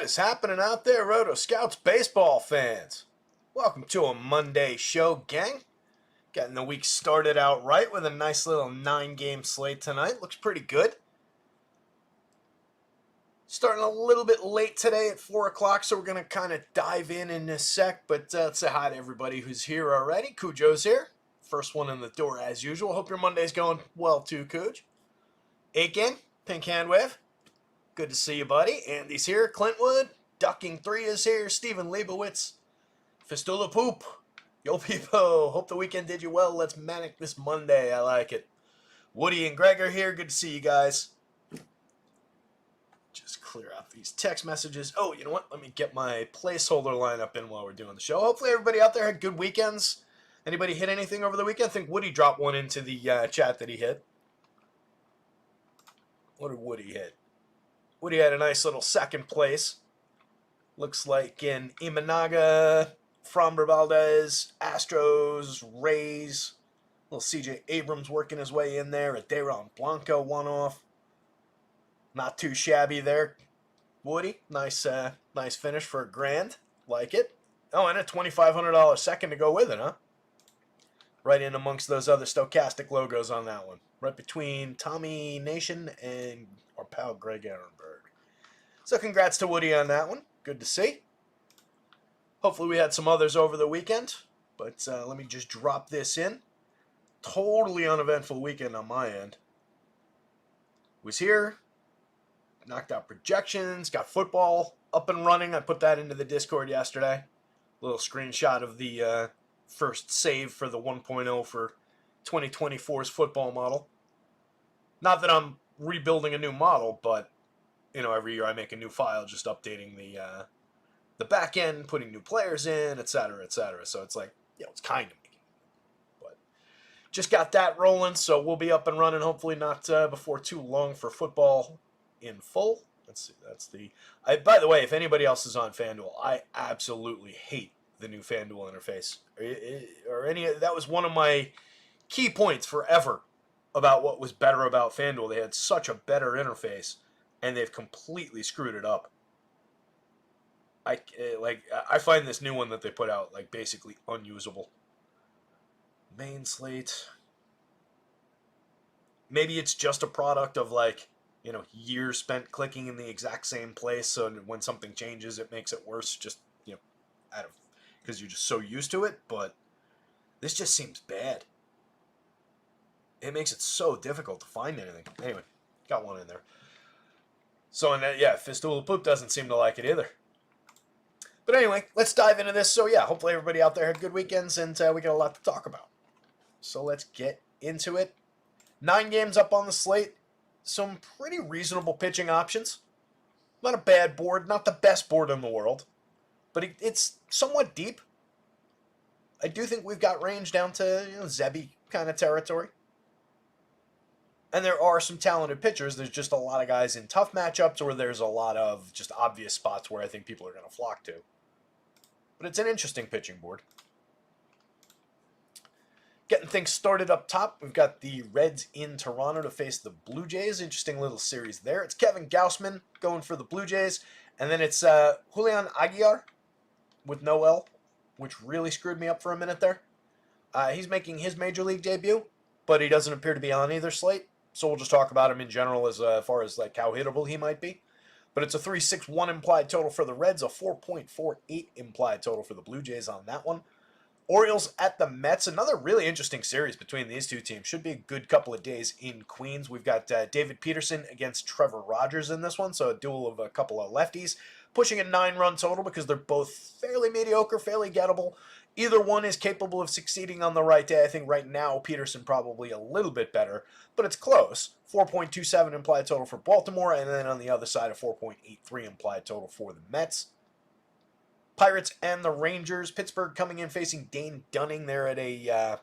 is happening out there, rotoscouts baseball fans? Welcome to a Monday show, gang. Getting the week started out right with a nice little 9-game slate tonight. Looks pretty good. Starting a little bit late today at 4 o'clock, so we're going to kind of dive in a sec. But let's say hi to everybody who's here already. Cujo's here. First one in the door as usual. Hope your Monday's going well too, Cuj. 8 gang, pink hand wave. Good to see you, buddy. Andy's here. Clintwood. Ducking 3 is here. Steven Leibowitz. Fistula Poop. Yo, people. Hope the weekend did you well. Let's manic this Monday. I like it. Woody and Greg are here. Good to see you guys. Just clear out these text messages. Oh, you know what? Let me get my placeholder lineup in while we're doing the show. Hopefully everybody out there had good weekends. Anybody hit anything over the weekend? I think Woody dropped one into the chat that he hit. What did Woody hit? Woody had a nice little second place. Looks like in Imanaga, Framber Valdez, Astros, Rays. Little CJ Abrams working his way in there. A Dayron Blanco one-off. Not too shabby there. Woody, nice finish for a grand. Like it. Oh, and a $2,500 second to go with it, huh? Right in amongst those other stochastic logos on that one. Right between Tommy Nation and our pal Greg Ehrenberg. So congrats to Woody on that one. Good to see. Hopefully we had some others over the weekend. But let me just drop this in. Totally uneventful weekend on my end. Was here. Knocked out projections. Got football up and running. I put that into the Discord yesterday. Little screenshot of the first save for the 1.0 for 2024's football model. Not that I'm rebuilding a new model, but you know, every year I make a new file, just updating the back end, putting new players in, etc., etc. So it's like, you know, it's kind of making. But just got that rolling, so we'll be up and running. Hopefully not before too long for football in full. Let's see. That's the. By the way, if anybody else is on FanDuel, I absolutely hate the new FanDuel interface. That was one of my key points forever about what was better about FanDuel. They had such a better interface, and they've completely screwed it up. I find this new one that they put out like basically unusable. Main slate. Maybe it's just a product of like, you know, years spent clicking in the exact same place, so when something changes, it makes it worse. Just, you know, because you're just so used to it. But this just seems bad. It makes it so difficult to find anything. Anyway, got one in there. So, yeah, Fistula Poop doesn't seem to like it either. But anyway, let's dive into this. So, yeah, hopefully everybody out there had good weekends, and we got a lot to talk about. So, let's get into it. 9 games up on the slate. Some pretty reasonable pitching options. Not a bad board, not the best board in the world. But it's somewhat deep. I do think we've got range down to, you know, Zebby kind of territory. And there are some talented pitchers. There's just a lot of guys in tough matchups, or there's a lot of just obvious spots where I think people are going to flock to. But it's an interesting pitching board. Getting things started up top, we've got the Reds in Toronto to face the Blue Jays. Interesting little series there. It's Kevin Gausman going for the Blue Jays. And then it's Julian Aguilar with no L, which really screwed me up for a minute there. He's making his major league debut, but he doesn't appear to be on either slate. So we'll just talk about him in general as far as like how hittable he might be. But it's a 3.61 implied total for the Reds, a 4.48 implied total for the Blue Jays on that one. Orioles at the Mets, another really interesting series between these two teams. Should be a good couple of days in Queens. We've got David Peterson against Trevor Rogers in this one, so a duel of a couple of lefties. Pushing a 9-run total because they're both fairly mediocre, fairly gettable. Either one is capable of succeeding on the right day. I think right now Peterson probably a little bit better, but it's close. 4.27 implied total for Baltimore, and then on the other side a 4.83 implied total for the Mets. Pirates and the Rangers. Pittsburgh coming in facing Dane Dunning. They're at a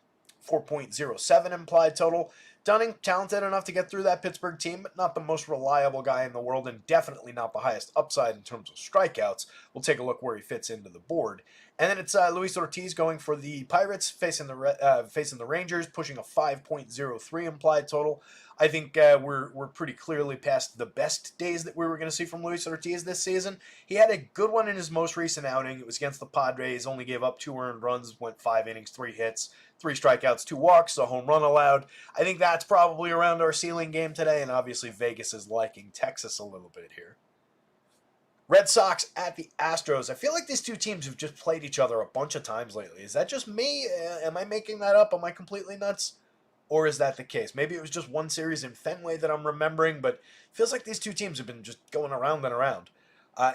4.07 implied total. Dunning, talented enough to get through that Pittsburgh team, but not the most reliable guy in the world, and definitely not the highest upside in terms of strikeouts. We'll take a look where he fits into the board. And then it's Luis Ortiz going for the Pirates, facing the Rangers, pushing a 5.03 implied total. I think we're pretty clearly past the best days that we were going to see from Luis Ortiz this season. He had a good one in his most recent outing. It was against the Padres, only gave up 2 earned runs, went 5 innings, 3 hits, 3 strikeouts, 2 walks, a home run allowed. I think that's probably around our ceiling game today, and obviously Vegas is liking Texas a little bit here. Red Sox at the Astros. I feel like these two teams have just played each other a bunch of times lately. Is that just me? Am I making that up? Am I completely nuts? Or is that the case? Maybe it was just one series in Fenway that I'm remembering, but it feels like these two teams have been just going around and around.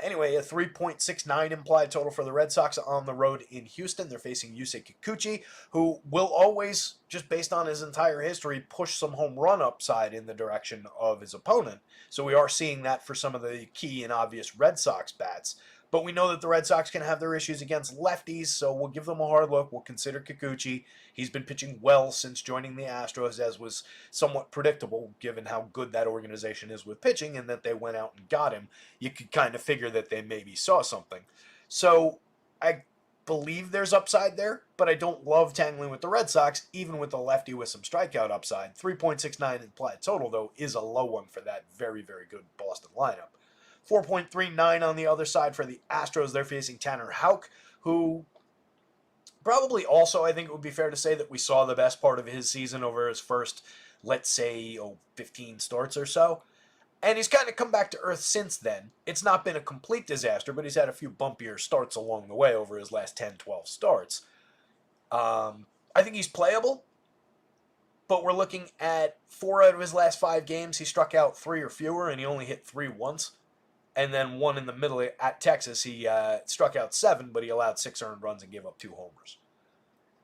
Anyway, a 3.69 implied total for the Red Sox on the road in Houston. They're facing Yusei Kikuchi, who will always, just based on his entire history, push some home run upside in the direction of his opponent. So we are seeing that for some of the key and obvious Red Sox bats. But we know that the Red Sox can have their issues against lefties, so we'll give them a hard look. We'll consider Kikuchi. He's been pitching well since joining the Astros, as was somewhat predictable, given how good that organization is with pitching and that they went out and got him. You could kind of figure that they maybe saw something. So I believe there's upside there, but I don't love tangling with the Red Sox, even with the lefty with some strikeout upside. 3.69 implied total, though, is a low one for that very, very good Boston lineup. 4.39 on the other side for the Astros. They're facing Tanner Houck, who probably also, I think it would be fair to say that we saw the best part of his season over his first, let's say, 15 starts or so. And he's kind of come back to earth since then. It's not been a complete disaster, but he's had a few bumpier starts along the way over his last 10, 12 starts. I think he's playable, but we're looking at 4 out of his last 5 games. He struck out 3 or fewer, and he only hit 3 once. And then 1 in the middle at Texas, he struck out 7, but he allowed 6 earned runs and gave up 2 homers.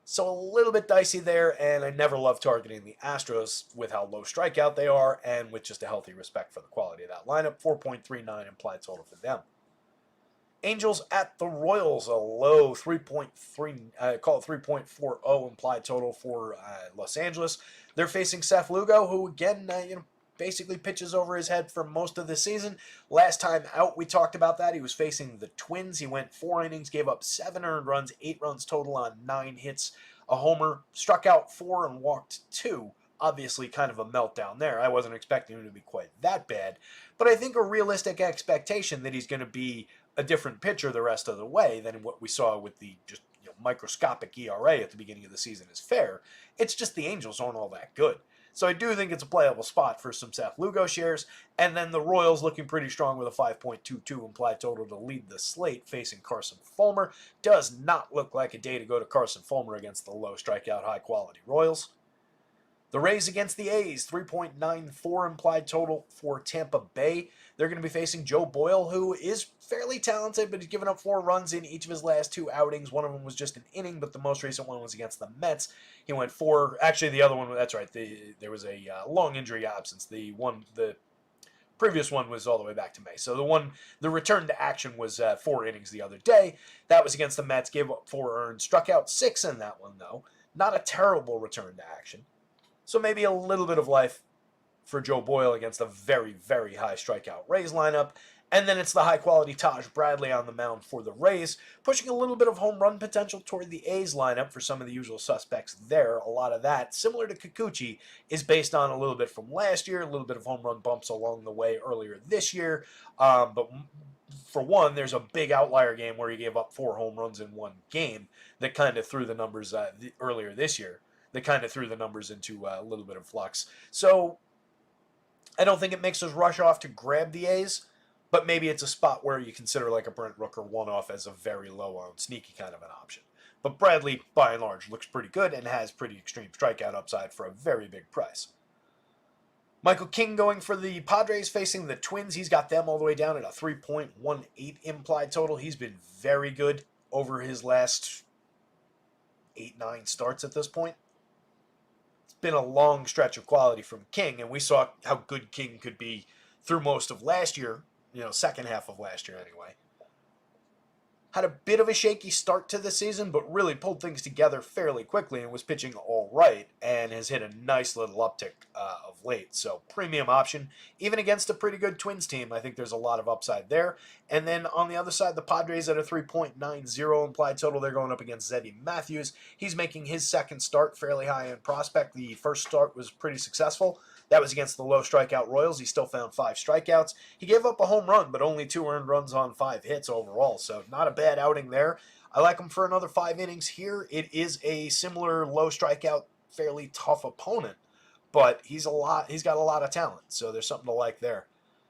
So a little bit dicey there, and I never love targeting the Astros with how low strikeout they are and with just a healthy respect for the quality of that lineup. 4.39 implied total for them. Angels at the Royals, a low 3.40 implied total for Los Angeles. They're facing Seth Lugo, who again, basically pitches over his head for most of the season. Last time out, we talked about that. He was facing the Twins. He went 4 innings, gave up 7 earned runs, 8 runs total on 9 hits, a homer, struck out 4 and walked 2. Obviously, kind of a meltdown there. I wasn't expecting him to be quite that bad, but I think a realistic expectation that he's going to be a different pitcher the rest of the way than what we saw with the just microscopic ERA at the beginning of the season is fair. It's just the Angels aren't all that good. So I do think it's a playable spot for some Seth Lugo shares. And then the Royals looking pretty strong with a 5.22 implied total to lead the slate facing Carson Fulmer. Does not look like a day to go to Carson Fulmer against the low strikeout, high quality Royals. The Rays against the A's, 3.94 implied total for Tampa Bay. They're going to be facing Joe Boyle, who is fairly talented, but he's given up 4 runs in each of his last 2 outings. One of them was just an inning, but the most recent one was against the Mets. He went 4. Actually, the other one, that's right. There was a long injury absence. The previous one was all the way back to May. So the return to action was 4 innings the other day. That was against the Mets. Gave up 4 earned, struck out 6 in that one though. Not a terrible return to action. So maybe a little bit of life for Joe Boyle against a very, very high strikeout Rays lineup. And then it's the high-quality Taj Bradley on the mound for the Rays, pushing a little bit of home run potential toward the A's lineup for some of the usual suspects there. A lot of that, similar to Kikuchi, is based on a little bit from last year, a little bit of home run bumps along the way earlier this year. But for one, there's a big outlier game where he gave up 4 home runs in one game that kind of threw the numbers earlier this year. That kind of threw the numbers into a little bit of flux. So I don't think it makes us rush off to grab the A's, but maybe it's a spot where you consider like a Brent Rooker one-off as a very low-owned, sneaky kind of an option. But Bradley, by and large, looks pretty good and has pretty extreme strikeout upside for a very big price. Michael King going for the Padres facing the Twins. He's got them all the way down at a 3.18 implied total. He's been very good over his last 8-9 starts at this point. Been a long stretch of quality from King, and we saw how good King could be through most of last year, second half of last year anyway. had a bit of a shaky start to the season, but really pulled things together fairly quickly and was pitching all right, and has hit a nice little uptick of late. So premium option, even against a pretty good Twins team, I think there's a lot of upside there. And then on the other side, the Padres at a 3.90 implied total, they're going up against Zeddy Matthews. He's making his second start fairly high in prospect. The first start was pretty successful. That was against the low strikeout Royals. He still found 5 strikeouts. He gave up a home run, but only 2 earned runs on 5 hits overall, so not a bad outing there. I like him for another 5 innings here. It is a similar low strikeout, fairly tough opponent, but he's got a lot of talent, so there's something to like there.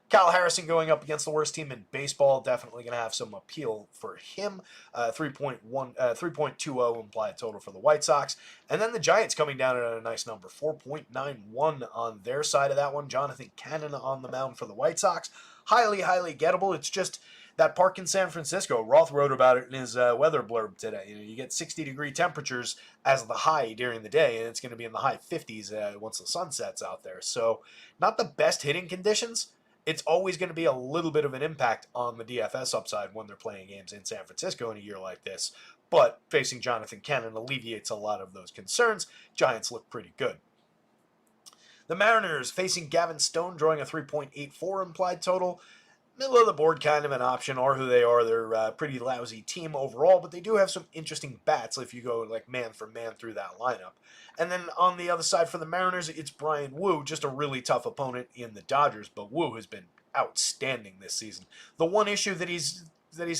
Kyle Harrison going up against the worst team in baseball, definitely going to have some appeal for him. 3.20 implied total for the White Sox. And then the Giants coming down at a nice number, 4.91 on their side of that one. Jonathan Cannon on the mound for the White Sox. Highly, highly gettable. It's just that park in San Francisco. Roth wrote about it in his weather blurb today. You get 60-degree temperatures as the high during the day, and it's going to be in the high 50s once the sun sets out there. So not the best hitting conditions. It's always going to be a little bit of an impact on the DFS upside when they're playing games in San Francisco in a year like this. But facing Jonathan Cannon alleviates a lot of those concerns. Giants look pretty good. The Mariners facing Gavin Stone, drawing a 3.84 implied total. Middle of the board kind of an option, or who they are. They're a pretty lousy team overall, but they do have some interesting bats if you go like man for man through that lineup. And then on the other side for the Mariners, it's Brian Wu, just a really tough opponent in the Dodgers, but Wu has been outstanding this season. The one issue that he's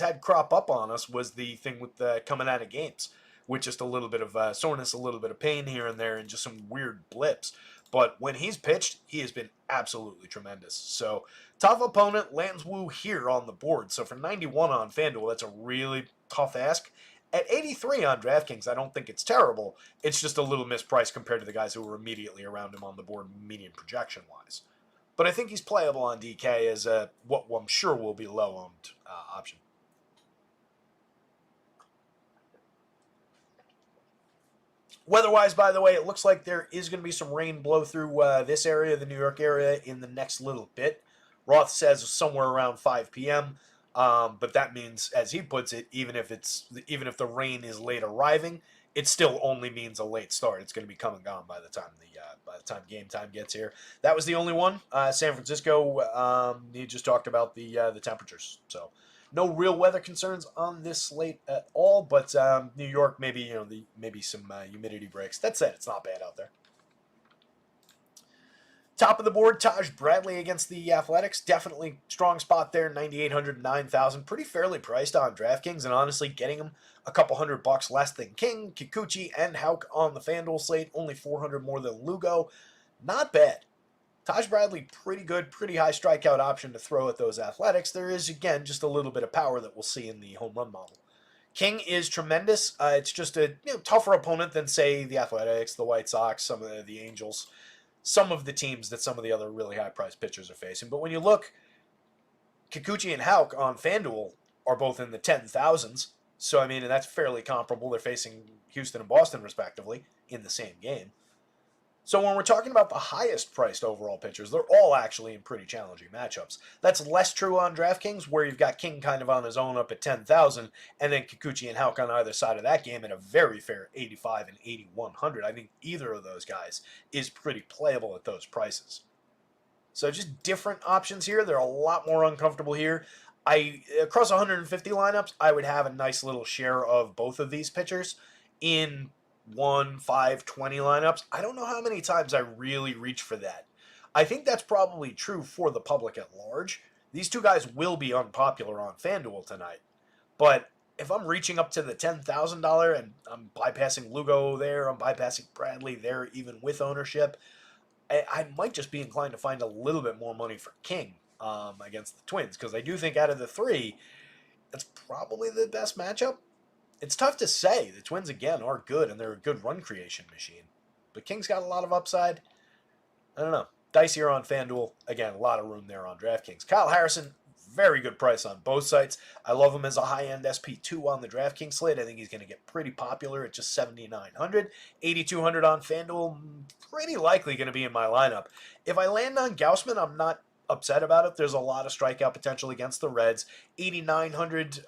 had crop up on us was the thing with coming out of games, with just a little bit of soreness, a little bit of pain here and there, and just some weird blips. But when he's pitched, he has been absolutely tremendous. So, tough opponent, lands Wu here on the board. So, for 91 on FanDuel, that's a really tough ask. At 83 on DraftKings, I don't think it's terrible. It's just a little mispriced compared to the guys who were immediately around him on the board, median projection-wise. But I think he's playable on DK as what I'm sure will be low-owned option. Weather-wise, by the way, it looks like there is going to be some rain blow through this area, the New York area, in the next little bit. Roth says somewhere around 5 p.m., but that means, as he puts it, even if the rain is late arriving, it still only means a late start. It's going to be come and gone by the time game time gets here. That was the only one. San Francisco. He just talked about the temperatures, so. No real weather concerns on this slate at all, but New York, maybe some humidity breaks. That said, it's not bad out there. Top of the board, Taj Bradley against the Athletics. Definitely strong spot there, 9,800, 9,000. Pretty fairly priced on DraftKings, and honestly, getting him a couple $100 less than King, Kikuchi, and Houck on the FanDuel slate. Only 400 more than Lugo. Not bad. Taj Bradley, pretty good, pretty high strikeout option to throw at those Athletics. There is, again, just a little bit of power that we'll see in the home run model. King is tremendous. It's just a tougher opponent than, say, the Athletics, the White Sox, some of the Angels, some of the teams that some of the other really high-priced pitchers are facing. But when you look, Kikuchi and Houck on FanDuel are both in the 10,000s. So, and that's fairly comparable. They're facing Houston and Boston, respectively, in the same game. So when we're talking about the highest priced overall pitchers, they're all actually in pretty challenging matchups. That's less true on DraftKings, where you've got King kind of on his own up at 10,000, and then Kikuchi and Houck on either side of that game at a very fair 85 and 8,100. I think either of those guys is pretty playable at those prices. So just different options here. They're a lot more uncomfortable here. Across 150 lineups, I would have a nice little share of both of these pitchers. In 1, 5, 20 lineups, I don't know how many times I really reach for that. I think that's probably true for the public at large. These two guys will be unpopular on FanDuel tonight. But if I'm reaching up to the $10,000 and I'm bypassing Lugo there, I'm bypassing Bradley there, even with ownership, I might just be inclined to find a little bit more money for King against the Twins, because I do think out of the three, that's probably the best matchup. It's tough to say. The Twins, again, are good, and they're a good run creation machine. But King's got a lot of upside. I don't know. Dicier on FanDuel. Again, a lot of room there on DraftKings. Kyle Harrison, very good price on both sites. I love him as a high-end SP2 on the DraftKings slate. I think he's going to get pretty popular at just 7,900. 8,200 on FanDuel, pretty likely going to be in my lineup. If I land on Gausman, I'm not upset about it. There's a lot of strikeout potential against the Reds. 8,900,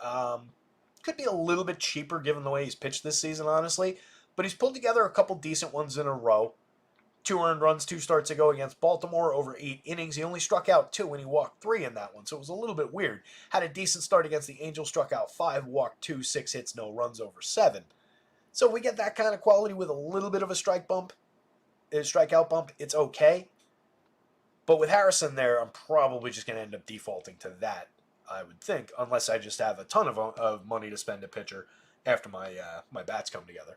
Could be a little bit cheaper given the way he's pitched this season, honestly. But he's pulled together a couple decent ones in a row. 2 earned runs 2 starts ago against Baltimore over 8 innings. He only struck out 2 and he walked 3 in that one, so it was a little bit weird. Had a decent start against the Angels, struck out 5, walked 2, 6 hits, no runs over 7. So if we get that kind of quality with a little bit of a strikeout bump, it's okay. But with Harrison there, I'm probably just going to end up defaulting to that, I would think, unless I just have a ton of money to spend a pitcher after my bats come together.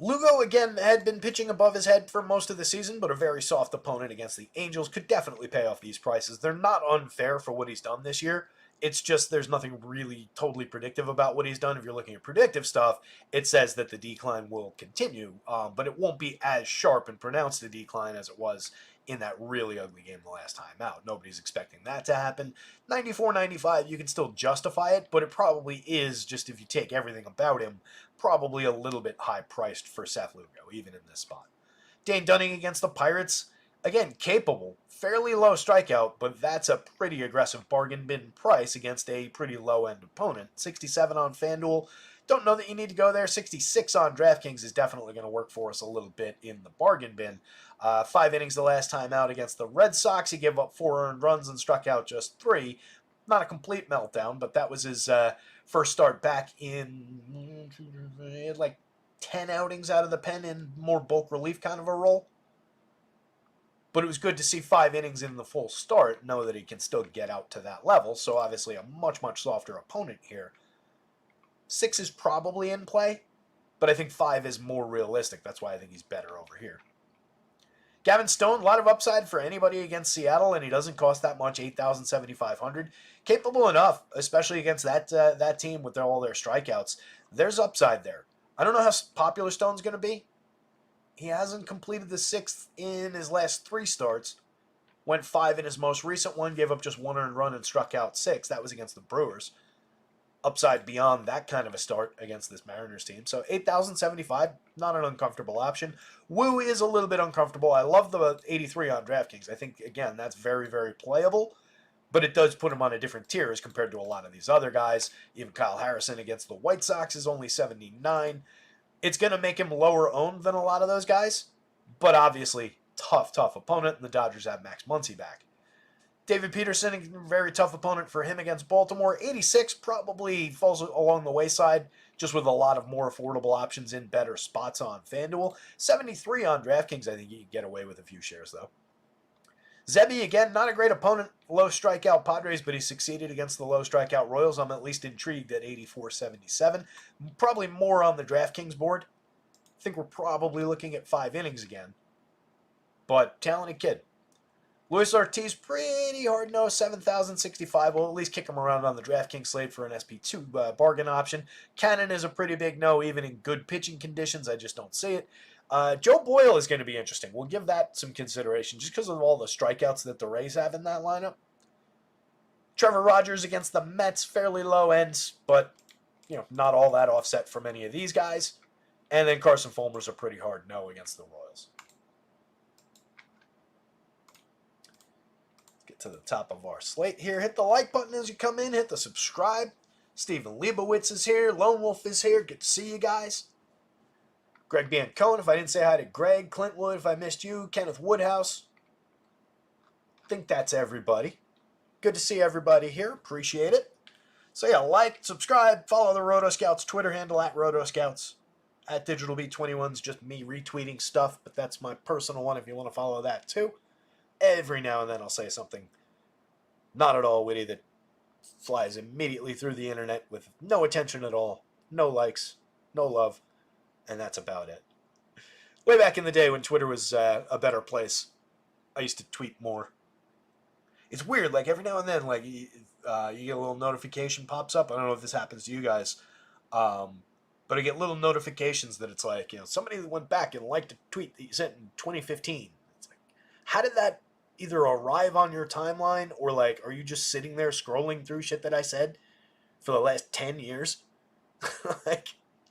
Lugo, again, had been pitching above his head for most of the season, but a very soft opponent against the Angels could definitely pay off these prices. They're not unfair for what he's done this year. It's just there's nothing really totally predictive about what he's done. If you're looking at predictive stuff, it says that the decline will continue, but it won't be as sharp and pronounced a decline as it was in that really ugly game the last time out. Nobody's expecting that to happen. 94, 95, you can still justify it, but it probably is, just if you take everything about him, probably a little bit high-priced for Seth Lugo, even in this spot. Dane Dunning against the Pirates, again, capable, fairly low strikeout, but that's a pretty aggressive bargain bin price against a pretty low-end opponent. 67 on FanDuel. Don't know that you need to go there. 66 on DraftKings is definitely going to work for us a little bit in the bargain bin. 5 innings the last time out against the Red Sox. He gave up 4 earned runs and struck out just 3. Not a complete meltdown, but that was his first start back in like 10 outings out of the pen in more bulk relief kind of a role. But it was good to see 5 innings in the full start, know that he can still get out to that level. So obviously a much, much softer opponent here. 6 is probably in play, but I think 5 is more realistic. That's why I think he's better over here. Gavin Stone, a lot of upside for anybody against Seattle, and he doesn't cost that much, $8,750. Capable enough, especially against that team with all their strikeouts. There's upside there. I don't know how popular Stone's going to be. He hasn't completed the 6th in his last 3 starts. Went 5 in his most recent one, gave up just 1 earned run and struck out 6. That was against the Brewers. Upside beyond that kind of a start against this Mariners team. So $8,075, not an uncomfortable option. Woo is a little bit uncomfortable. I love the 83 on DraftKings. I think, again, that's very, very playable. But it does put him on a different tier as compared to a lot of these other guys. Even Kyle Harrison against the White Sox is only 79. It's going to make him lower owned than a lot of those guys. But obviously, tough opponent. And the Dodgers have Max Muncy back. David Peterson, a very tough opponent for him against Baltimore. 86 probably falls along the wayside, just with a lot of more affordable options in better spots on FanDuel. 73 on DraftKings, I think you can get away with a few shares, though. Zebby, again, not a great opponent. Low strikeout Padres, but he succeeded against the low strikeout Royals. I'm at least intrigued at 84.77. Probably more on the DraftKings board. I think we're probably looking at 5 innings again. But talented kid. Luis Ortiz, pretty hard no, 7,065. We'll at least kick him around on the DraftKings slate for an SP2 bargain option. Cannon is a pretty big no, even in good pitching conditions. I just don't see it. Joe Boyle is going to be interesting. We'll give that some consideration just because of all the strikeouts that the Rays have in that lineup. Trevor Rogers against the Mets, fairly low ends, but not all that offset from any of these guys. And then Carson Fulmer's a pretty hard no against the Royals. To the top of our slate here. Hit the like button as you come in. Hit the subscribe. Stephen Leibowitz is here. Lone Wolf is here. Good to see you guys. Greg Biancone, if I didn't say hi to Greg. Clint Wood, if I missed you. Kenneth Woodhouse. I think that's everybody. Good to see everybody here. Appreciate it. So yeah, like, subscribe, follow the rotoscouts Twitter handle at rotoscouts. At DigitalBeat21's just me retweeting stuff, but that's my personal one if you want to follow that too. Every now and then I'll say something not at all witty that flies immediately through the internet with no attention at all, no likes, no love, and that's about it. Way back in the day when Twitter was a better place, I used to tweet more. It's weird, like every now and then, like you get a little notification pops up. I don't know if this happens to you guys, but I get little notifications that it's like, somebody went back and liked a tweet that you sent in 2015. It's like, how did that either arrive on your timeline or like, are you just sitting there scrolling through shit that I said for the last 10 years? Like,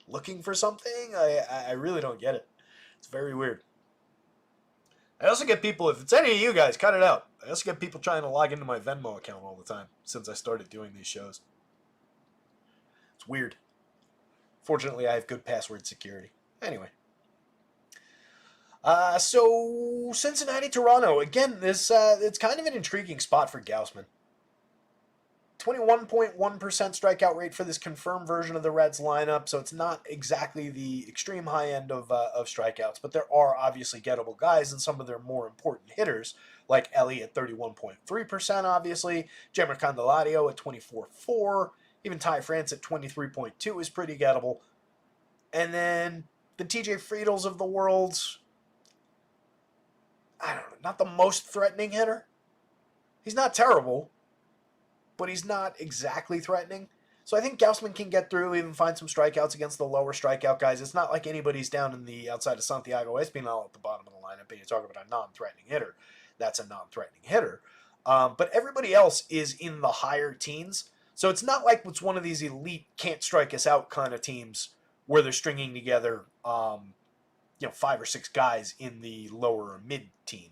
looking for something? I really don't get it. It's very weird. I also get people, if it's any of you guys, cut it out. I also get people trying to log into my Venmo account all the time since I started doing these shows. It's weird. Fortunately, I have good password security. Anyway. So Cincinnati, Toronto. Again, this it's kind of an intriguing spot for Gausman. 21.1% strikeout rate for this confirmed version of the Reds lineup, so it's not exactly the extreme high end of strikeouts, but there are obviously gettable guys and some of their more important hitters, like Ellie at 31.3%, obviously, Jeimer Candelario at 24.4%, even Ty France at 23.2% is pretty gettable. And then the TJ Friedels of the world, I don't know, not the most threatening hitter. He's not terrible, but he's not exactly threatening. So I think Gausman can get through, even find some strikeouts against the lower strikeout guys. It's not like anybody's down in the outside of Santiago Espinal at the bottom of the lineup, and you talk about a non-threatening hitter. That's a non-threatening hitter. But everybody else is in the higher teens. So it's not like it's one of these elite can't strike us out kind of teams where they're stringing together 5 or 6 guys in the lower or mid-teen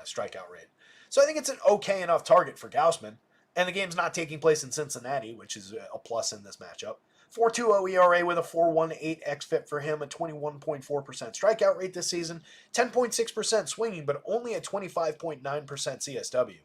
strikeout rate. So I think it's an okay enough target for Gausman. And the game's not taking place in Cincinnati, which is a plus in this matchup. 4.20 ERA with a 4.18 xFIP for him, a 21.4% strikeout rate this season, 10.6% swinging, but only a 25.9% CSW.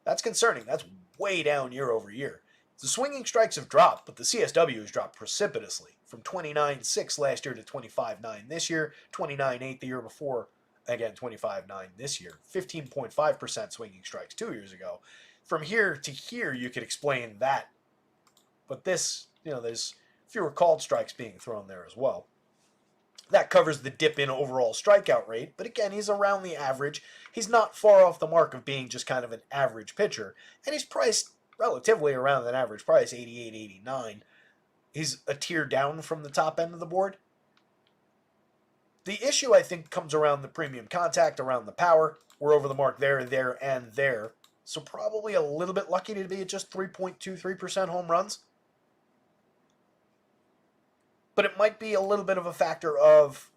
That's concerning. That's way down year over year. The swinging strikes have dropped, but the CSW has dropped precipitously from 29.6 last year to 25.9 this year, 29.8 the year before, again 25.9 this year, 15.5% swinging strikes 2 years ago. From here to here, you could explain that. But this, there's fewer called strikes being thrown there as well. That covers the dip in overall strikeout rate, but again, he's around the average. He's not far off the mark of being just kind of an average pitcher, and he's priced relatively around that average price, 88, 89. He's a tier down from the top end of the board. The issue, I think, comes around the premium contact, around the power. We're over the mark there, and there. So probably a little bit lucky to be at just 3.23% home runs. But it might be a little bit of a factor of,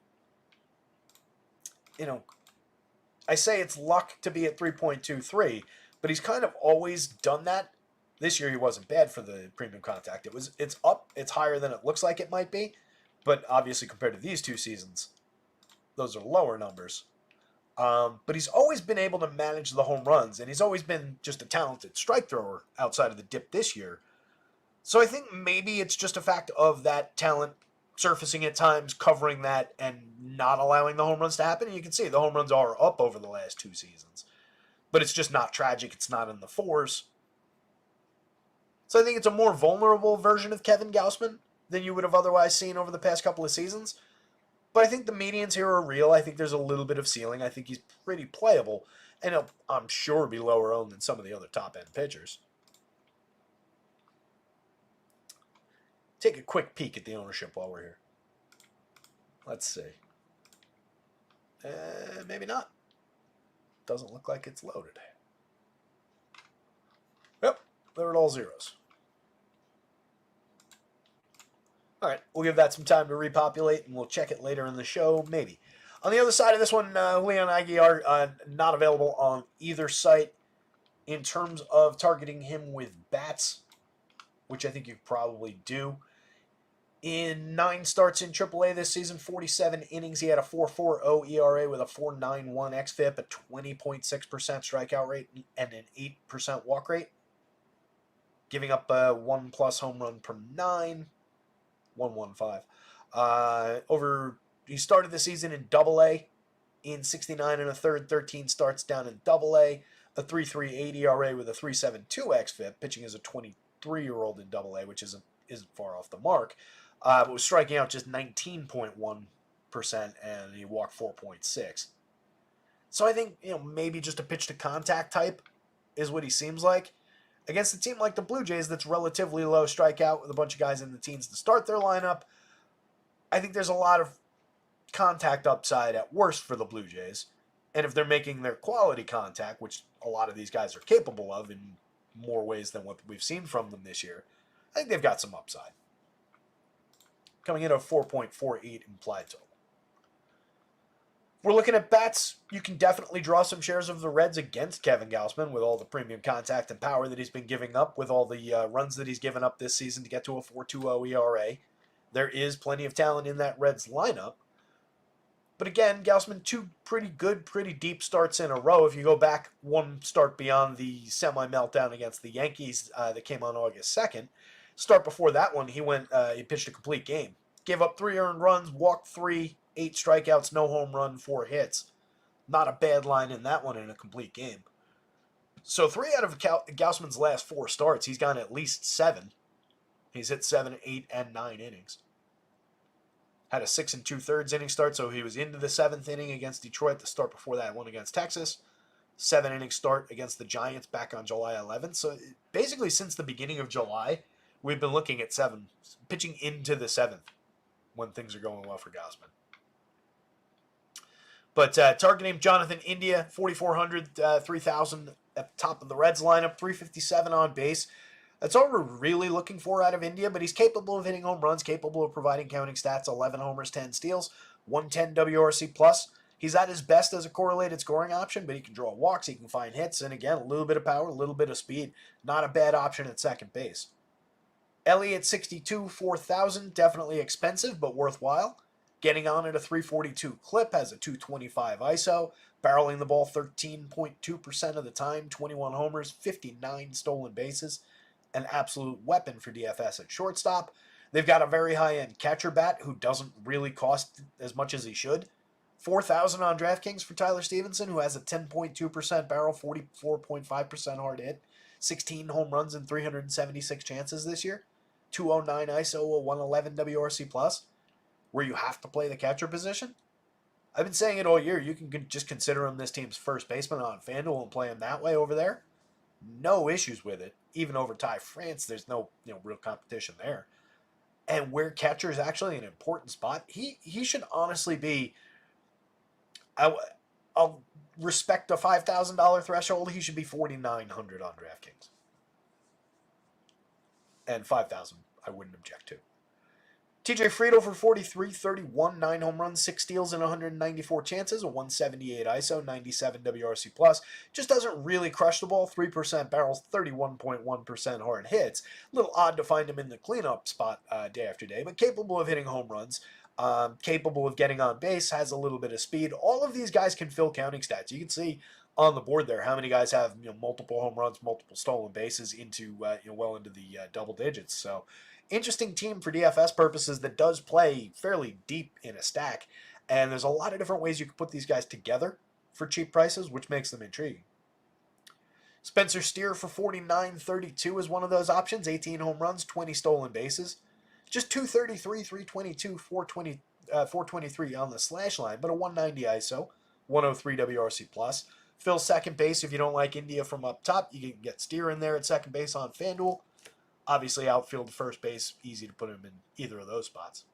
I say it's luck to be at 3.23, but he's kind of always done that. This year he wasn't bad for the premium contact. It's up, it's higher than it looks like it might be, but obviously compared to these 2 seasons, those are lower numbers. But he's always been able to manage the home runs, and he's always been just a talented strike thrower outside of the dip this year. So I think maybe it's just a fact of that talent surfacing at times, covering that, and not allowing the home runs to happen. And you can see the home runs are up over the last 2 seasons. But it's just not tragic. It's not in the 4s. So I think it's a more vulnerable version of Kevin Gausman than you would have otherwise seen over the past couple of seasons. But I think the medians here are real. I think there's a little bit of ceiling. I think he's pretty playable. And he'll, I'm sure, be lower owned than some of the other top-end pitchers. Take a quick peek at the ownership while we're here. Let's see. Maybe not. Doesn't look like it's loaded. Yep, they're at all zeros. All right, we'll give that some time to repopulate, and we'll check it later in the show, maybe. On the other side of this one, Leon Aguilar, not available on either site. In terms of targeting him with bats, which I think you probably do. In 9 starts in AAA this season, 47 innings, he had a 4.40 ERA with a 4.91 xFIP, a 20.6% strikeout rate, and an 8% walk rate. Giving up a 1+ home run per 9. 115. He started the season in Double-A in 69 1/3, 13 starts down in Double-A, a 3.38 ERA with a 3.72 xFIP, pitching as a 23-year-old in Double-A, which isn't far off the mark, but was striking out just 19.1%, and he walked 4.6. So I think maybe just a pitch to contact type is what he seems like. Against a team like the Blue Jays that's relatively low strikeout with a bunch of guys in the teens to start their lineup, I think there's a lot of contact upside at worst for the Blue Jays. And if they're making their quality contact, which a lot of these guys are capable of in more ways than what we've seen from them this year, I think they've got some upside. Coming in at 4.48 implied total. We're looking at bats. You can definitely draw some shares of the Reds against Kevin Gausman with all the premium contact and power that he's been giving up, with all the runs that he's given up this season to get to a 4.20 ERA. There is plenty of talent in that Reds lineup. But again, Gausman, two pretty good, pretty deep starts in a row. If you go back one start beyond the semi-meltdown against the Yankees that came on August 2nd, start before that one, he pitched a complete game. Gave up 3 earned runs, walked 3, 8 strikeouts, no home run, 4 hits. Not a bad line in that one in a complete game. So 3 out of Gausman's last 4 starts, he's gone at least 7. He's hit 7, 8, and 9 innings. Had a 6 2/3 inning start, so he was into the 7th inning against Detroit. The start before that, one against Texas. 7 inning start against the Giants back on July 11th. So basically, since the beginning of July, we've been looking at 7, pitching into the 7th when things are going well for Gausman. But targeting Jonathan India, 4,400, 3,000 at the top of the Reds lineup, 357 on base. That's all we're really looking for out of India, but he's capable of hitting home runs, capable of providing counting stats, 11 homers, 10 steals, 110 WRC+. He's at his best as a correlated scoring option, but he can draw walks, he can find hits, and again, a little bit of power, a little bit of speed. Not a bad option at second base. Elliott, 62, 4,000, definitely expensive, but worthwhile. Getting on at a 342 clip, has a 225 ISO, barreling the ball 13.2% of the time, 21 homers, 59 stolen bases. An absolute weapon for DFS at shortstop. They've got a very high-end catcher bat who doesn't really cost as much as he should. 4,000 on DraftKings for Tyler Stevenson, who has a 10.2% barrel, 44.5% hard hit, 16 home runs and 376 chances this year, 209 ISO, a 111 WRC+, where you have to play the catcher position. I've been saying it all year. You can just consider him this team's first baseman on FanDuel and play him that way over there. No issues with it. Even over Ty France, there's no real competition there. And where catcher is actually an important spot, he should honestly be. I'll respect a $5,000 threshold. He should be 4,900 on DraftKings, and 5,000 I wouldn't object to. TJ Friedl for 43, 31, 9 home runs, 6 steals, and 194 chances, a 178 ISO, 97 WRC+. Just doesn't really crush the ball, 3% barrels, 31.1% hard hits. A little odd to find him in the cleanup spot day after day, but capable of hitting home runs, capable of getting on base, has a little bit of speed. All of these guys can fill counting stats. You can see on the board there how many guys have multiple home runs, multiple stolen bases into well into the double digits. So interesting team for DFS purposes that does play fairly deep in a stack, and there's a lot of different ways you can put these guys together for cheap prices, which makes them intriguing. Spencer Steer for 49.32 is one of those options, 18 home runs, 20 stolen bases. Just 233, 322, 423 on the slash line, but a 190 ISO, 103 WRC+. Fill second base if you don't like India from up top. You can get Steer in there at second base on FanDuel. Obviously, outfield to first base, easy to put him in either of those spots.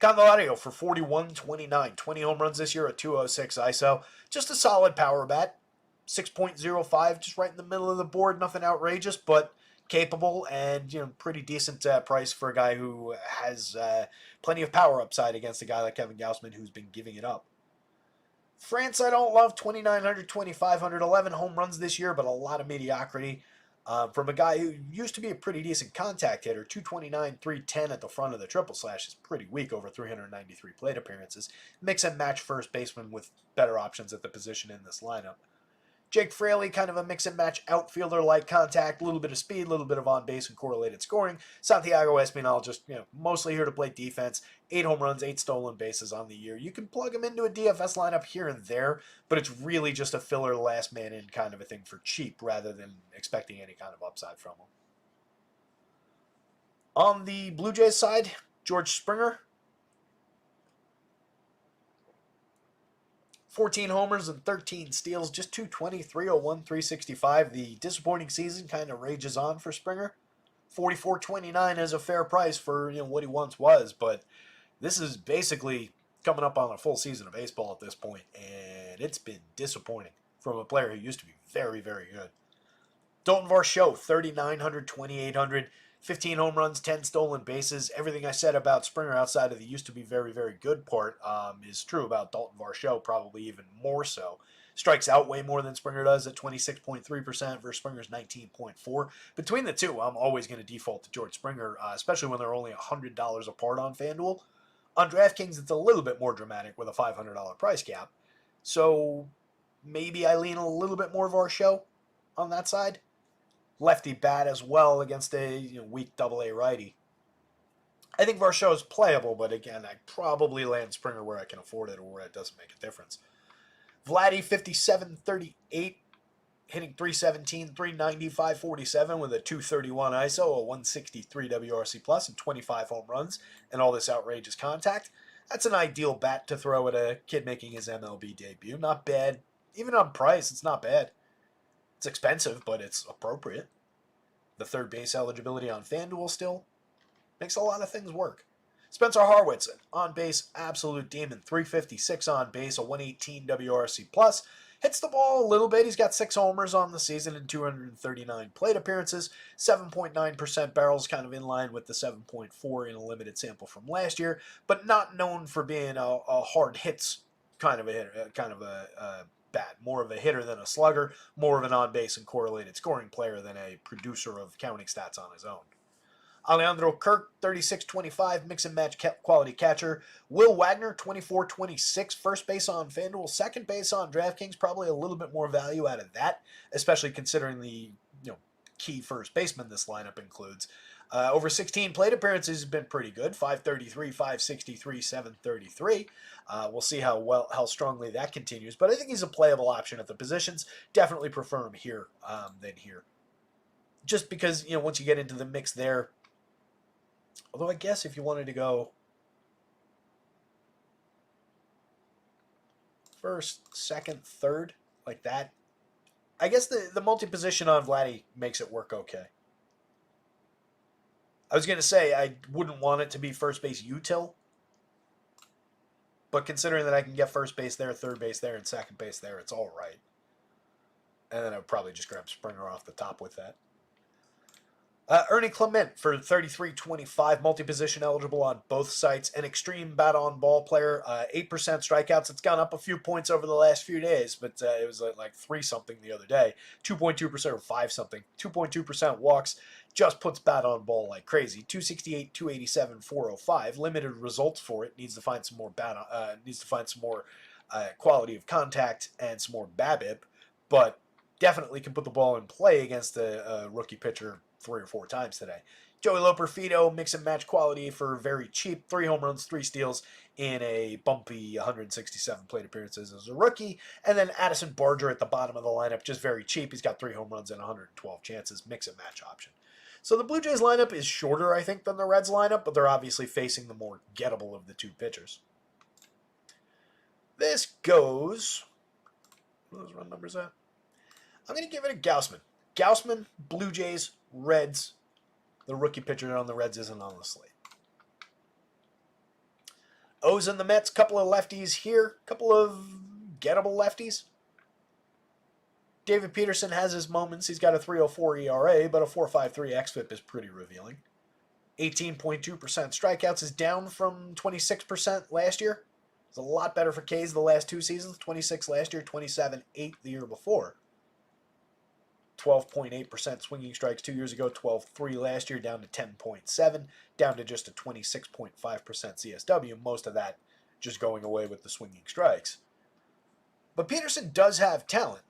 Candelario for 41.29, 20 home runs this year, a 206 ISO. Just a solid power bat, 6.05, just right in the middle of the board. Nothing outrageous, but capable and pretty decent price for a guy who has plenty of power upside against a guy like Kevin Gausman, who's been giving it up. France, I don't love, 2,900, 2,500, 11 home runs this year, but a lot of mediocrity. From a guy who used to be a pretty decent contact hitter, 229, 310 at the front of the triple slash is pretty weak over 393 plate appearances. Mix and match first baseman with better options at the position in this lineup. Jake Fraley, kind of a mix and match outfielder like contact, a little bit of speed, a little bit of on base and correlated scoring. Santiago Espinal just mostly here to play defense. 8 home runs, 8 stolen bases on the year. You can plug him into a DFS lineup here and there, but it's really just a filler last man in kind of a thing for cheap rather than expecting any kind of upside from him. On the Blue Jays side, George Springer, 14 homers and 13 steals, just 220, 301, 365. The disappointing season kind of rages on for Springer. 44.29 is a fair price for what he once was, but this is basically coming up on a full season of baseball at this point, and it's been disappointing from a player who used to be very, very good. Dalton Varsho, 3,900, 2,800, 15 home runs, 10 stolen bases. Everything I said about Springer outside of the used to be very, very good part is true about Dalton Varsho, probably even more so. Strikes out way more than Springer does at 26.3% versus Springer's 19.4%. Between the two, I'm always going to default to George Springer, especially when they're only $100 apart on FanDuel. On DraftKings, it's a little bit more dramatic with a $500 price cap. So maybe I lean a little bit more Varsho on that side. Lefty bat as well against a weak AA righty. I think Varsho is playable, but again, I probably land Springer where I can afford it or where it doesn't make a difference. Vladdy, 57-38, hitting 317, 390, 547 with a 231 ISO, a 163 WRC plus, and 25 home runs, and all this outrageous contact. That's an ideal bat to throw at a kid making his MLB debut. Not bad. Even on price, it's not bad. It's expensive, but it's appropriate. The third base eligibility on FanDuel still makes a lot of things work. Spencer Harwitz, on base, absolute demon. 356 on base, a 118 WRC plus. Hits the ball a little bit. He's got 6 homers on the season and 239 plate appearances. 7.9% barrels, kind of in line with the 7.4 in a limited sample from last year, but not known for being a hard hits kind of a hitter, kind of a bat. More of a hitter than a slugger, more of an on-base and correlated scoring player than a producer of counting stats on his own. Alejandro Kirk, 36-25, mix and match quality catcher. Will Wagner, 24-26, first base on FanDuel, second base on DraftKings. Probably a little bit more value out of that, especially considering the key first baseman this lineup includes. Over 16 plate appearances has been pretty good. 533, 563, 733. We'll see how strongly that continues. But I think he's a playable option at the positions. Definitely prefer him here than here. Just because once you get into the mix there. Although I guess if you wanted to go first, second, third, like that, I guess the multi-position on Vladdy makes it work okay. I was going to say I wouldn't want it to be first base util, but considering that I can get first base there, third base there, and second base there, it's all right. And then I would probably just grab Springer off the top with that. Ernie Clement for 33-25, multi-position eligible on both sites, an extreme bat-on-ball player, 8% strikeouts. It's gone up a few points over the last few days, but it was like 3-something the other day. 2.2% or 5-something. 2.2% walks, just puts bat-on-ball like crazy. 268, 287, 405. Limited results for it. Needs to find some more quality of contact and some more BABIP, but definitely can put the ball in play against a rookie pitcher 3 or 4 times today. Joey Loperfido, mix and match quality for very cheap. 3 home runs, 3 steals in a bumpy 167 plate appearances as a rookie. And then Addison Barger at the bottom of the lineup, just very cheap. He's got 3 home runs and 112 chances. Mix and match option. So the Blue Jays lineup is shorter, I think, than the Reds lineup, but they're obviously facing the more gettable of the 2 pitchers. This goes... What are those run numbers at? I'm going to give it a Gaussman. Gaussman, Blue Jays, Reds. The rookie pitcher on the Reds isn't on the slate. O's and the Mets, couple of lefties here. Couple of gettable lefties. David Peterson has his moments. He's got a 3.04 ERA, but a 4.53 xFIP is pretty revealing. 18.2% strikeouts is down from 26% last year. It's a lot better for K's the last 2 seasons. 26 last year, 27.8 the year before. 12.8% swinging strikes 2 years ago, 12.3 last year, down to 10.7, down to just a 26.5% CSW, most of that just going away with the swinging strikes. But Peterson does have talent.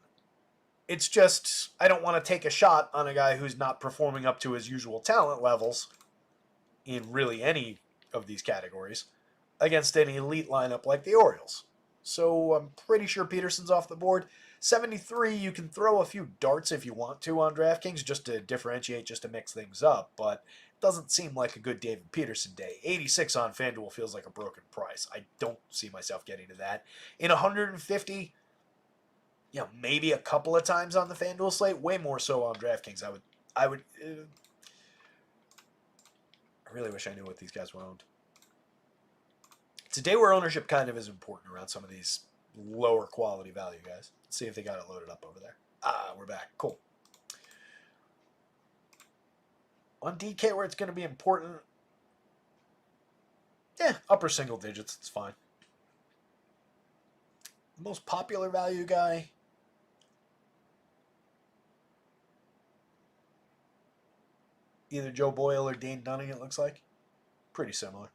It's just, I don't want to take a shot on a guy who's not performing up to his usual talent levels in really any of these categories against an elite lineup like the Orioles. So I'm pretty sure Peterson's off the board. 73, you can throw a few darts if you want to on DraftKings just to differentiate, just to mix things up, but it doesn't seem like a good David Peterson day. 86 on FanDuel feels like a broken price. I don't see myself getting to that. In 150, maybe a couple of times on the FanDuel slate, way more so on DraftKings. I really wish I knew what these guys were owned. It's a day where ownership kind of is important around some of these lower quality value guys. Let's see if they got it loaded up over there. We're back. Cool. On DK, where it's going to be important, upper single digits, it's fine. The most popular value guy, either Joe Boyle or Dane Dunning, it looks like. Pretty similar.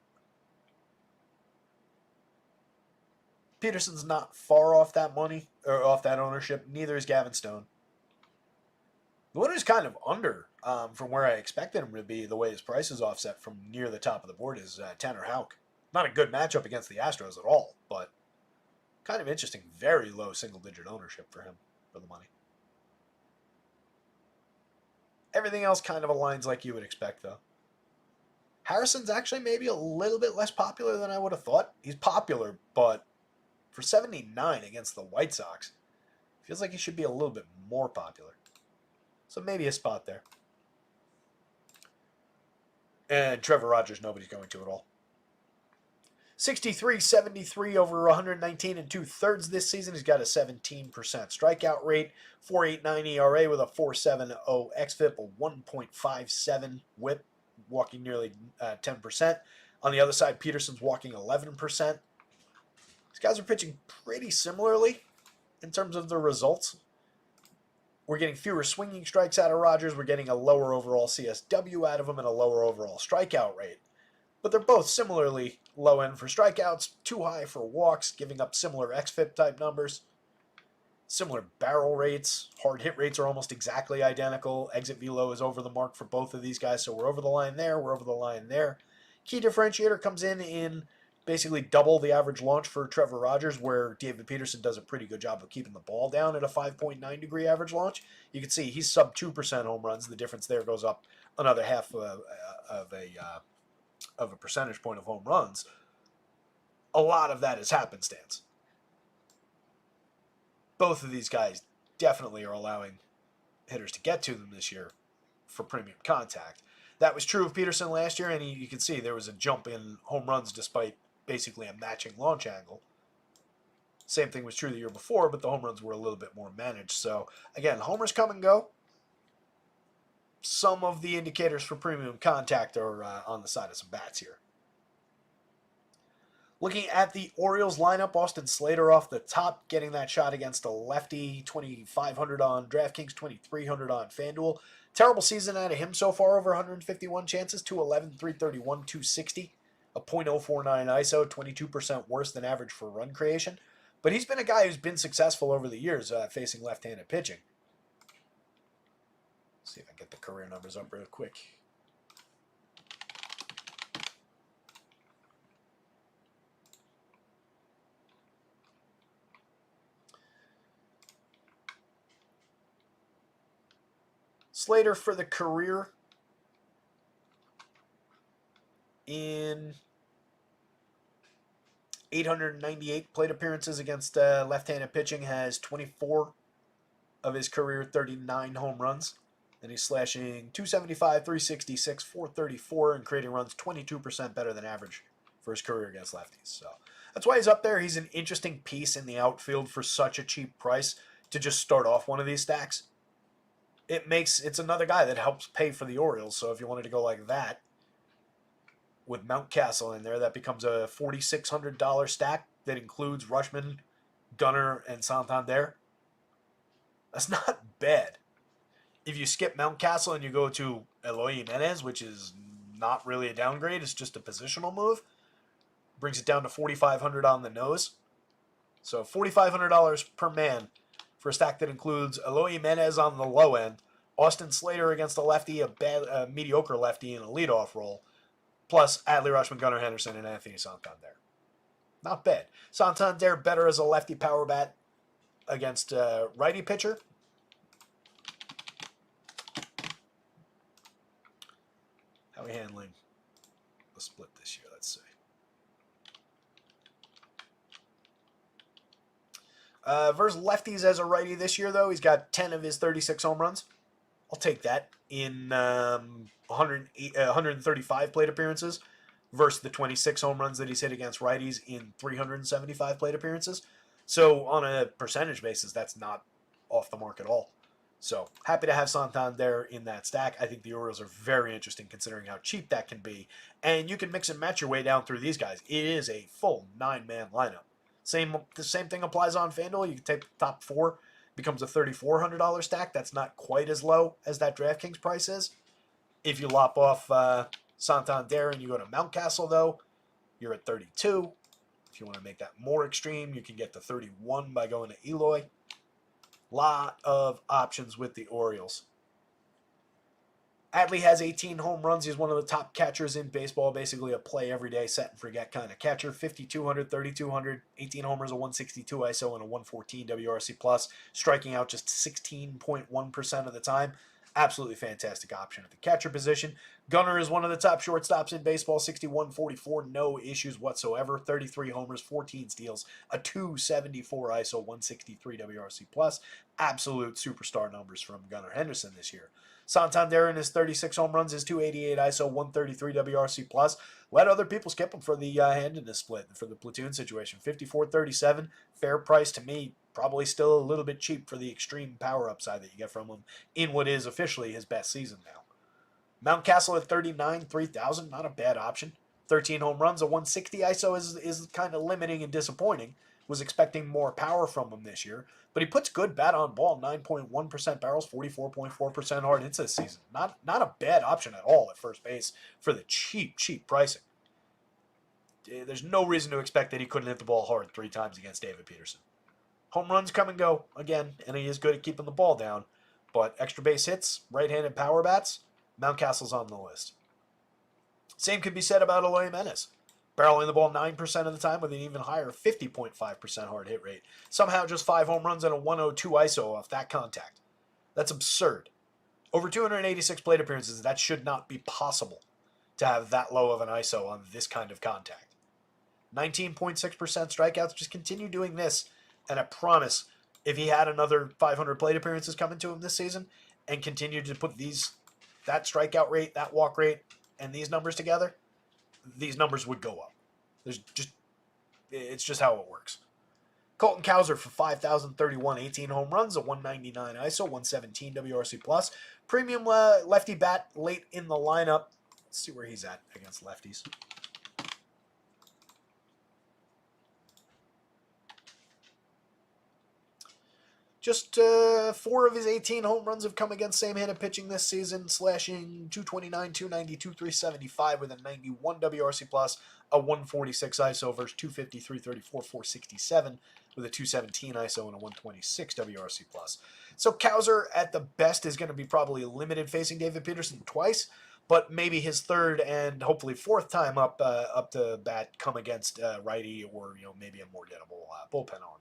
Peterson's not far off that money, or off that ownership. Neither is Gavin Stone. The one who's kind of under from where I expected him to be, the way his price is offset from near the top of the board, is Tanner Houck. Not a good matchup against the Astros at all, but kind of interesting. Very low single-digit ownership for him for the money. Everything else kind of aligns like you would expect, though. Harrison's actually maybe a little bit less popular than I would have thought. He's popular, but for 79 against the White Sox, feels like he should be a little bit more popular. So maybe a spot there. And Trevor Rogers, nobody's going to at all. 63-73 over 119 and 2/3 this season. He's got a 17% strikeout rate, 4.89 ERA with a 4.70 xFIP, a 1.57 WHIP, walking nearly 10%. On the other side, Peterson's walking 11%. These guys are pitching pretty similarly in terms of the results. We're getting fewer swinging strikes out of Rogers. We're getting a lower overall CSW out of him and a lower overall strikeout rate. But they're both similarly low end for strikeouts, too high for walks, giving up similar xFIP type numbers. Similar barrel rates. Hard hit rates are almost exactly identical. Exit velo is over the mark for both of these guys, so we're over the line there, we're over the line there. Key differentiator comes in basically double the average launch for Trevor Rogers, where David Peterson does a pretty good job of keeping the ball down at a 5.9 degree average launch. You can see he's sub 2% home runs. The difference there goes up another half of a percentage point of home runs. A lot of that is happenstance. Both of these guys definitely are allowing hitters to get to them this year for premium contact. That was true of Peterson last year, and you can see there was a jump in home runs despite basically a matching launch angle. Same thing was true the year before, but the home runs were a little bit more managed. So, again, homers come and go. Some of the indicators for premium contact are on the side of some bats here. Looking at the Orioles lineup, Austin Slater off the top, getting that shot against a lefty, 2,500 on DraftKings, 2,300 on FanDuel. Terrible season out of him so far, over 151 chances, 211, 331, 260, a .049 ISO, 22% worse than average for run creation. But he's been a guy who's been successful over the years facing left-handed pitching. Let's see if I can get the career numbers up real quick. Slater for the career in 898 plate appearances against left-handed pitching has 24 of his career 39 home runs. And he's slashing 275, 366, 434, and creating runs 22% better than average for his career against lefties. So that's why he's up there. He's an interesting piece in the outfield for such a cheap price to just start off one of these stacks. It's another guy that helps pay for the Orioles. So if you wanted to go like that with Mountcastle in there, that becomes a $4,600 stack that includes Rushman, Gunnar, and Santander. That's not bad. If you skip Mountcastle and you go to Eloy Jimenez, which is not really a downgrade, it's just a positional move, brings it down to $4,500 on the nose. So $4,500 per man for a stack that includes Eloy Jimenez on the low end, Austin Slater against a lefty, a mediocre lefty in a leadoff role, plus Adley Rutschman, Gunnar Henderson, and Anthony Santander. Not bad. Santander better as a lefty power bat against a righty pitcher. How are we handling the split this year? Let's see. Versus lefties as a righty this year, though, he's got 10 of his 36 home runs. I'll take that in 135 plate appearances versus the 26 home runs that he's hit against righties in 375 plate appearances. So on a percentage basis, that's not off the mark at all. So happy to have Santander in that stack. I think the Orioles are very interesting considering how cheap that can be. And you can mix and match your way down through these guys. It is a full 9-man lineup. The same thing applies on FanDuel. You can take the top 4, becomes a $3,400 stack. That's not quite as low as that DraftKings price is. If you lop off Santander and you go to Mountcastle, though, you're at 32. If you want to make that more extreme, you can get to 31 by going to Eloy. Lot of options with the Orioles. Adley has 18 home runs. He's one of the top catchers in baseball, basically a play every day, set and forget kind of catcher. 5,200, 3,200, 18 homers, a 162 ISO, and a 114 WRC+, striking out just 16.1% of the time. Absolutely fantastic option at the catcher position. Gunnar is one of the top shortstops in baseball, 61-44, no issues whatsoever. 33 homers, 14 steals, a 274 ISO, 163 WRC+. Absolute superstar numbers from Gunnar Henderson this year. Santander in his 36 home runs, his 288 ISO, 133 WRC+. Let other people skip him for the handedness split, for the platoon situation. 54-37, fair price to me. Probably still a little bit cheap for the extreme power upside that you get from him in what is officially his best season now. Mountcastle at 39, 3,000, not a bad option. 13 home runs, a 160 ISO is kind of limiting and disappointing. Was expecting more power from him this year, but he puts good bat on ball, 9.1% barrels, 44.4% hard hits this season. Not a bad option at all at first base for the cheap pricing. There's no reason to expect that he couldn't hit the ball hard 3 times against David Peterson. Home runs come and go, again, and he is good at keeping the ball down. But extra base hits, right-handed power bats, Mountcastle's on the list. Same could be said about Eloy Jimenez. Barreling the ball 9% of the time with an even higher 50.5% hard hit rate. Somehow just 5 home runs and a 102 ISO off that contact. That's absurd. Over 286 plate appearances, that should not be possible to have that low of an ISO on this kind of contact. 19.6% strikeouts, just continue doing this. And I promise, if he had another 500 plate appearances coming to him this season and continued to put that strikeout rate, that walk rate, and these numbers together, these numbers would go up. It's just how it works. Colton Cowser for 5,031, 18 home runs, a 199 ISO, 117 WRC+. Premium lefty bat late in the lineup. Let's see where he's at against lefties. Just 4 of his 18 home runs have come against same-handed pitching this season, slashing 229, 292, 375 with a 91 WRC+, a 146 ISO versus 253, 34, 467 with a 217 ISO and a 126 WRC+. So Cowser at the best is going to be probably limited facing David Peterson twice, but maybe his third and hopefully fourth time up to bat come against righty or maybe a more gettable bullpen arm.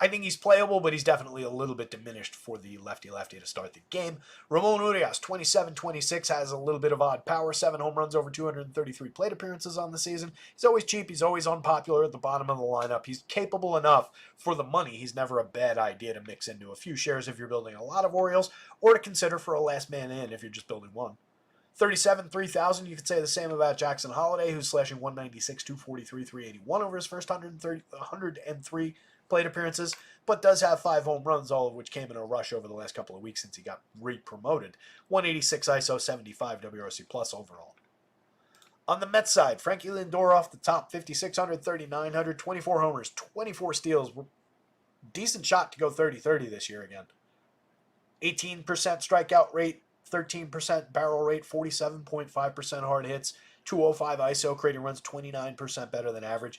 I think he's playable, but he's definitely a little bit diminished for the lefty-lefty to start the game. Ramon Urias, 27-26, has a little bit of odd power, 7 home runs over 233 plate appearances on the season. He's always cheap. He's always unpopular at the bottom of the lineup. He's capable enough for the money. He's never a bad idea to mix into a few shares if you're building a lot of Orioles, or to consider for a last man in if you're just building one. 37, 3,000, you could say the same about Jackson Holiday, who's slashing 196, 243, 381 over his first 103 plate appearances, but does have 5 home runs, all of which came in a rush over the last couple of weeks since he got re-promoted. 186 ISO, 75 WRC plus overall. On the Mets side, Frankie Lindor off the top, 5,600, 3,900, 24 homers, 24 steals. Decent shot to go 30-30 this year again. 18% strikeout rate, 13% barrel rate, 47.5% hard hits, 205 ISO, creating runs 29% better than average.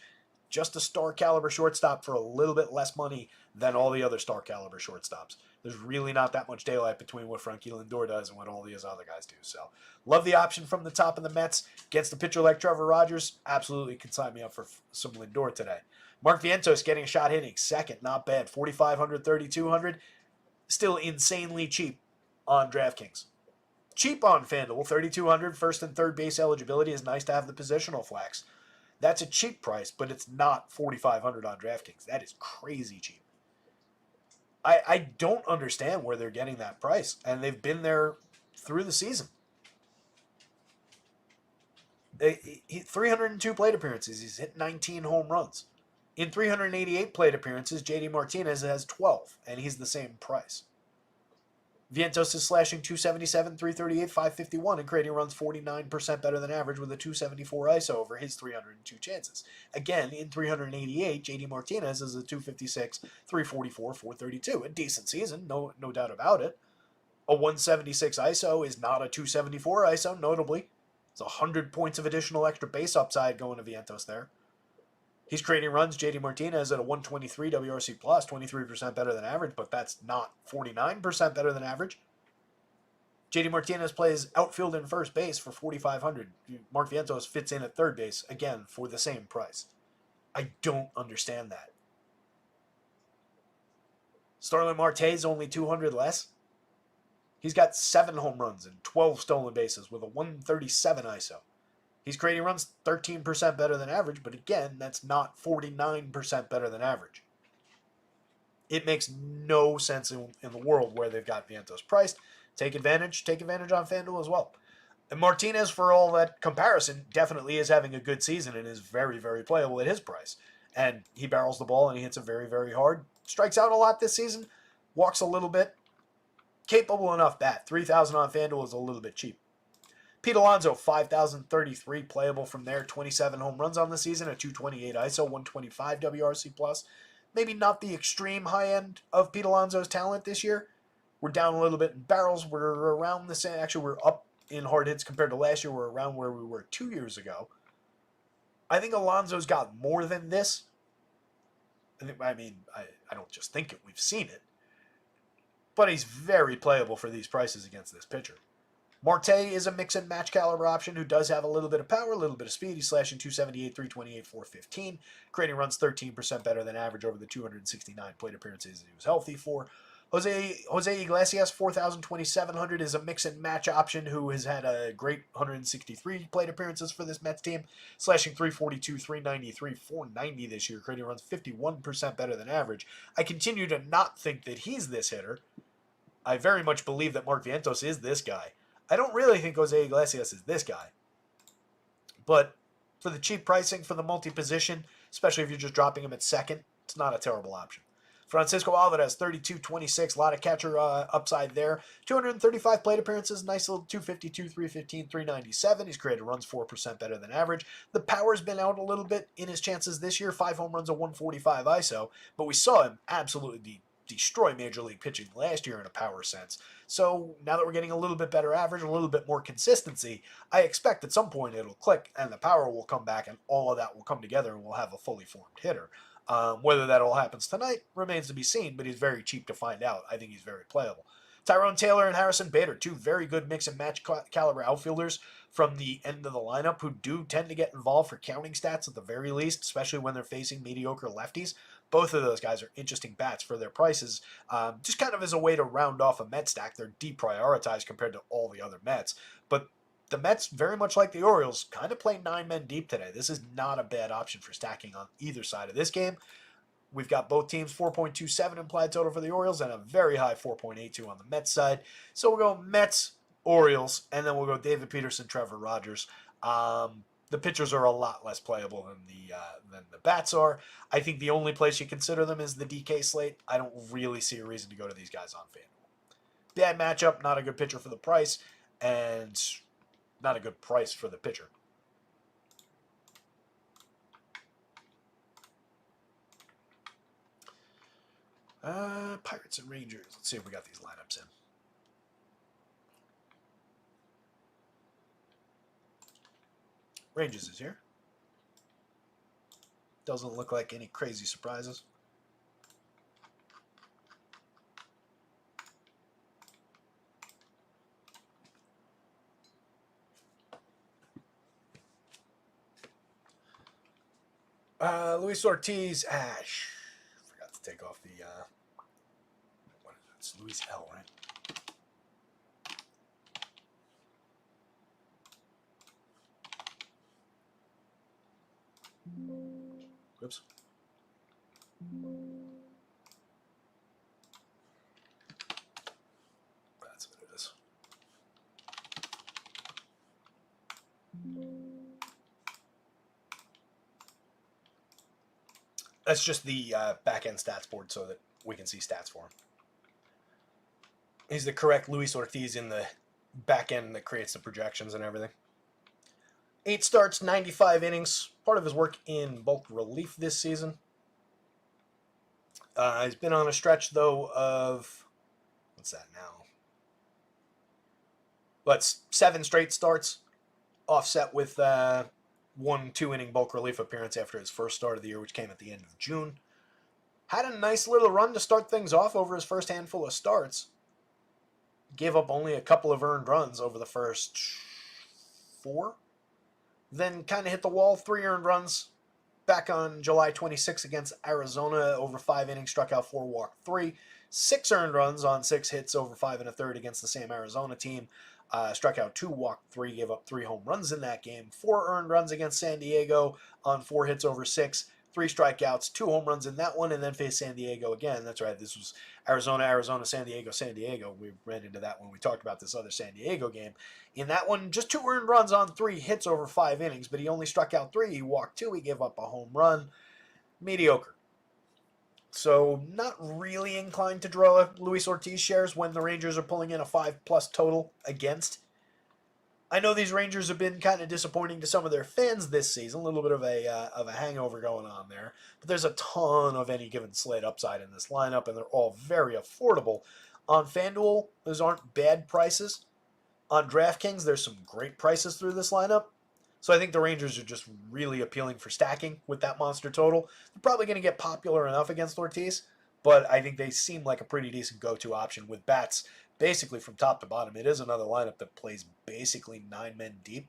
Just a star caliber shortstop for a little bit less money than all the other star caliber shortstops. There's really not that much daylight between what Frankie Lindor does and what all these other guys do. So, love the option from the top of the Mets. Against a pitcher like Trevor Rogers, absolutely can sign me up for some Lindor today. Mark Vientos getting a shot hitting second, not bad. 4,500, 3,200. Still insanely cheap on DraftKings. Cheap on FanDuel, 3,200. First and third base eligibility is nice to have the positional flex. That's a cheap price, but it's not 4,500 on DraftKings. That is crazy cheap. I don't understand where they're getting that price, and they've been there through the season. 302 plate appearances. He's hit 19 home runs. In 388 plate appearances, JD Martinez has 12, and he's the same price. Vientos is slashing 277, 338, 551, and creating runs 49% better than average with a 274 ISO over his 302 chances. Again, in 388, JD Martinez is a 256, 344, 432. A decent season, no doubt about it. A 176 ISO is not a 274 ISO, notably. It's 100 points of additional extra base upside going to Vientos there. He's creating runs, JD Martinez, at a 123 WRC+, 23% better than average, but that's not 49% better than average. JD Martinez plays outfield and first base for 4,500. Mark Vientos fits in at third base, again, for the same price. I don't understand that. Starling Marte's only 200 less. He's got 7 home runs and 12 stolen bases with a 137 ISO. He's creating runs 13% better than average, but again, that's not 49% better than average. It makes no sense in the world where they've got Vientos priced. Take advantage on FanDuel as well. And Martinez, for all that comparison, definitely is having a good season and is very, very playable at his price. And he barrels the ball and he hits it very, very hard. Strikes out a lot this season. Walks a little bit. Capable enough bat. 3,000 on FanDuel is a little bit cheap. Pete Alonso, 5,033, playable from there. 27 home runs on the season, a 228 ISO, 125 WRC+. Maybe not the extreme high end of Pete Alonso's talent this year. We're down a little bit in barrels. We're around the same. Actually, we're up in hard hits compared to last year. We're around where we were 2 years ago. I think Alonso's got more than this. I don't just think it. We've seen it. But he's very playable for these prices against this pitcher. Marte is a mix and match caliber option who does have a little bit of power, a little bit of speed. He's slashing 278, 328, 415. Creating runs 13% better than average over the 269 plate appearances he was healthy for. Jose Iglesias, 4,700, is a mix and match option who has had a great 163 plate appearances for this Mets team, slashing 342, 393, 490 this year, creating runs 51% better than average. I continue to not think that he's this hitter. I very much believe that Mark Vientos is this guy. I don't really think Jose Iglesias is this guy. But for the cheap pricing, for the multi-position, especially if you're just dropping him at second, it's not a terrible option. Francisco Alvarez, 32-26, a lot of catcher upside there. 235 plate appearances, nice little 252, 315, 397. He's created runs 4% better than average. The power's been out a little bit in his chances this year. 5 home runs, a 145 ISO. But we saw him absolutely destroy Major League pitching last year in a power sense. So now that we're getting a little bit better average, a little bit more consistency, I expect at some point it'll click and the power will come back and all of that will come together and we'll have a fully formed hitter. Whether that all happens tonight remains to be seen, but he's very cheap to find out. I think he's very playable. Tyrone Taylor and Harrison Bader, 2 very good mix and match caliber outfielders from the end of the lineup who do tend to get involved for counting stats at the very least, especially when they're facing mediocre lefties. Both of those guys are interesting bats for their prices. Just kind of as a way to round off a Met stack, they're deprioritized compared to all the other Mets. But the Mets, very much like the Orioles, kind of play 9 men deep today. This is not a bad option for stacking on either side of this game. We've got both teams 4.27 implied total for the Orioles and a very high 4.82 on the Mets side. So we'll go Mets, Orioles, and then we'll go David Peterson, Trevor Rogers. The pitchers are a lot less playable than the bats are. I think the only place you consider them is the DK slate. I don't really see a reason to go to these guys on FanDuel. Bad matchup, not a good pitcher for the price, and not a good price for the pitcher. Pirates and Rangers. Let's see if we got these lineups in. Rangers is here. Doesn't look like any crazy surprises. Luis Ortiz, Ash. Forgot to take off the, what is it? It's Luis L, right? Whoops. That's what it is. That's just the back-end stats board so that we can see stats for him. He's the correct Luis Ortiz in the back end that creates the projections and everything. 8 starts, 95 innings. Part of his work in bulk relief this season. He's been on a stretch, though, of... What's that now? Let's 7 straight starts, offset with 1 2-inning bulk relief appearance after his first start of the year, which came at the end of June. Had a nice little run to start things off over his first handful of starts. Gave up only a couple of earned runs over the first 4. Then kind of hit the wall, 3 earned runs. Back on July 26 against Arizona, over 5 innings, struck out 4, walked 3. 6 earned runs on 6 hits over 5 1/3 against the same Arizona team. Struck out 2, walked 3, gave up 3 home runs in that game. 4 earned runs against San Diego on 4 hits over 6. 3 strikeouts, 2 home runs in that one, and then faced San Diego again. That's right, this was Arizona, San Diego, San Diego. We ran into that when we talked about this other San Diego game. In that one, just 2 earned runs on 3 hits over 5 innings, but he only struck out 3. He walked 2. He gave up a home run. Mediocre. So not really inclined to draw Luis Ortiz shares when the Rangers are pulling in a 5+ total against. I know these Rangers have been kind of disappointing to some of their fans this season, a little bit of a hangover going on there. But there's a ton of any given slate upside in this lineup, and they're all very affordable. On FanDuel, those aren't bad prices. On DraftKings, there's some great prices through this lineup. So I think the Rangers are just really appealing for stacking with that monster total. They're probably going to get popular enough against Ortiz, but I think they seem like a pretty decent go-to option with bats basically from top to bottom. It is another lineup that plays basically 9 men deep.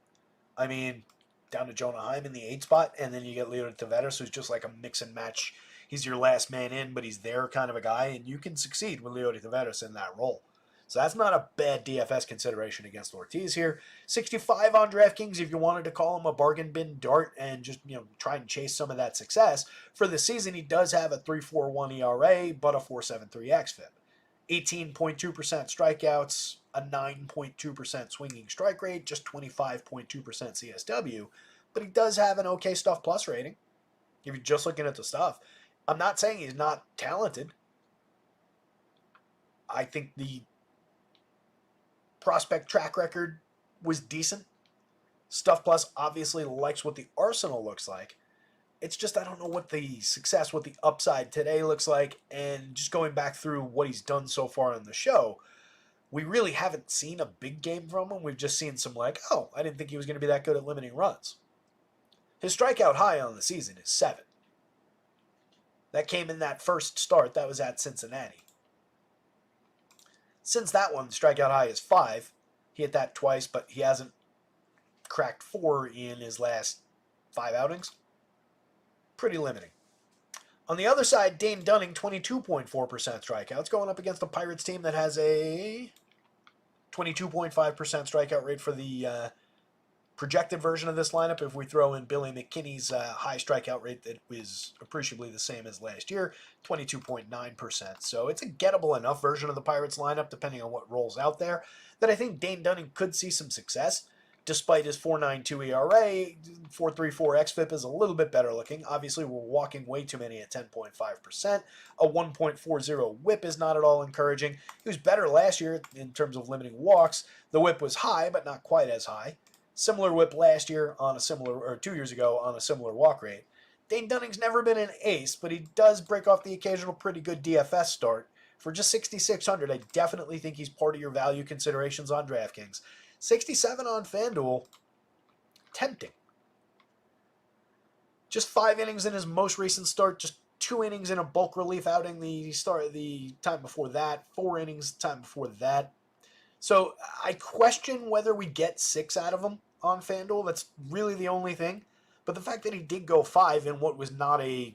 I mean, down to Jonah Heim in the 8 spot, and then you get Leody Taveras, who's just like a mix and match. He's your last man in, but he's there kind of a guy, and you can succeed with Leody Taveras in that role. So that's not a bad DFS consideration against Ortiz here. 65 on DraftKings if you wanted to call him a bargain bin dart and just try and chase some of that success. For the season, he does have a 3.41 ERA, but a 4.73 xFIP. 18.2% strikeouts, a 9.2% swinging strike rate, just 25.2% CSW. But he does have an okay stuff plus rating if you're just looking at the stuff. I'm not saying he's not talented. I think the prospect track record was decent. Stuff Plus obviously likes what the arsenal looks like. It's just I don't know what the success, what the upside today looks like, and just going back through what he's done so far in the show, we really haven't seen a big game from him. We've just seen some I didn't think he was going to be that good at limiting runs. His strikeout high on the season is 7. That came in that first start. That was at Cincinnati. Since that one, the strikeout high is 5. He hit that twice, but he hasn't cracked 4 in his last 5 outings. Pretty limiting. On the other side, Dane Dunning, 22.4% strikeouts, going up against a Pirates team that has a 22.5% strikeout rate for the projected version of this lineup. If we throw in Billy McKinney's high strikeout rate that was appreciably the same as last year, 22.9%. So it's a gettable enough version of the Pirates lineup, depending on what rolls out there, that I think Dane Dunning could see some success. Despite his 4.92 ERA, 4.34 xFIP is a little bit better looking. Obviously, we're walking way too many at 10.5%. A 1.40 whip is not at all encouraging. He was better last year in terms of limiting walks. The whip was high, but not quite as high. Similar whip last year on a similar, or 2 years ago on a similar walk rate. Dane Dunning's never been an ace, but he does break off the occasional pretty good DFS start. For just 6,600, I definitely think he's part of your value considerations on DraftKings. 67 on FanDuel, tempting. Just 5 innings in his most recent start, just 2 innings in a bulk relief outing the time before that, 4 innings the time before that. So I question whether we get 6 out of him on FanDuel. That's really the only thing. But the fact that he did go 5 in what was not a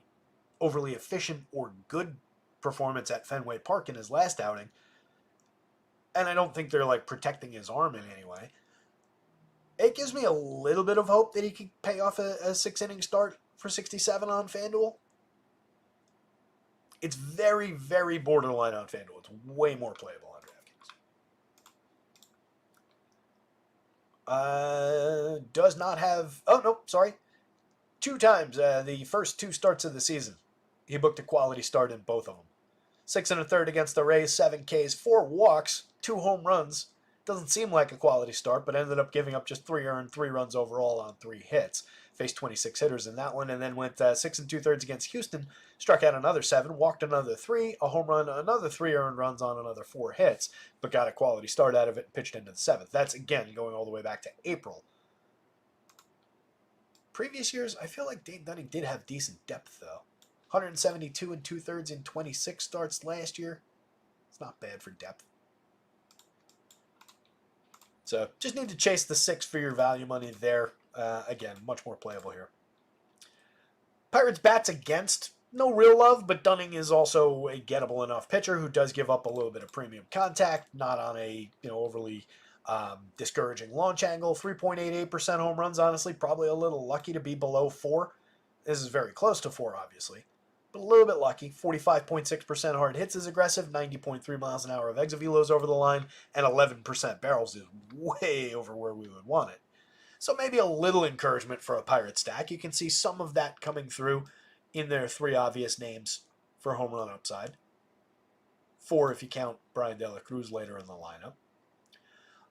overly efficient or good performance at Fenway Park in his last outing, and I don't think they're protecting his arm in any way, it gives me a little bit of hope that he could pay off a 6-inning start for 67 on FanDuel. It's very, very borderline on FanDuel. It's way more playable on DraftKings. Does not have... Oh, no, sorry. 2 times the first 2 starts of the season, he booked a quality start in both of them. 6 1/3 against the Rays, 7 Ks, 4 walks, 2 home runs. Doesn't seem like a quality start, but ended up giving up just 3 earned, 3 runs overall on 3 hits. Faced 26 hitters in that one, and then went 6 2/3 against Houston, struck out another 7, walked another 3, a home run, another 3 earned runs on another 4 hits, but got a quality start out of it and pitched into the 7th. That's, again, going all the way back to April. Previous years, I feel like Dane Dunning did have decent depth, though. 172 2/3 in 26 starts last year. It's not bad for depth. So just need to chase the 6 for your value money there. Again, much more playable here. Pirates bats against, no real love, but Dunning is also a gettable enough pitcher who does give up a little bit of premium contact, not on a overly discouraging launch angle. 3.88% home runs, honestly, probably a little lucky to be below 4. This is very close to 4, obviously, but a little bit lucky. 45.6% hard hits is aggressive, 90.3 miles an hour of exit velos over the line, and 11% barrels is way over where we would want it. So maybe a little encouragement for a Pirate stack. You can see some of that coming through in their 3 obvious names for home run upside. 4 if you count Brian De La Cruz later in the lineup.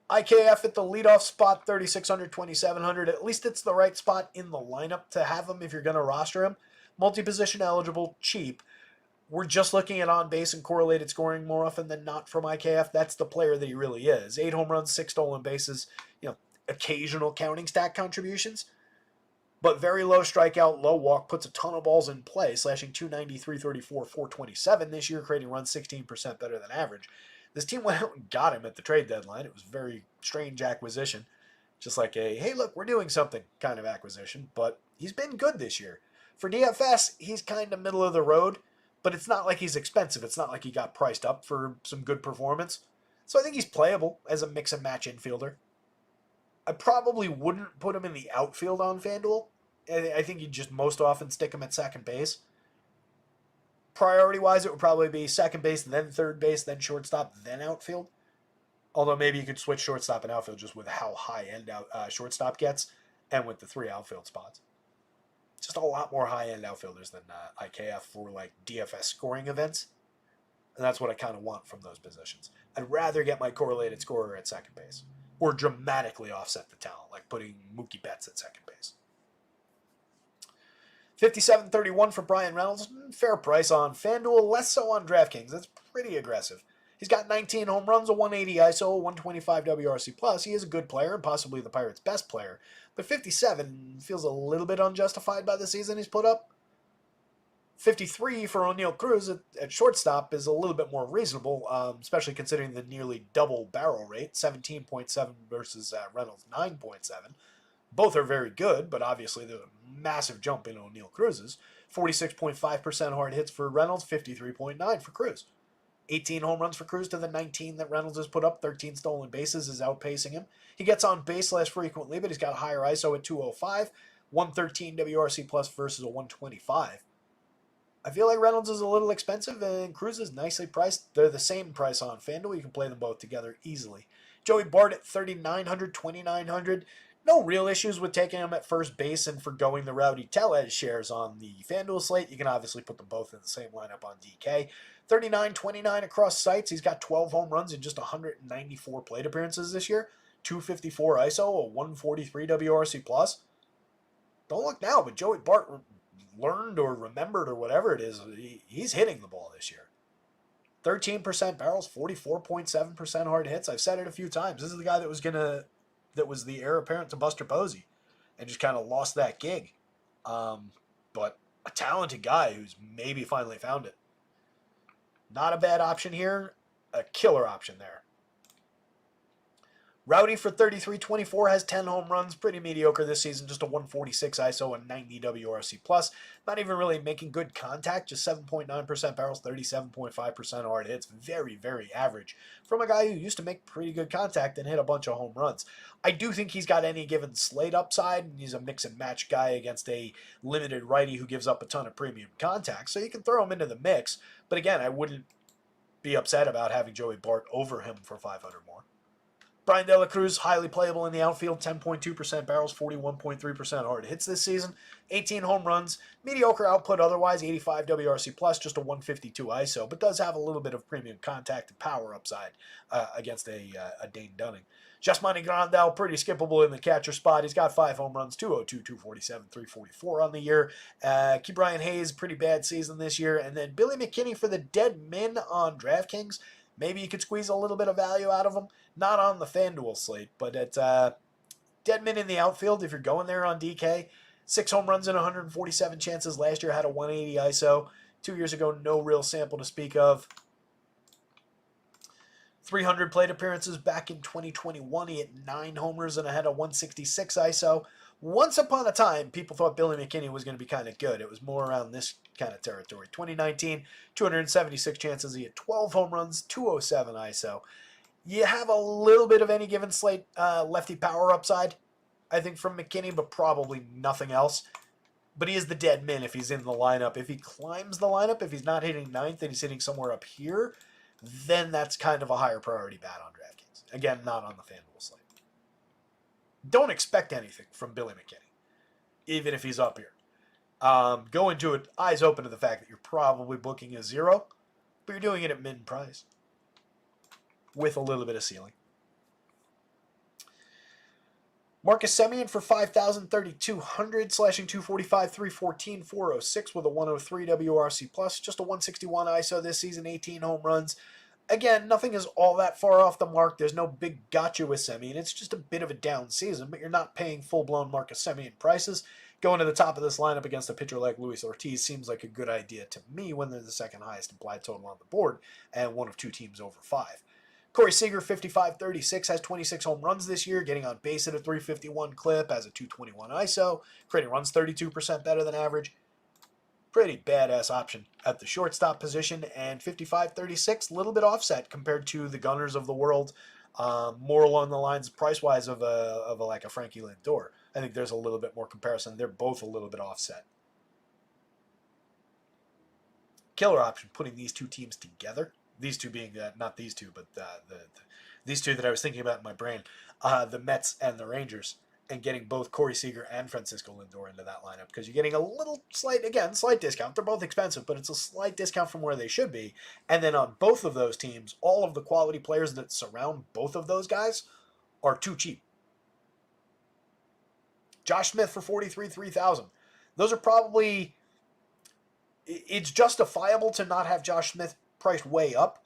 IKF at the leadoff spot, 3,600, 2,700. At least it's the right spot in the lineup to have him if you're going to roster him. Multi-position eligible, cheap. We're just looking at on-base and correlated scoring more often than not from IKF. That's the player that he really is. 8 home runs, 6 stolen bases, occasional counting stat contributions. But very low strikeout, low walk, puts a ton of balls in play, slashing 290, 334, 427 this year, creating runs 16% better than average. This team went out and got him at the trade deadline. It was a very strange acquisition. Just like a, hey, look, we're doing something kind of acquisition. But he's been good this year. For DFS, he's kind of middle of the road. But it's not like he's expensive. It's not like he got priced up for some good performance. So I think he's playable as a mix and match infielder. I probably wouldn't put him in the outfield on FanDuel. I think you'd just most often stick him at second base. Priority-wise, it would probably be second base, then third base, then shortstop, then outfield. Although maybe you could switch shortstop and outfield just with how high-end shortstop gets and with the 3 outfield spots. Just a lot more high-end outfielders than IKF for like DFS scoring events. And that's what I kind of want from those positions. I'd rather get my correlated scorer at second base or dramatically offset the talent, like putting Mookie Betts at second base. 57.31 for Brian Reynolds. Fair price on FanDuel, less so on DraftKings. That's pretty aggressive. He's got 19 home runs, a 180 ISO, 125 WRC+. He is a good player and possibly the Pirates' best player. But 57 feels a little bit unjustified by the season he's put up. 53 for O'Neal Cruz at shortstop is a little bit more reasonable, especially considering the nearly double barrel rate, 17.7 versus Reynolds' 9.7. Both are very good, but obviously there's a massive jump in O'Neal Cruz's. 46.5% hard hits for Reynolds, 53.9 for Cruz. 18 home runs for Cruz to the 19 that Reynolds has put up. 13 stolen bases is outpacing him. He gets on base less frequently, but he's got a higher ISO at 205, 113 WRC plus versus a 125. I feel like Reynolds is a little expensive and Cruz is nicely priced. They're the same price on FanDuel. You can play them both together easily. Joey Bart at 3,900, 2,900. No real issues with taking him at first base and forgoing the Rowdy Tellez shares on the FanDuel slate. You can obviously put them both in the same lineup on DK. 39-29 across sites. He's got 12 home runs in just 194 plate appearances this year. 254 ISO, a 143 WRC+. Don't look now, but Joey Bart learned or remembered or whatever it is. He's hitting the ball this year. 13% barrels, 44.7% hard hits. I've said it a few times. This is the guy that was the heir apparent to Buster Posey and just kind of lost that gig. But a talented guy who's maybe finally found it. Not a bad option here. A killer option there. Rowdy for 33-24 has 10 home runs. Pretty mediocre this season. Just a 146 ISO and 90 WRC+. Not even really making good contact. Just 7.9% barrels, 37.5% hard hits. Very, very average from a guy who used to make pretty good contact and hit a bunch of home runs. I do think he's got any given slate upside. He's a mix and match guy against a limited righty who gives up a ton of premium contact. So you can throw him into the mix. But again, I wouldn't be upset about having Joey Bart over him for 500 more. Brian De La Cruz, highly playable in the outfield, 10.2% barrels, 41.3% hard hits this season, 18 home runs, mediocre output otherwise, 85 WRC plus, just a 152 ISO, but does have a little bit of premium contact and power upside against a Dane Dunning. Jasmani Grandal, pretty skippable in the catcher spot. He's got 5 home runs, 202, 247, 344 on the year. Ke'Bryan Hayes, pretty bad season this year. And then Billy McKinney for the dead min on DraftKings. Maybe you could squeeze a little bit of value out of him. Not on the FanDuel slate, but at Deadman in the outfield, if you're going there on DK, 6 home runs and 147 chances last year, had a 180 ISO. 2 years ago, no real sample to speak of. 300 plate appearances back in 2021. He hit 9 homers and had a 166 ISO. Once upon a time, people thought Billy McKinney was going to be kind of good. It was more around this kind of territory. 2019, 276 chances. He hit 12 home runs, 207 ISO. You have a little bit of any given slate lefty power upside, I think, from McKinney, but probably nothing else. But he is the dead min if he's in the lineup. If he climbs the lineup, if he's not hitting 9th and he's hitting somewhere up here, then that's kind of a higher priority bat on DraftKings. Again, not on the FanDuel slate. Don't expect anything from Billy McKinney, even if he's up here. Go into it eyes open to the fact that you're probably booking a 0, but you're doing it at min price with a little bit of ceiling. Marcus Semien for 5,000, 3,200, slashing 245, 314, 406 with a 103 WRC plus, just a 161 ISO this season, 18 home runs. Again, nothing is all that far off the mark. There's no big gotcha with Semien. It's just a bit of a down season, but you're not paying full-blown Marcus Semien prices. Going to the top of this lineup against a pitcher like Luis Ortiz seems like a good idea to me when they're the second highest implied total on the board and one of 2 teams over 5. Corey Seager, 55-36, has 26 home runs this year, getting on base at a 351 clip, has a 221 ISO, creating runs 32% better than average. Pretty badass option at the shortstop position, and 55-36, a little bit offset compared to the Gunners of the world, more along the lines price-wise of like a Frankie Lindor. I think there's a little bit more comparison. They're both a little bit offset. Killer option, putting these 2 teams together. These 2 being, not these 2, but these 2 that I was thinking about in my brain, the Mets and the Rangers, and getting both Corey Seager and Francisco Lindor into that lineup, because you're getting a little slight discount. They're both expensive, but it's a slight discount from where they should be. And then on both of those teams, all of the quality players that surround both of those guys are too cheap. Josh Smith for 43, 3,000. Those are probably, it's justifiable to not have Josh Smith priced way up,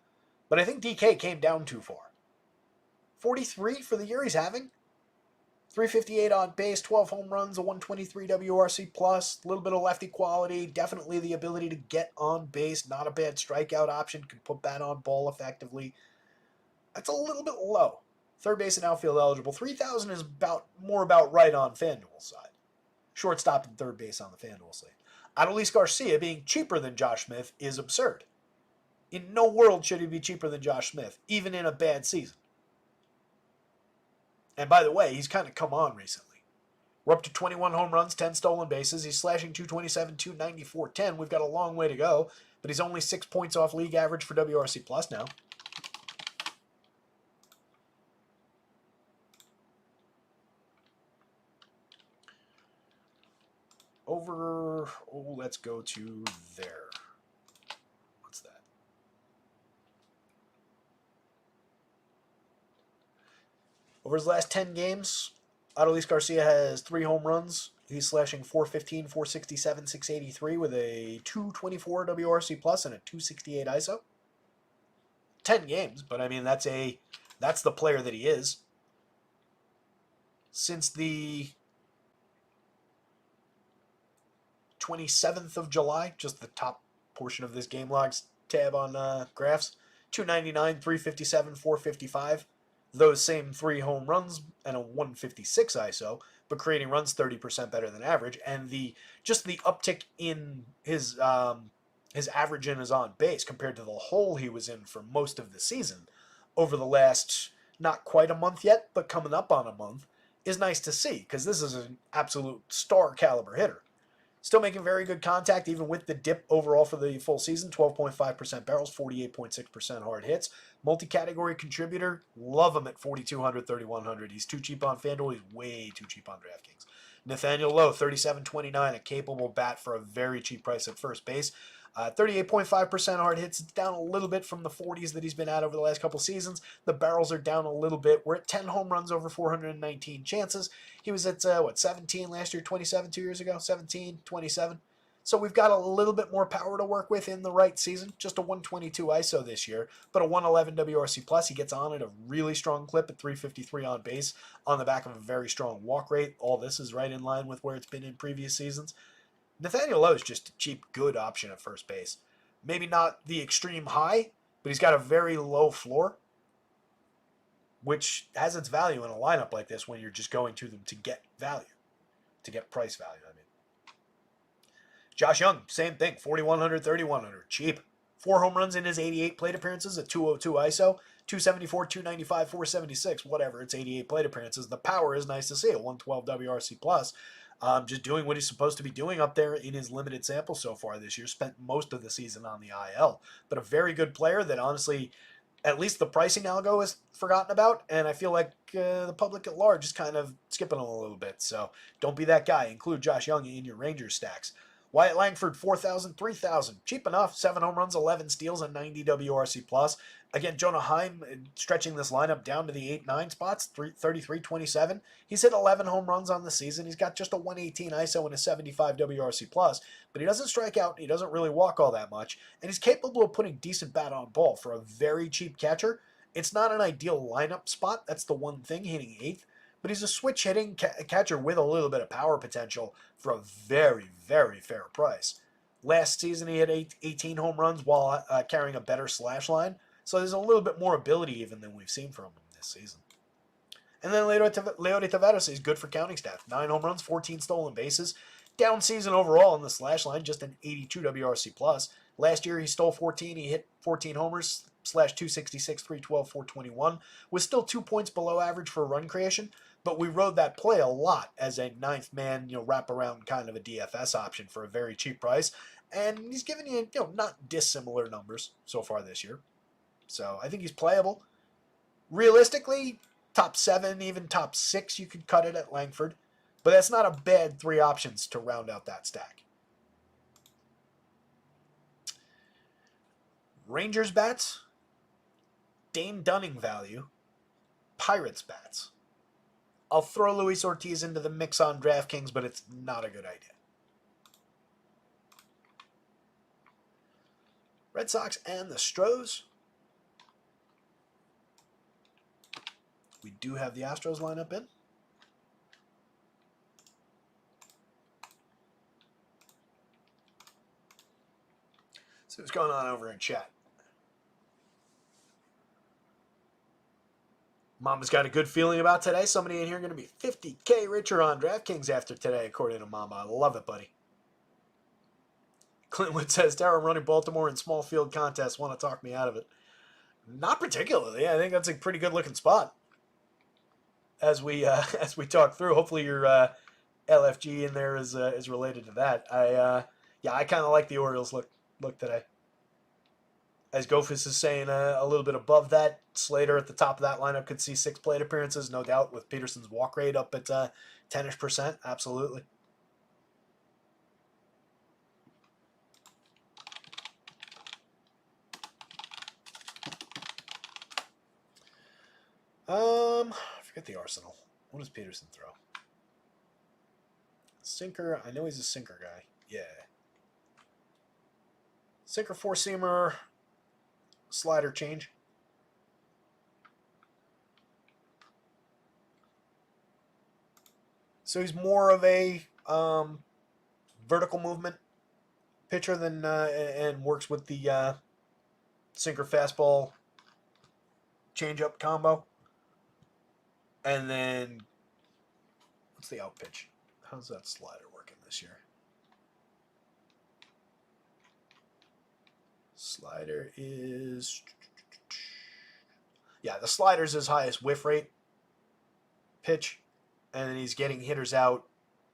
but I think DK came down too far. 43 for the year he's having. 358 on base, 12 home runs, a 123 WRC plus, a little bit of lefty quality, definitely the ability to get on base, not a bad strikeout option, can put bat on ball effectively. That's a little bit low. Third base and outfield eligible. 3,000 is more about right on FanDuel side. Shortstop and third base on the FanDuel slate. Adolis Garcia being cheaper than Josh Smith is absurd. In no world should he be cheaper than Josh Smith, even in a bad season. And by the way, he's kind of come on recently. We're up to 21 home runs, 10 stolen bases. He's slashing 227, 294, 10. We've got a long way to go, but he's only 6 points off league average for WRC plus now. Let's go to there. What's that? Over his last 10 games, Adolis Garcia has 3 home runs. He's slashing 415, 467, 683 with a 224 WRC plus and a 268 ISO. 10 games, but I mean that's the player that he is. Since the 27th of July, just the top portion of this game logs tab on graphs, 299, 357, 455. Those same 3 home runs and a 156 ISO, but creating runs 30% better than average, and the uptick in his average in his on base compared to the hole he was in for most of the season over the last not quite a month yet, but coming up on a month, is nice to see, because this is an absolute star caliber hitter. Still making very good contact, even with the dip overall for the full season. 12.5% barrels, 48.6% hard hits. Multi-category contributor, love him at 4,200, 3,100. He's too cheap on FanDuel. He's way too cheap on DraftKings. Nathaniel Lowe, 37.29, a capable bat for a very cheap price at first base. 38.5% hard hits. It's down a little bit from the 40s that he's been at over the last couple seasons. The barrels are down a little bit. We're at 10 home runs over 419 chances. He was at, 17 last year, 27 2 years ago? 17, 27. So we've got a little bit more power to work with in the right season. Just a 122 ISO this year, but a 111 WRC+. Plus. He gets on at a really strong clip at 353 on base on the back of a very strong walk rate. All this is right in line with where it's been in previous seasons. Nathaniel Lowe is just a cheap, good option at first base. Maybe not the extreme high, but he's got a very low floor, which has its value in a lineup like this when you're just going to them to get value, to get price value, I mean. Josh Young, same thing, 4,100, 3,100, cheap. 4 home runs in his 88 plate appearances, a 202 ISO, 274, 295, 476, whatever. It's 88 plate appearances. The power is nice to see, a 112 WRC+. Plus. Just doing what he's supposed to be doing up there in his limited sample so far this year. Spent most of the season on the IL. But a very good player that honestly, at least the pricing algo is forgotten about. And I feel like the public at large is kind of skipping him a little bit. So don't be that guy. Include Josh Young in your Rangers stacks. Wyatt Langford, 4,000, 3,000. Cheap enough. 7 home runs, 11 steals, and 90 WRC+. Plus. Again, Jonah Heim stretching this lineup down to the 8-9 spots, 33, 27. He's hit 11 home runs on the season. He's got just a 118 ISO and a 75 WRC+, plus, but he doesn't strike out. He doesn't really walk all that much, and he's capable of putting decent bat on ball for a very cheap catcher. It's not an ideal lineup spot. That's the one thing, hitting 8th, but he's a switch hitting catcher with a little bit of power potential for a very, very fair price. Last season, he had 18 home runs while carrying a better slash line. So there's a little bit more ability even than we've seen from him this season. And then Leody Taveras is good for counting stats. 9 home runs, 14 stolen bases. Down season overall in the slash line, just an 82 WRC+. Plus. Last year he stole 14. He hit 14 homers, slash 266, 312, 421. Was still 2 points below average for run creation. But we rode that play a lot as a 9th man, wraparound kind of a DFS option for a very cheap price. And he's given you, not dissimilar numbers so far this year. So I think he's playable. Realistically, top 7, even top 6, you could cut it at Langford. But that's not a bad 3 options to round out that stack. Rangers bats, Dane Dunning value, Pirates bats. I'll throw Luis Ortiz into the mix on DraftKings, but it's not a good idea. Red Sox and the Stros. We do have the Astros lineup in. See what's going on over in chat. Mama's got a good feeling about today. Somebody in here going to be 50K richer on DraftKings after today, according to Mama. I love it, buddy. Clintwood says, Darren running Baltimore in small field contests. Want to talk me out of it? Not particularly. I think that's a pretty good looking spot. As we talk through, hopefully your LFG in there is related to that. I kind of like the Orioles look today. As Gofus is saying, a little bit above that. Slater at the top of that lineup could see 6 plate appearances, no doubt, with Peterson's walk rate up at 10-ish%. Absolutely. Forget the arsenal. What does Peterson throw? Sinker. I know he's a sinker guy. Yeah. Sinker, 4-seamer, slider change. So he's more of a vertical movement pitcher than and works with the sinker fastball changeup combo. And then what's the out pitch? How's that slider working this year? Slider is, yeah, the slider's his highest whiff rate pitch, and then he's getting hitters out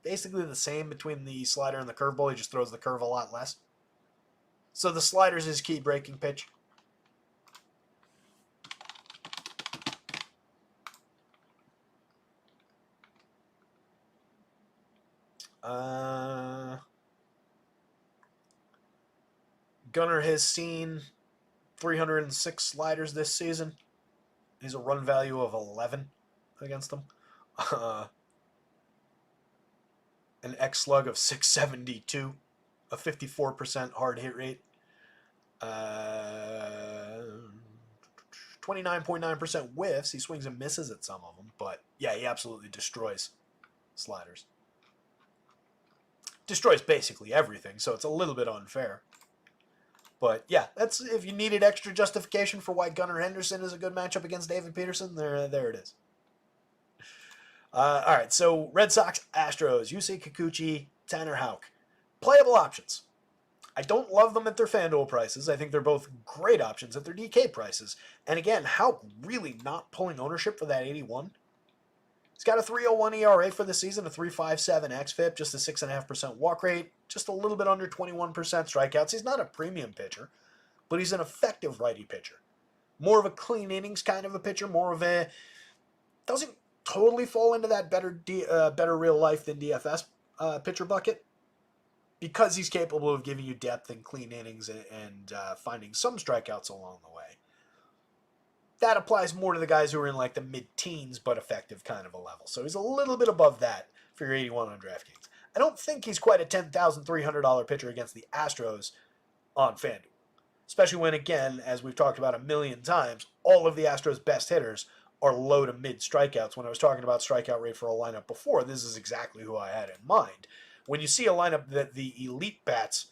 basically the same between the slider and the curveball. He just throws the curve a lot less. So the slider's his key breaking pitch. Gunnar has seen 306 sliders this season. He's a run value of 11 against them. An X slug of 672, a 54% hard hit rate. 29.9% whiffs. He swings and misses at some of them, but yeah, he absolutely destroys sliders. Destroys basically everything, so it's a little bit unfair. But yeah, that's if you needed extra justification for why Gunnar Henderson is a good matchup against David Peterson, there it is. All right, so Red Sox, Astros, Yusei Kikuchi, Tanner Houck. Playable options. I don't love them at their FanDuel prices. I think they're both great options at their DK prices. And again, Houck really not pulling ownership for that 81. He's got a 3.01 ERA for the season, a 3.57 xFIP, just a 6.5% walk rate, just a little bit under 21% strikeouts. He's not a premium pitcher, but he's an effective righty pitcher. More of a clean innings kind of a pitcher, more of a... doesn't totally fall into that better real life than DFS pitcher bucket, because he's capable of giving you depth and clean innings and finding some strikeouts along the way. That applies more to the guys who are in like the mid-teens but effective kind of a level. So he's a little bit above that for your 81 on DraftKings. I don't think he's quite a $10,300 pitcher against the Astros on FanDuel. Especially when, again, as we've talked about a million times, all of the Astros' best hitters are low to mid strikeouts. When I was talking about strikeout rate for a lineup before, this is exactly who I had in mind. When you see a lineup that the elite bats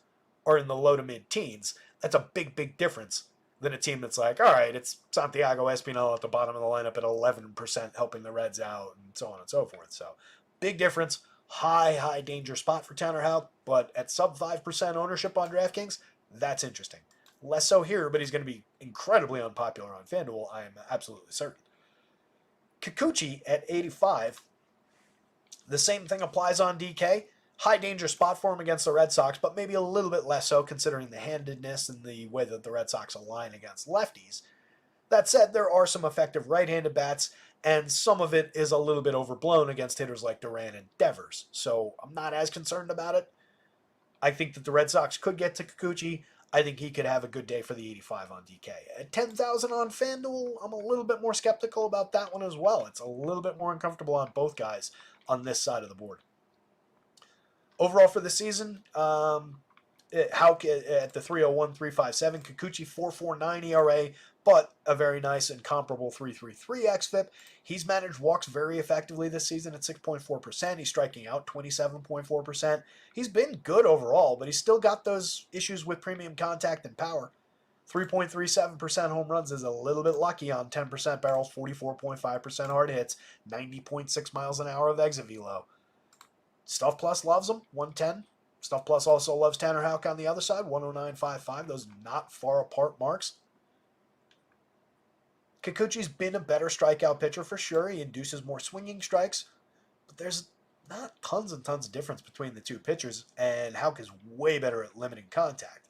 are in the low to mid teens, that's a big, big difference than a team that's like, all right, it's Santiago Espinal at the bottom of the lineup at 11% helping the Reds out and so on and so forth. So big difference, high danger spot for Tanner Houck, but at sub 5% ownership on DraftKings, that's interesting. Less so here, but he's going to be incredibly unpopular on FanDuel, I am absolutely certain. Kikuchi at 85, the same thing applies on DK. High danger spot for him against the Red Sox, but maybe a little bit less so considering the handedness and the way that the Red Sox align against lefties. That said, there are some effective right-handed bats, and some of it is a little bit overblown against hitters like Duran and Devers, so I'm not as concerned about it. I think that the Red Sox could get to Kikuchi. I think he could have a good day for the 85 on DK. At 10,000 on FanDuel, I'm a little bit more skeptical about that one as well. It's a little bit more uncomfortable on both guys on this side of the board. Overall for the season, Houck at the 3.01, 3.57, Kikuchi 4.49 ERA, but a very nice and comparable 3.33 xFIP. He's managed walks very effectively this season at 6.4%. He's striking out 27.4%. He's been good overall, but he's still got those issues with premium contact and power. 3.37% home runs is a little bit lucky on 10% barrels, 44.5% hard hits, 90.6 miles an hour of exit velo. Stuff Plus loves him, 110. Stuff Plus also loves Tanner Houck on the other side, 109.55. Those not far apart marks. Kikuchi's been a better strikeout pitcher for sure. He induces more swinging strikes, but there's not tons and tons of difference between the two pitchers, and Houck is way better at limiting contact.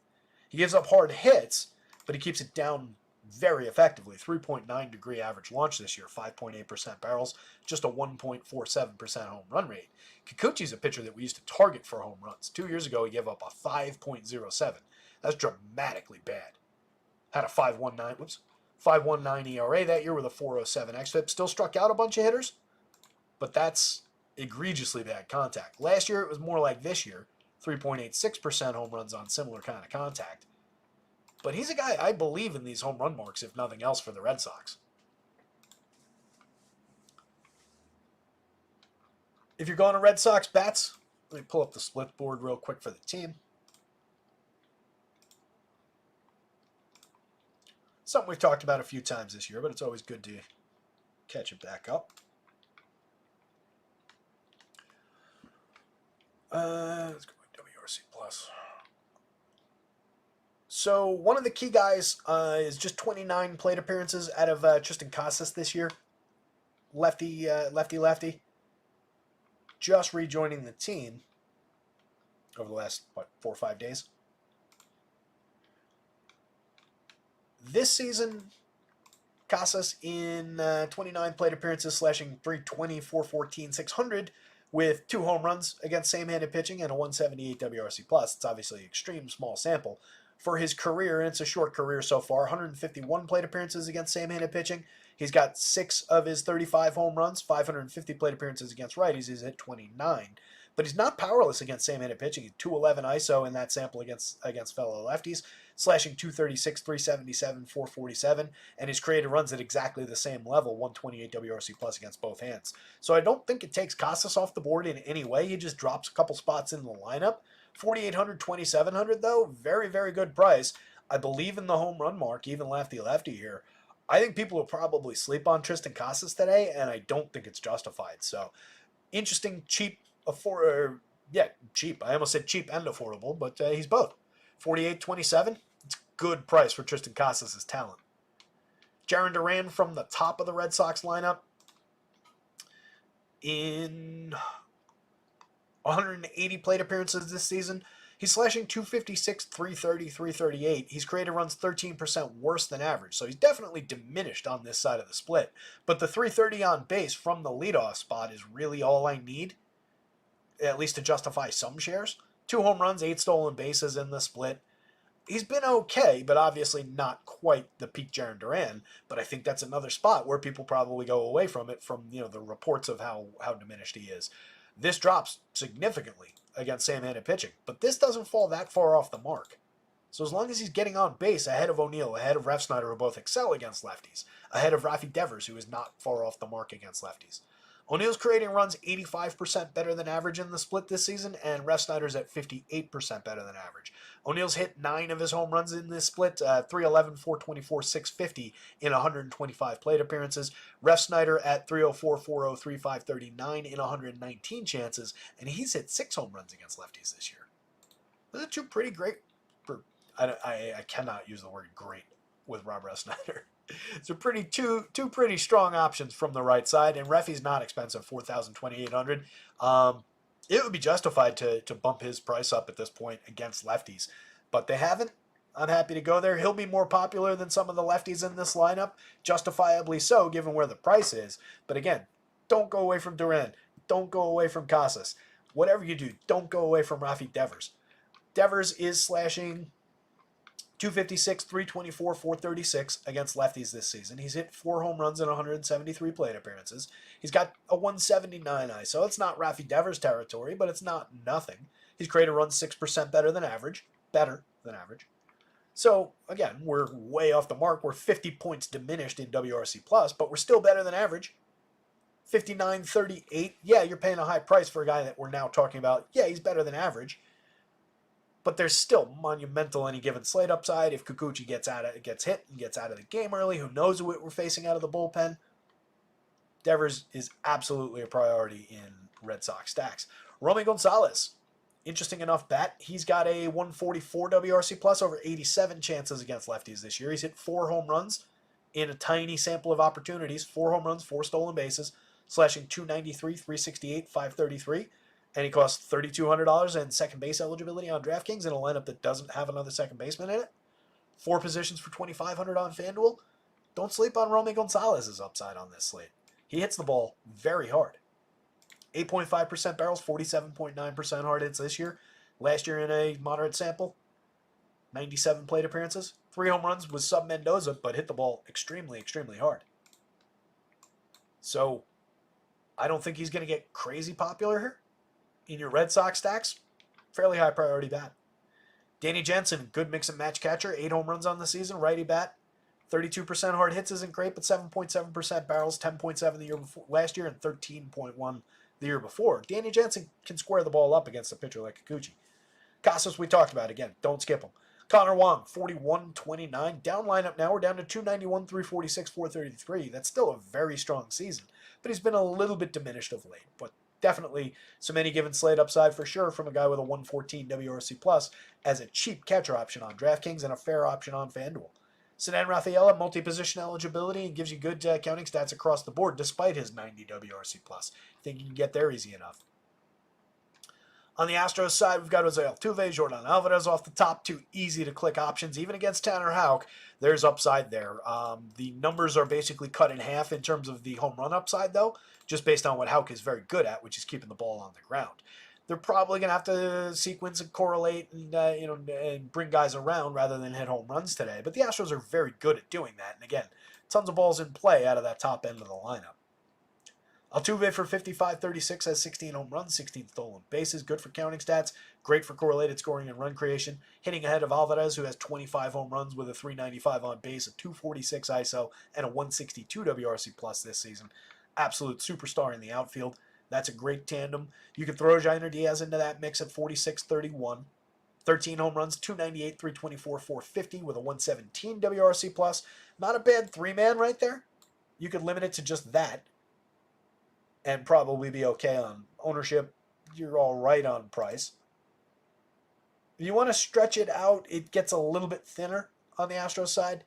He gives up hard hits, but he keeps it down very effectively. 3.9 degree average launch this year, 5.8% barrels, just a 1.47% home run rate. Kikuchi's a pitcher that we used to target for home runs. 2 years ago, he gave up a 5.07. That's dramatically bad. Had a 5.19 ERA that year with a 4.07 xFIP. Still struck out a bunch of hitters, but that's egregiously bad contact. Last year, it was more like this year, 3.86% home runs on similar kind of contact. But he's a guy I believe in these home run marks, if nothing else, for the Red Sox. If you're going to Red Sox bats, let me pull up the split board real quick for the team. Something we've talked about a few times this year, but it's always good to catch it back up. Let's go with WRC Plus. So one of the key guys is just 29 plate appearances out of Tristan Casas this year. Lefty. just rejoining the team over the last, 4 or 5 days. This season, Casas in 29 plate appearances, slashing 320, 414, 600, with 2 home runs against same-handed pitching and a 178 WRC+. It's obviously an extreme small sample. For his career, and it's a short career so far, 151 plate appearances against same-handed pitching. He's got 6 of his 35 home runs, 550 plate appearances against righties. He's at 29. But he's not powerless against same-handed pitching. He's 211 ISO in that sample against fellow lefties, slashing 236, 377, 447, and his created runs at exactly the same level, 128 WRC plus against both hands. So I don't think it takes Casas off the board in any way. He just drops a couple spots in the lineup. 4,800, 2,700 though, very, very good price. I believe in the home run mark, even lefty here. I think people will probably sleep on Tristan Casas today, and I don't think it's justified. So interesting, cheap, cheap. I almost said cheap and affordable, but he's both. 48.27. It's a good price for Tristan Casas' talent. Jarren Duran from the top of the Red Sox lineup in 180 plate appearances this season. He's slashing 256, 330, 338. He's created runs 13% worse than average, so he's definitely diminished on this side of the split. But the 330 on base from the leadoff spot is really all I need, at least to justify some shares. 2 home runs, 8 stolen bases in the split. He's been okay, but obviously not quite the peak Jarren Duran. But I think that's another spot where people probably go away from it from the reports of how diminished he is. This drops significantly against same-handed pitching, but this doesn't fall that far off the mark. So as long as he's getting on base ahead of O'Neill, ahead of Refsnyder, who both excel against lefties, ahead of Rafi Devers, who is not far off the mark against lefties. O'Neill's creating runs 85% better than average in the split this season, and Refsnyder's at 58% better than average. O'Neill's hit 9 of his home runs in this split, 311, 424, 650 in 125 plate appearances. Refsnyder at 304, 403, 539 in 119 chances, and he's hit 6 home runs against lefties this year. Those are 2 pretty great. I cannot use the word great with Rob Refsnyder. So two pretty strong options from the right side, and Refi's not expensive, 4,000, 2,800. It would be justified to bump his price up at this point against lefties, but they haven't. I'm happy to go there. He'll be more popular than some of the lefties in this lineup, justifiably so, given where the price is. But again, don't go away from Duran. Don't go away from Casas. Whatever you do, don't go away from Rafi Devers. Devers is slashing 256, 324, 436 against lefties this season. He's hit 4 home runs in 173 plate appearances. He's got a 179 ISO. It's not Rafi Devers territory, but it's not nothing. He's created runs 6% better than average. So, again, we're way off the mark. We're 50 points diminished in WRC+, but we're still better than average. 59.38. Yeah, you're paying a high price for a guy that we're now talking about. Yeah, he's better than average. But there's still monumental any given slate upside. If Kikuchi gets hit and gets out of the game early, who knows what we're facing out of the bullpen? Devers is absolutely a priority in Red Sox stacks. Romy Gonzalez, interesting enough bat. He's got a 144 WRC plus over 87 chances against lefties this year. He's hit 4 home runs in a tiny sample of opportunities. 4 home runs, 4 stolen bases, slashing 293, 368, 533. And he costs $3,200 in second base eligibility on DraftKings in a lineup that doesn't have another second baseman in it. 4 positions for $2,500 on FanDuel. Don't sleep on Romy Gonzalez's upside on this slate. He hits the ball very hard. 8.5% barrels, 47.9% hard hits this year. Last year in a moderate sample, 97 plate appearances. 3 home runs with sub Mendoza, but hit the ball extremely, extremely hard. So I don't think he's going to get crazy popular here. In your Red Sox stacks, fairly high priority bat. Danny Jansen, good mix and match catcher, 8 home runs on the season, righty bat. 32% hard hits isn't great, but 7.7% barrels, 10.7 the year before last year, and 13.1 the year before. Danny Jansen can square the ball up against a pitcher like Kikuchi. Casas, we talked about again. Don't skip him. Connor Wong, 41.29. Down lineup now. We're down to 291, 346, 433. That's still a very strong season, but he's been a little bit diminished of late. But definitely some any given slate upside for sure from a guy with a 114 WRC plus as a cheap catcher option on DraftKings and a fair option on FanDuel. Sedan Rafaela, multi-position eligibility, and gives you good counting stats across the board despite his 90 WRC plus. Think you can get there easy enough. On the Astros side, we've got Jose Altuve, Jordan Alvarez off the top, two easy-to-click options. Even against Tanner Houck, there's upside there. The numbers are basically cut in half in terms of the home run upside, though, just based on what Houck is very good at, which is keeping the ball on the ground. They're probably going to have to sequence and correlate and bring guys around rather than hit home runs today. But the Astros are very good at doing that. And again, tons of balls in play out of that top end of the lineup. Altuve for 55-36 has 16 home runs, 16 stolen bases, good for counting stats, great for correlated scoring and run creation, hitting ahead of Alvarez, who has 25 home runs with a 395 on base, a 246 ISO, and a 162 WRC plus this season. Absolute superstar in the outfield. That's a great tandem. You could throw Jainer Diaz into that mix at 46-31. 13 home runs, 298, 324, 450 with a 117 WRC plus. Not a bad three-man right there. You could limit it to just that and probably be okay on ownership. You're all right on price. If you want to stretch it out, it gets a little bit thinner on the Astros side.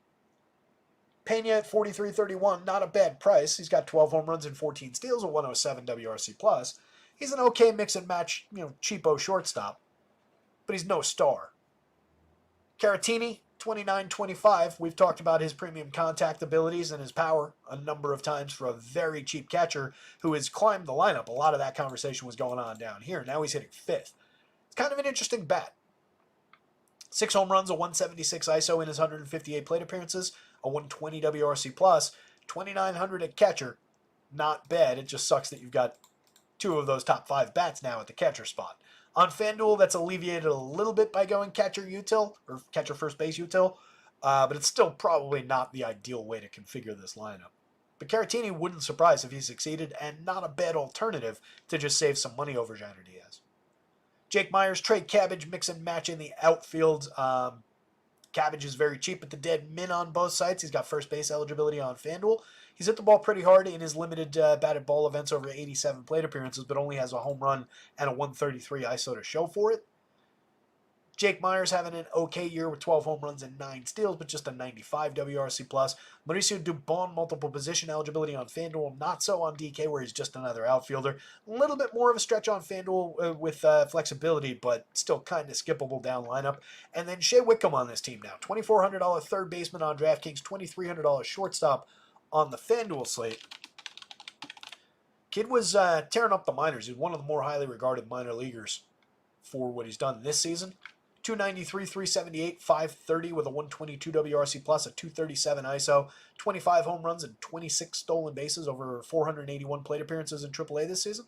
Pena at 43-31, not a bad price. He's got 12 home runs and 14 steals, a 107 WRC plus. He's an okay mix and match, cheapo shortstop, but he's no star. Caratini, 29-25. We've talked about his premium contact abilities and his power a number of times for a very cheap catcher who has climbed the lineup. A lot of that conversation was going on down here. Now he's hitting fifth. It's kind of an interesting bat. 6 home runs, a 176 ISO in his 158 plate appearances, a 120 WRC plus, 2,900 at catcher. Not bad. It just sucks that you've got 2 of those top 5 bats now at the catcher spot. On FanDuel, that's alleviated a little bit by going catcher util, or catcher first base util, but it's still probably not the ideal way to configure this lineup. But Caratini wouldn't surprise if he succeeded, and not a bad alternative to just save some money over Jainer Diaz. Jake Myers, Trey Cabbage, mix and match in the outfield. Cabbage is very cheap at the dead min on both sides. He's got first base eligibility on FanDuel. He's hit the ball pretty hard in his limited batted ball events over 87 plate appearances, but only has a home run and a 133 ISO to show for it. Jake Myers having an okay year with 12 home runs and 9 steals, but just a 95 WRC plus. Mauricio Dubon, multiple position eligibility on FanDuel, not so on DK, where he's just another outfielder. A little bit more of a stretch on FanDuel with flexibility, but still kind of skippable down lineup. And then Shea Whitcomb on this team now. $2,400 third baseman on DraftKings, $2,300 shortstop on the FanDuel slate. Kid was tearing up the minors. He's one of the more highly regarded minor leaguers for what he's done this season. 293, 378, 530 with a 122 WRC plus, a 237 ISO, 25 home runs and 26 stolen bases over 481 plate appearances in AAA this season.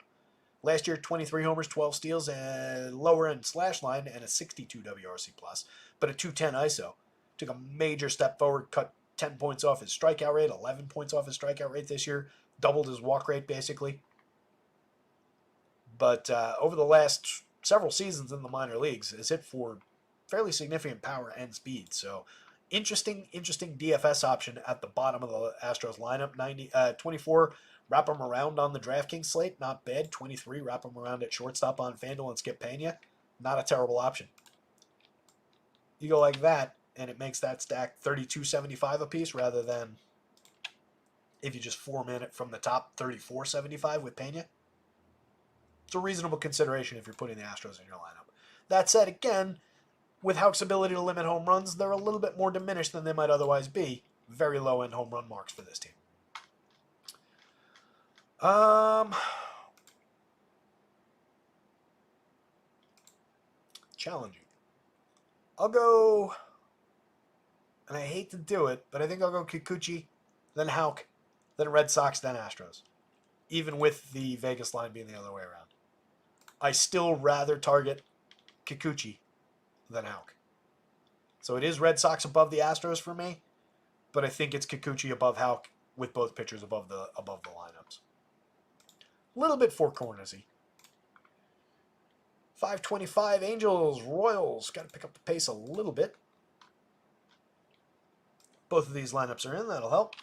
Last year, 23 homers, 12 steals, and lower end slash line, and a 62 WRC plus, but a 210 ISO. Took a major step forward, cut 10 points off his strikeout rate, 11 points off his strikeout rate this year, doubled his walk rate basically. But over the last several seasons in the minor leagues, has hit for fairly significant power and speed. So interesting DFS option at the bottom of the Astros lineup. 24, wrap him around on the DraftKings slate. Not bad. 23, wrap him around at shortstop on FanDuel and skip Pena. Not a terrible option. You go like that, and it makes that stack $32.75 a piece rather than if you just format it from the top $34.75 with Pena. It's a reasonable consideration if you're putting the Astros in your lineup. That said, again, with Houck's ability to limit home runs, they're a little bit more diminished than they might otherwise be. Very low-end home run marks for this team. Challenging. I'll go, and I hate to do it, but I think I'll go Kikuchi, then Houck, then Red Sox, then Astros. Even with the Vegas line being the other way around. I still rather target Kikuchi than Houck. So it is Red Sox above the Astros for me, but I think it's Kikuchi above Houck with both pitchers above the lineups. A little bit four cornersy. 525 Angels, Royals. Got to pick up the pace a little bit. Both of these lineups are in. That'll help.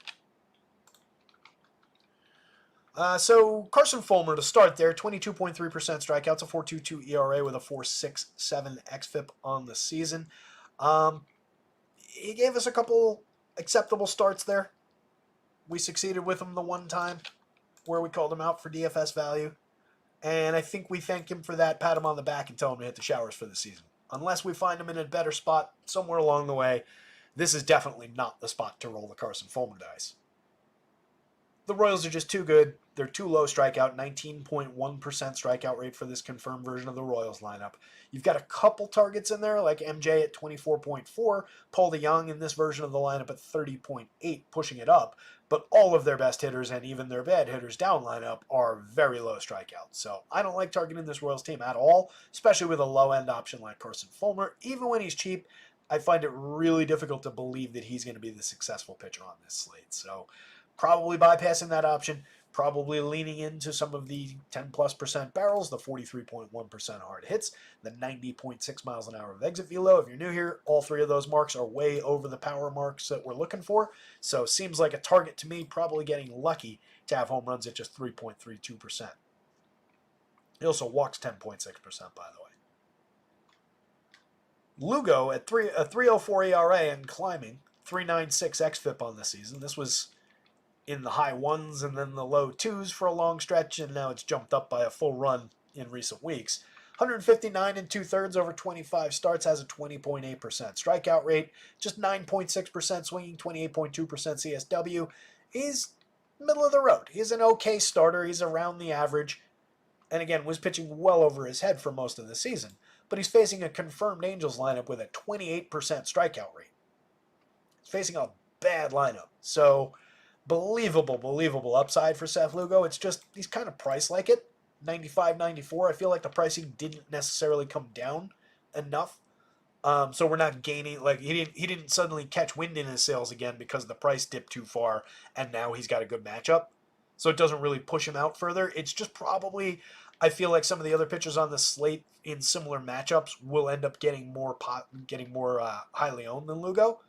So Carson Fulmer to start there, 22.3% strikeouts, a 4.22 ERA with a 4.67 xFIP on the season. He gave us a couple acceptable starts there. We succeeded with him the one time where we called him out for DFS value. And I think we thank him for that, pat him on the back, and tell him to hit the showers for the season. Unless we find him in a better spot somewhere along the way, this is definitely not the spot to roll the Carson Fulmer dice. The Royals are just too good. They're too low strikeout, 19.1% strikeout rate for this confirmed version of the Royals lineup. You've got a couple targets in there, like MJ at 24.4, Paul DeYoung in this version of the lineup at 30.8, pushing it up. But all of their best hitters and even their bad hitters down lineup are very low strikeouts. So I don't like targeting this Royals team at all, especially with a low-end option like Carson Fulmer. Even when he's cheap, I find it really difficult to believe that he's going to be the successful pitcher on this slate. So probably bypassing that option, probably leaning into some of the 10+% barrels, the 43.1% hard hits, the 90.6 miles an hour of exit velo. If you're new here, all three of those marks are way over the power marks that we're looking for. So seems like a target to me, probably getting lucky to have home runs at just 3.32%. He also walks 10.6%, by the way. Lugo at a 3.04 ERA and climbing, 3.96 xFIP on the season. This was in the high ones and then the low twos for a long stretch, and now it's jumped up by a full run in recent weeks. 159 and 2/3 over 25 starts, has a 20.8% strikeout rate, just 9.6% swinging, 28.2% CSW. He's middle of the road. He's an okay starter. He's around the average, and again, was pitching well over his head for most of the season. But he's facing a confirmed Angels lineup with a 28% strikeout rate. He's facing a bad lineup. So believable upside for Seth Lugo. It's just he's kind of priced like it. 95, 94. I feel like the pricing didn't necessarily come down enough. So we're not gaining, like he didn't suddenly catch wind in his sails again because the price dipped too far and now he's got a good matchup. So it doesn't really push him out further. It's just probably, I feel like some of the other pitchers on the slate in similar matchups will end up getting more highly owned than Lugo.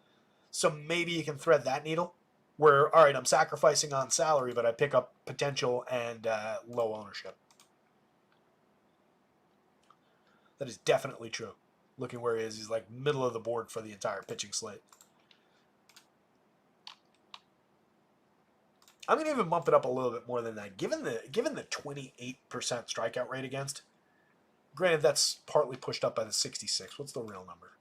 So maybe you can thread that needle where, all right, I'm sacrificing on salary, but I pick up potential and low ownership. That is definitely true. Looking where he is, he's like middle of the board for the entire pitching slate. I'm going to even bump it up a little bit more than that. Given the 28% strikeout rate against, granted that's partly pushed up by the 66. What's the real number?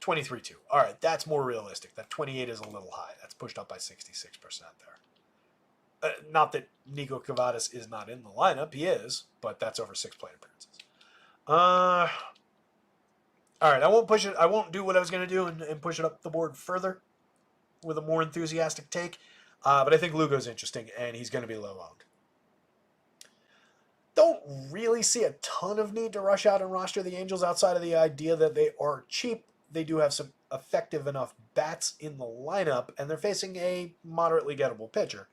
23.2. All right, that's more realistic. That 28 is a little high. That's pushed up by 66% there. Not that Nico Cavadas is not in the lineup. He is, but that's over 6 plate appearances. All right, I won't push it. I won't do what I was going to do and push it up the board further with a more enthusiastic take. But I think Lugo's interesting, and he's going to be low owned. Don't really see a ton of need to rush out and roster the Angels outside of the idea that they are cheap. They do have some effective enough bats in the lineup, and they're facing a moderately gettable pitcher.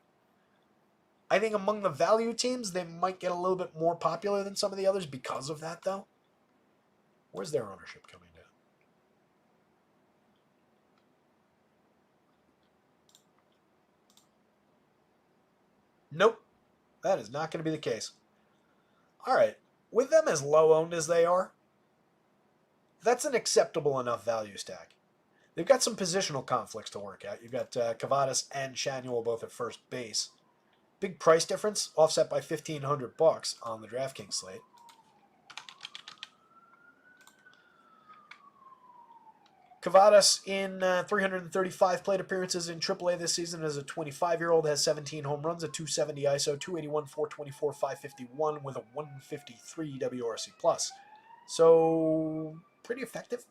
I think among the value teams, they might get a little bit more popular than some of the others because of that, though. Where's their ownership coming down? Nope. That is not going to be the case. All right. With them as low owned as they are, that's an acceptable enough value stack. They've got some positional conflicts to work out. You've got Cavadas and Shanuel both at first base. Big price difference, offset by $1,500 on the DraftKings slate. Cavadas in 335 plate appearances in AAA this season as a 25-year-old has 17 home runs, a 270 ISO, 281, 424, 551 with a 153 WRC+. So pretty effective.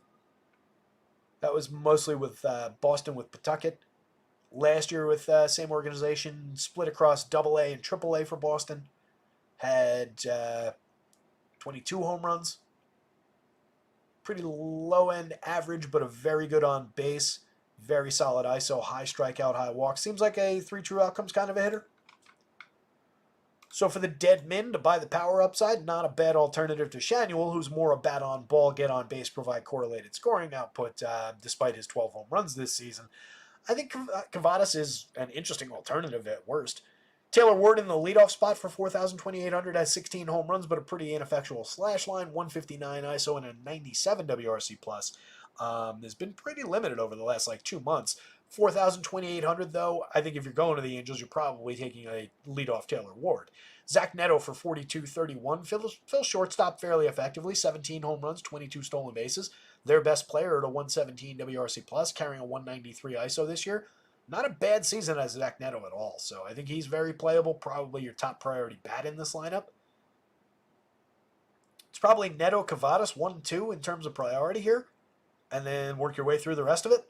That was mostly with Boston with Pawtucket. Last year with same organization, split across AA and AAA for Boston. Had 22 home runs. Pretty low-end average, but a very good on base. Very solid ISO, high strikeout, high walk. Seems like a 3 true outcomes kind of a hitter. So for the dead min to buy the power upside, not a bad alternative to Shanuel, who's more a bat on ball, get on base, provide correlated scoring output despite his 12 home runs this season. I think Cavadas is an interesting alternative at worst. Taylor Ward in the leadoff spot for 4,200 has 16 home runs, but a pretty ineffectual slash line, 159 ISO and a 97 WRC+. Has been pretty limited over the last 2 months. 4,000, 2,800 though. I think if you're going to the Angels, you're probably taking a leadoff Taylor Ward. Zach Neto for 42.31. Phil shortstop fairly effectively. 17 home runs, 22 stolen bases. Their best player at a 117 WRC plus, carrying a 193 ISO this year. Not a bad season as Zach Neto at all. So I think he's very playable. Probably your top priority bat in this lineup. It's probably Neto, Cavadas, 1 2 in terms of priority here. And then work your way through the rest of it.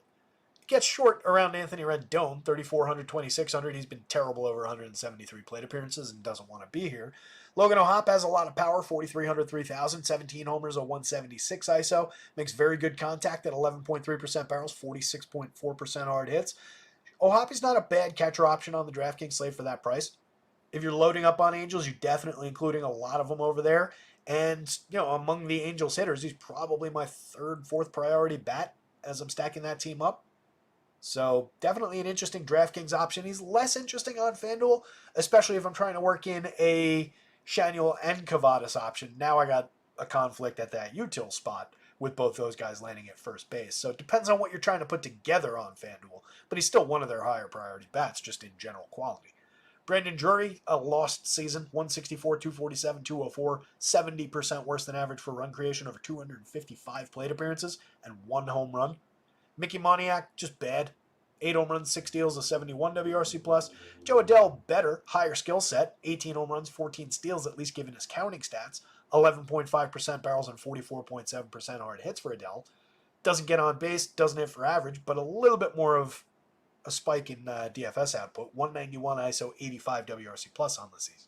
Gets short around Anthony Rendon, 3,400, 2,600. He's been terrible over 173 plate appearances and doesn't want to be here. Logan O'Hoppe has a lot of power, 4,300, 3,000, 17 homers, a 176 ISO. Makes very good contact at 11.3% barrels, 46.4% hard hits. O'Hoppe's not a bad catcher option on the DraftKings slate for that price. If you're loading up on Angels, you're definitely including a lot of them over there. And, among the Angels hitters, he's probably my third, fourth priority bat as I'm stacking that team up. So definitely an interesting DraftKings option. He's less interesting on FanDuel, especially if I'm trying to work in a Shanuel and Cavadas option. Now I got a conflict at that util spot with both those guys landing at first base. So it depends on what you're trying to put together on FanDuel, but he's still one of their higher priority bats just in general quality. Brandon Drury, a lost season, 164, 247, 204, 70% worse than average for run creation over 255 plate appearances and 1 home run. Mickey Moniak, just bad. 8 home runs, 6 steals, a 71 WRC+. plus. Joe Adell, better, higher skill set. 18 home runs, 14 steals, at least given his counting stats. 11.5% barrels and 44.7% hard hits for Adell. Doesn't get on base, doesn't hit for average, but a little bit more of a spike in DFS output. 191 ISO, 85 WRC+ plus on the season.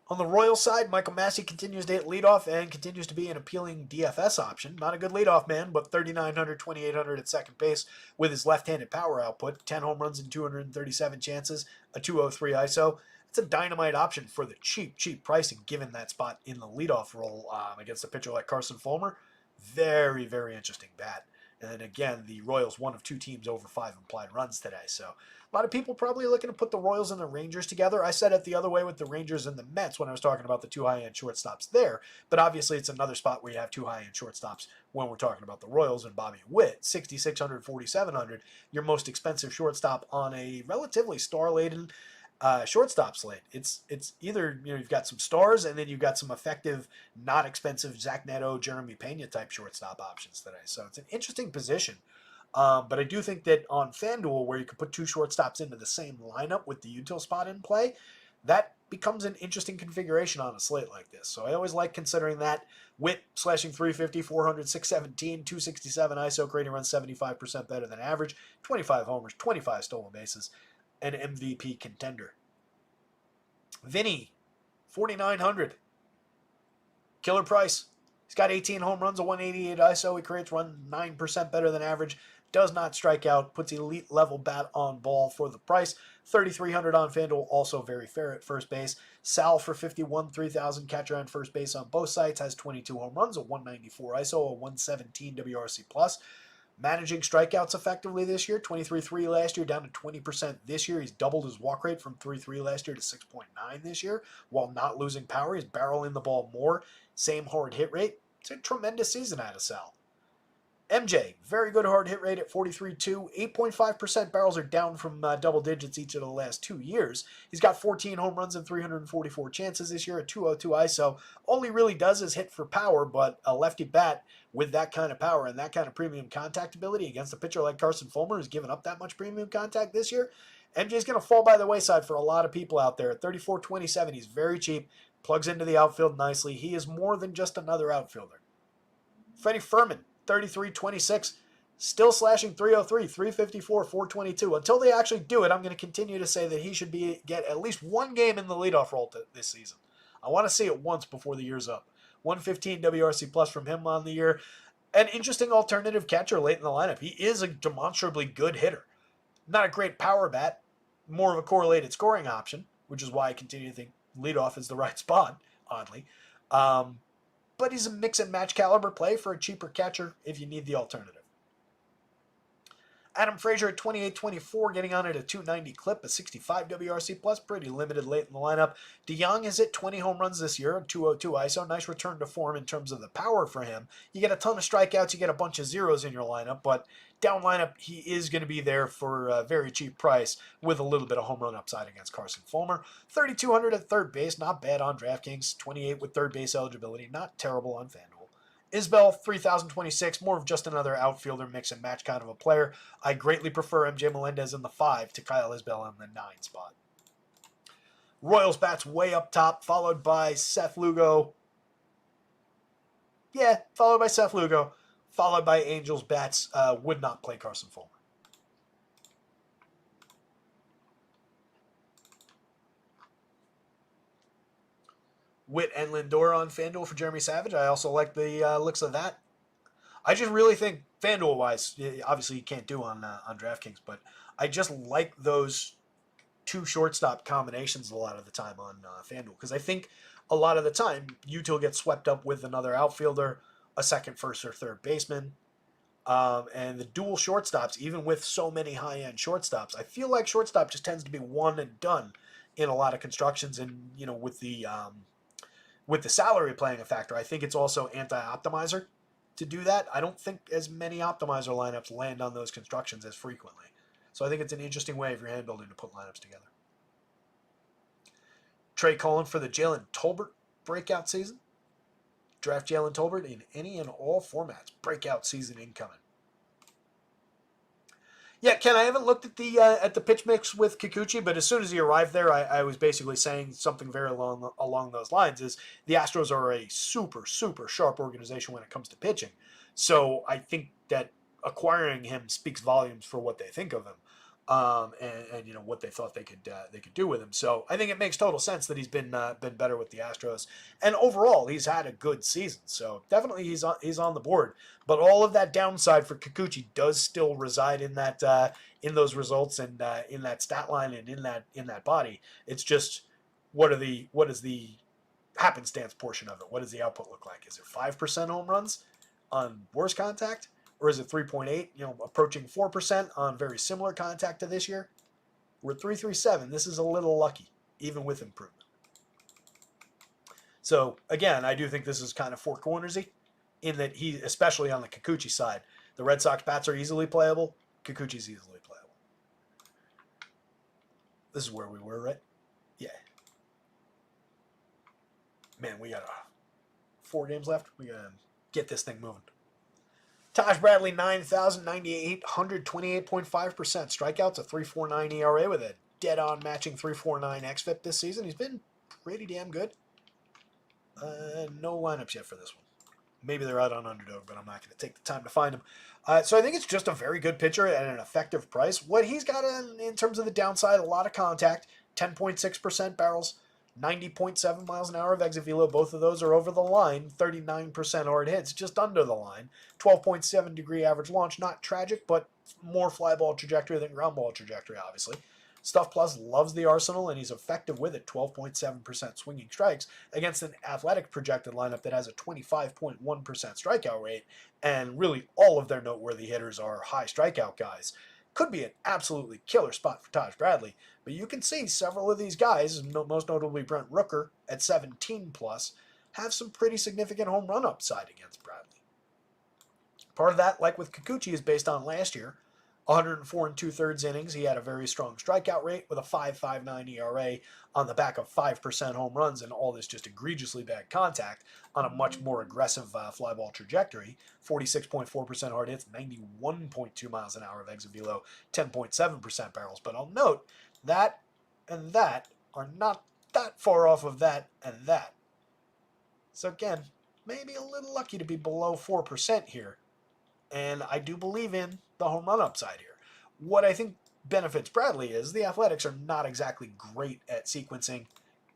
On the Royals side, Michael Massey continues to hit leadoff and continues to be an appealing DFS option. Not a good leadoff man, but 3,900, 2,800 at second base with his left-handed power output. 10 home runs and 237 chances, a 203 ISO. It's a dynamite option for the cheap pricing given that spot in the leadoff role against a pitcher like Carson Fulmer. Very, very interesting bat. And then again, the Royals, one of 2 teams over 5 implied runs today. So a lot of people probably looking to put the Royals and the Rangers together. I said it the other way with the Rangers and the Mets when I was talking about the 2 high-end shortstops there. But obviously it's another spot where you have 2 high-end shortstops when we're talking about the Royals and Bobby Witt. 6,600, 4,700, your most expensive shortstop on a relatively star-laden shortstop slate. It's either you've got some stars and then you've got some effective, not expensive Zach Neto, Jeremy Pena type shortstop options today. So it's an interesting position. But I do think that on FanDuel, where you can put 2 shortstops into the same lineup with the util spot in play, that becomes an interesting configuration on a slate like this. So I always like considering that. Witt slashing 350, 400, 617, 267 ISO, creating runs 75% better than average, 25 homers, 25 stolen bases, an MVP contender. Vinny, 4,900. Killer price. He's got 18 home runs, a 188 ISO. He creates run 9% better than average. Does not strike out. Puts elite level bat on ball for the price. 3,300 on FanDuel. Also very fair at first base. Sal for 51, 3,000. Catcher on first base on both sites. Has 22 home runs, a 194 ISO, a 117 WRC+. plus. Managing strikeouts effectively this year, 23.3 last year, down to 20% this year. He's doubled his walk rate from 3.3 last year to 6.9 this year, while not losing power. He's barreling the ball more, same hard hit rate. It's a tremendous season out of Sal. MJ, very good hard hit rate at 43.2. 8.5% barrels are down from double digits each of the last 2 years. He's got 14 home runs and 344 chances this year, a 202 ISO. All he really does is hit for power, but a lefty bat with that kind of power and that kind of premium contact ability against a pitcher like Carson Fulmer, who's given up that much premium contact this year, MJ's going to fall by the wayside for a lot of people out there. At 34.27, he's very cheap, plugs into the outfield nicely. He is more than just another outfielder. Freddie Fermin, 33.26, still slashing 303, 354, 422. Until they actually do it, I'm going to continue to say that he should get at least 1 game in the leadoff role this season. I want to see it once before the year's up. 115 WRC plus from him on the year. An interesting alternative catcher late in the lineup. He is a demonstrably good hitter. Not a great power bat, more of a correlated scoring option, which is why I continue to think leadoff is the right spot, oddly. But he's a mix and match caliber play for a cheaper catcher if you need the alternative. Adam Frazier at 28-24, getting on at a 290 clip, a 65 WRC plus, pretty limited late in the lineup. DeYoung has hit 20 home runs this year, 202 ISO, nice return to form in terms of the power for him. You get a ton of strikeouts, you get a bunch of zeros in your lineup, but down lineup, he is going to be there for a very cheap price with a little bit of home run upside against Carson Fulmer. 3,200 at third base, not bad on DraftKings. 28 with third base eligibility, not terrible on FanDuel. Isbell, 3,026, more of just another outfielder mix and match kind of a player. I greatly prefer MJ Melendez in the 5 to Kyle Isbell in the 9 spot. Royals bats way up top, followed by Seth Lugo. Yeah, followed by Seth Lugo. Followed by Angels bats, would not play Carson Fulmer. Witt and Lindor on FanDuel for Jeremy Savage. I also like the looks of that. I just really think FanDuel-wise, obviously you can't do on DraftKings, but I just like those two shortstop combinations a lot of the time on FanDuel, because I think a lot of the time util gets swept up with another outfielder, a second, first, or third baseman, and the dual shortstops, even with so many high-end shortstops, I feel like shortstop just tends to be one and done in a lot of constructions, and with the salary playing a factor, I think it's also anti-optimizer to do that. I don't think as many optimizer lineups land on those constructions as frequently. So I think it's an interesting way if you're hand building to put lineups together. Trey Cullen for the Jalen Tolbert breakout season. Draft Jalen Tolbert in any and all formats. Breakout season incoming. Yeah, Ken, I haven't looked at the pitch mix with Kikuchi, but as soon as he arrived there, I was basically saying something very along those lines, is the Astros are a super, super sharp organization when it comes to pitching. So I think that acquiring him speaks volumes for what they think of him, and what they thought they could do with him. So I think it makes total sense that he's been better with the Astros, and overall he's had a good season. So definitely he's on the board. But all of that downside for Kikuchi does still reside in that in those results and in that stat line and in that body. It's just what is the happenstance portion of it? What does the output look like? Is it 5% home runs on worse contact? Or is it 3.8, approaching 4% on very similar contact to this year? We're at 3.37. This is a little lucky, even with improvement. So, again, I do think this is kind of four cornersy, in that he, especially on the Kikuchi side, the Red Sox bats are easily playable. Kikuchi's easily playable. This is where we were, right? Yeah. Man, we got 4 games left. We got to get this thing moving. Taj Bradley, 9,098, 128.5% strikeouts, a 3.49 ERA with a dead-on matching 3.49 xFIP this season. He's been pretty damn good. No lineups yet for this one. Maybe they're out on Underdog, but I'm not going to take the time to find them. So I think it's just a very good pitcher at an effective price. What he's got in terms of the downside, a lot of contact, 10.6% barrels, 90.7 miles an hour of exit velo. Both of those are over the line. 39% hard hits, just under the line. 12.7 degree average launch. Not tragic, but more fly ball trajectory than ground ball trajectory, obviously. Stuff Plus loves the arsenal, and he's effective with it. 12.7% swinging strikes against an athletic projected lineup that has a 25.1% strikeout rate, and really all of their noteworthy hitters are high strikeout guys. Could be an absolutely killer spot for Taj Bradley, but you can see several of these guys, most notably Brent Rooker at 17 plus, have some pretty significant home run upside against Bradley. Part of that, like with Kikuchi, is based on last year. 104 2/3 innings. He had a very strong strikeout rate with a 5.59 ERA on the back of 5% home runs, and all this just egregiously bad contact on a much more aggressive fly ball trajectory. 46.4% hard hits, 91.2 miles an hour of exit velo, 10.7% barrels. But I'll note that and that are not that far off of that and that. So again, maybe a little lucky to be below 4% here. And I do believe in the home run upside here. What I think benefits Bradley is the Athletics are not exactly great at sequencing,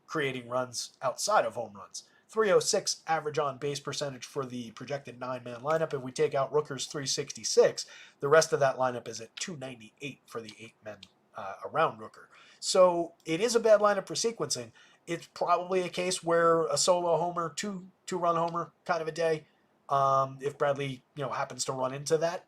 creating runs outside of home runs. 306 average on base percentage for the projected 9-man lineup. If we take out Rooker's 366, the rest of that lineup is at 298 for the 8 men around Rooker. So it is a bad lineup for sequencing. It's probably a case where a solo homer, two-run homer kind of a day, if Bradley happens to run into that.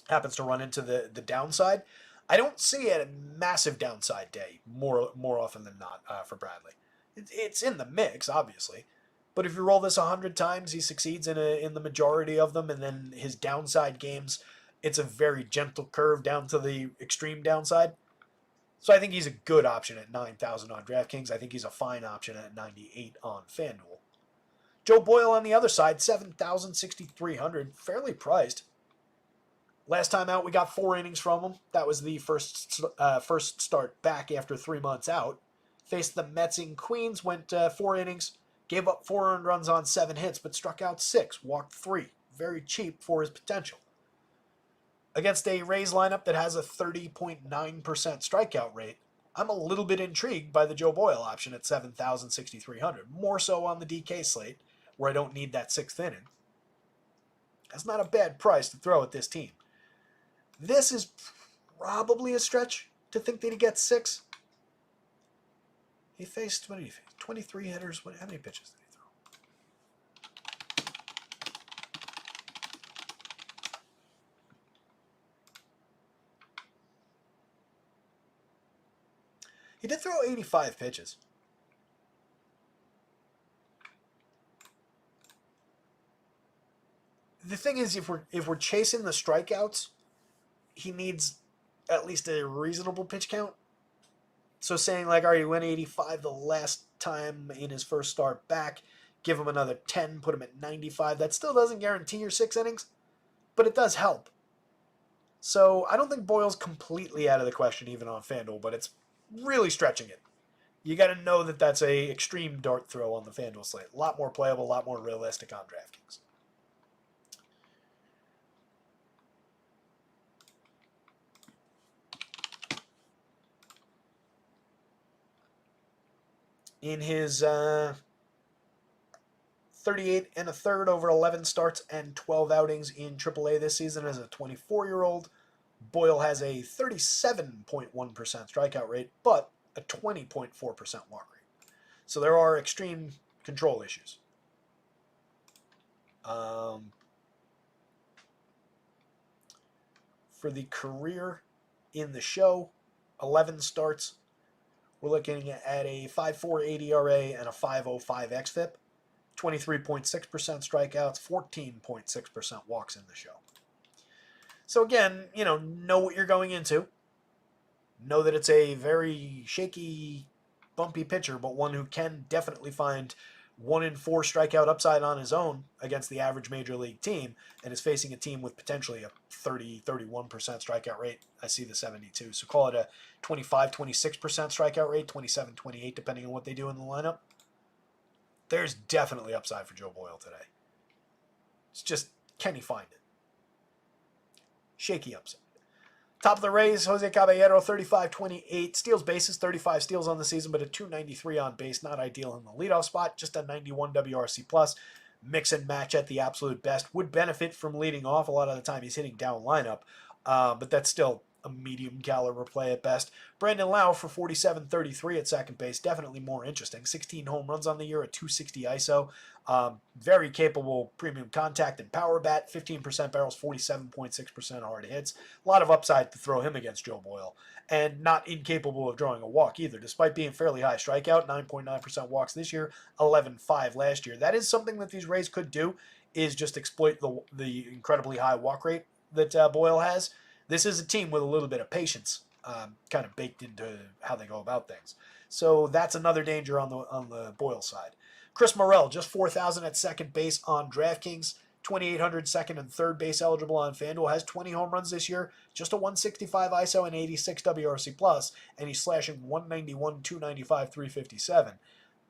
happens to run into the downside. I don't see a massive downside day more often than not for Bradley. It's in the mix, obviously, but if you roll this 100 times, he succeeds in the majority of them, and then his downside games, it's a very gentle curve down to the extreme downside. So I think he's a good option at 9,000 on DraftKings. I think he's a fine option at 98 on FanDuel. Joe Boyle on the other side, 7,000, 6,300, fairly priced. Last time out, we got 4 innings from him. That was the first start back after 3 months out. Faced the Mets in Queens, went 4 innings, gave up 4 earned runs on 7 hits, but struck out 6, walked 3. Very cheap for his potential. Against a Rays lineup that has a 30.9% strikeout rate, I'm a little bit intrigued by the Joe Boyle option at 7,000, 6,300. More so on the DK slate, where I don't need that 6th inning. That's not a bad price to throw at this team. This is probably a stretch to think that he gets 6. He faced, what did he face? 23 hitters. How many pitches did he throw? He did throw 85 pitches. The thing is, if we're chasing the strikeouts, he needs at least a reasonable pitch count. So saying like, all right, he went 85 the last time in his first start back, give him another 10, put him at 95. That still doesn't guarantee your 6 innings, but it does help. So I don't think Boyle's completely out of the question even on FanDuel, but it's really stretching it. You got to know that that's a extreme dart throw on the FanDuel slate. A lot more playable, a lot more realistic on DraftKings. In his 38 and a third over 11 starts and 12 outings in AAA this season as a 24-year-old, Boyle has a 37.1% strikeout rate, but a 20.4% walk rate. So there are extreme control issues. For the career in the show, 11 starts, we're looking at a 5.48 ERA and a 5.05 xFIP, 23.6% strikeouts, 14.6% walks in the show. So again, know what you're going into. Know that it's a very shaky, bumpy pitcher, but one who can definitely find 1 in 4 strikeout upside on his own against the average major league team, and is facing a team with potentially a 30-31% strikeout rate. I see the 72. So call it a 25-26% strikeout rate, 27-28, depending on what they do in the lineup. There's definitely upside for Joe Boyle today. It's just, can he find it? Shaky upside. Top of the Rays, Jose Caballero, 35-28. Steals bases, 35 steals on the season, but a 293 on base. Not ideal in the leadoff spot. Just a 91 WRC+. Mix and match at the absolute best. Would benefit from leading off. A lot of the time he's hitting down lineup. But that's still a medium caliber play at best. Brandon Lau for 47-33 at second base. Definitely more interesting. 16 home runs on the year, a 260 ISO. Very capable premium contact and power bat. 15% barrels, 47.6% hard hits. A lot of upside to throw him against Joe Boyle. And not incapable of drawing a walk either, despite being fairly high strikeout. 9.9% walks this year, 11.5 last year. That is something that these Rays could do, is just exploit the incredibly high walk rate that Boyle has. This is a team with a little bit of patience kind of baked into how they go about things. So that's another danger on the Boyle side. Chris Morel, just 4,000 at second base on DraftKings, 2,800 second and third base eligible on FanDuel, has 20 home runs this year, just a 165 ISO and 86 WRC+, and he's slashing 191, 295, 357.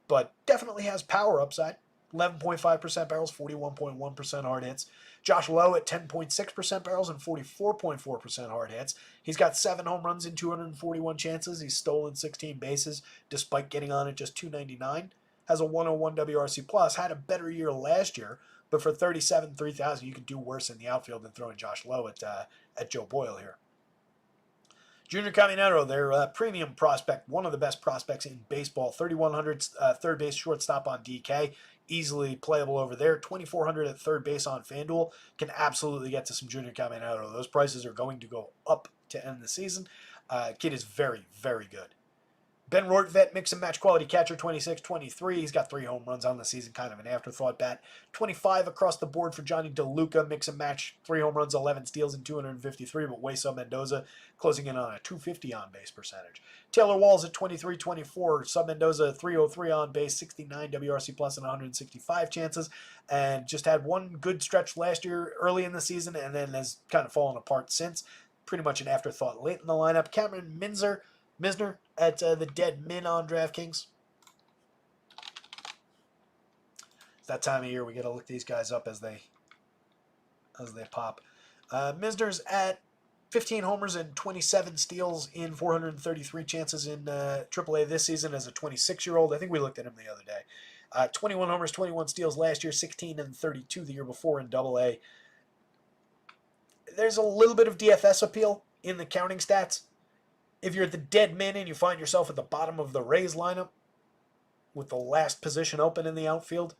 But definitely has power upside. 11.5% barrels, 41.1% hard hits. Josh Lowe at 10.6% barrels and 44.4% hard hits. He's got 7 home runs in 241 chances. He's stolen 16 bases despite getting on at just 299. Has a 101 WRC+. Had a better year last year, but for 37, 3,000, you could do worse in the outfield than throwing Josh Lowe at Joe Boyle here. Junior Caminero, their premium prospect, one of the best prospects in baseball. 3,100 third base shortstop on DK. Easily playable over there. 2,400 at third base on FanDuel. Can absolutely get to some Junior Caminero. Those prices are going to go up to end the season. Kid is very, very good. Ben Rortvedt, mix and match quality catcher, 26-23. He's got 3 home runs on the season, kind of an afterthought bat. 25 across the board for Johnny DeLuca, mix and match, 3 home runs, 11 steals, and 253. But Hueso Mendoza closing in on a 250 on base percentage. Taylor Walls at 23-24. Sub Mendoza 303 on base, 69 WRC plus, and 165 chances. And just had one good stretch last year early in the season, and then has kind of fallen apart since. Pretty much an afterthought late in the lineup. Cameron Misner at the dead min on DraftKings. It's that time of year we got to look these guys up as they pop. Misner's at 15 homers and 27 steals in 433 chances in AAA this season as a 26-year-old. I think we looked at him the other day. 21 homers, 21 steals last year, 16 and 32 the year before in AA. There's a little bit of DFS appeal in the counting stats. If you're at the dead min and you find yourself at the bottom of the Rays lineup with the last position open in the outfield,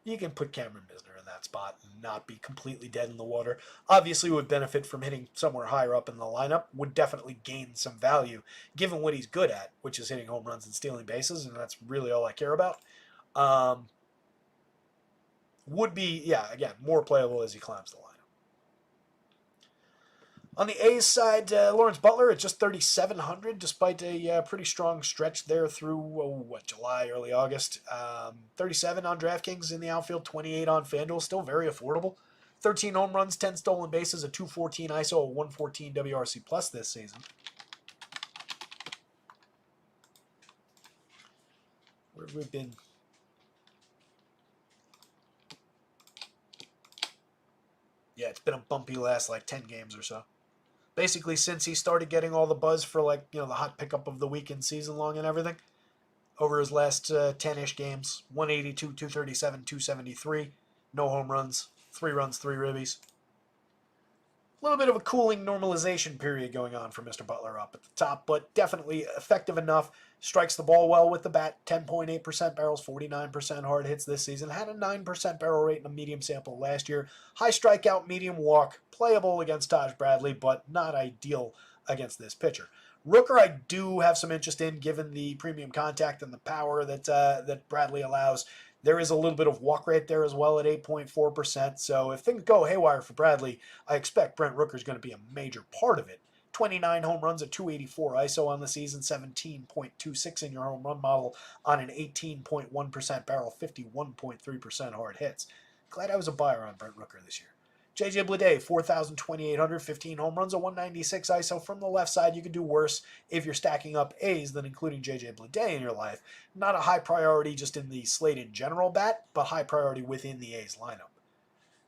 you can put Cameron Misner in that spot and not be completely dead in the water. Obviously would benefit from hitting somewhere higher up in the lineup, would definitely gain some value given what he's good at, which is hitting home runs and stealing bases, and that's really all I care about. Would be, yeah, again, more playable as he climbs the lineup. On the A's side, Lawrence Butler at just 3,700, despite a pretty strong stretch there through, July, early August. 37 on DraftKings in the outfield, 28 on FanDuel, still very affordable. 13 home runs, 10 stolen bases, a 214 ISO, a 114 WRC plus this season. Where have we been? Yeah, it's been a bumpy last, 10 games or so. Basically, since he started getting all the buzz for, the hot pickup of the weekend season long and everything, over his last 10-ish games, 182, 237, 273, no home runs, 3 runs, 3 ribbies. A little bit of a cooling normalization period going on for Mr. Butler up at the top, but definitely effective enough. Strikes the ball well with the bat, 10.8% barrels, 49% hard hits this season. Had a 9% barrel rate in a medium sample last year. High strikeout, medium walk, playable against Taj Bradley, but not ideal against this pitcher. Rooker I do have some interest in, given the premium contact and the power that Bradley allows. There is a little bit of walk rate there as well at 8.4%. So if things go haywire for Bradley, I expect Brent Rooker is going to be a major part of it. 29 home runs at 284 ISO on the season, 17.26 in your home run model on an 18.1% barrel, 51.3% hard hits. Glad I was a buyer on Brent Rooker this year. JJ Bleday, 4,200, 15 home runs, a 196 ISO from the left side. You could do worse if you're stacking up A's than including JJ Bleday in your life. Not a high priority just in the slate in general bat, but high priority within the A's lineup.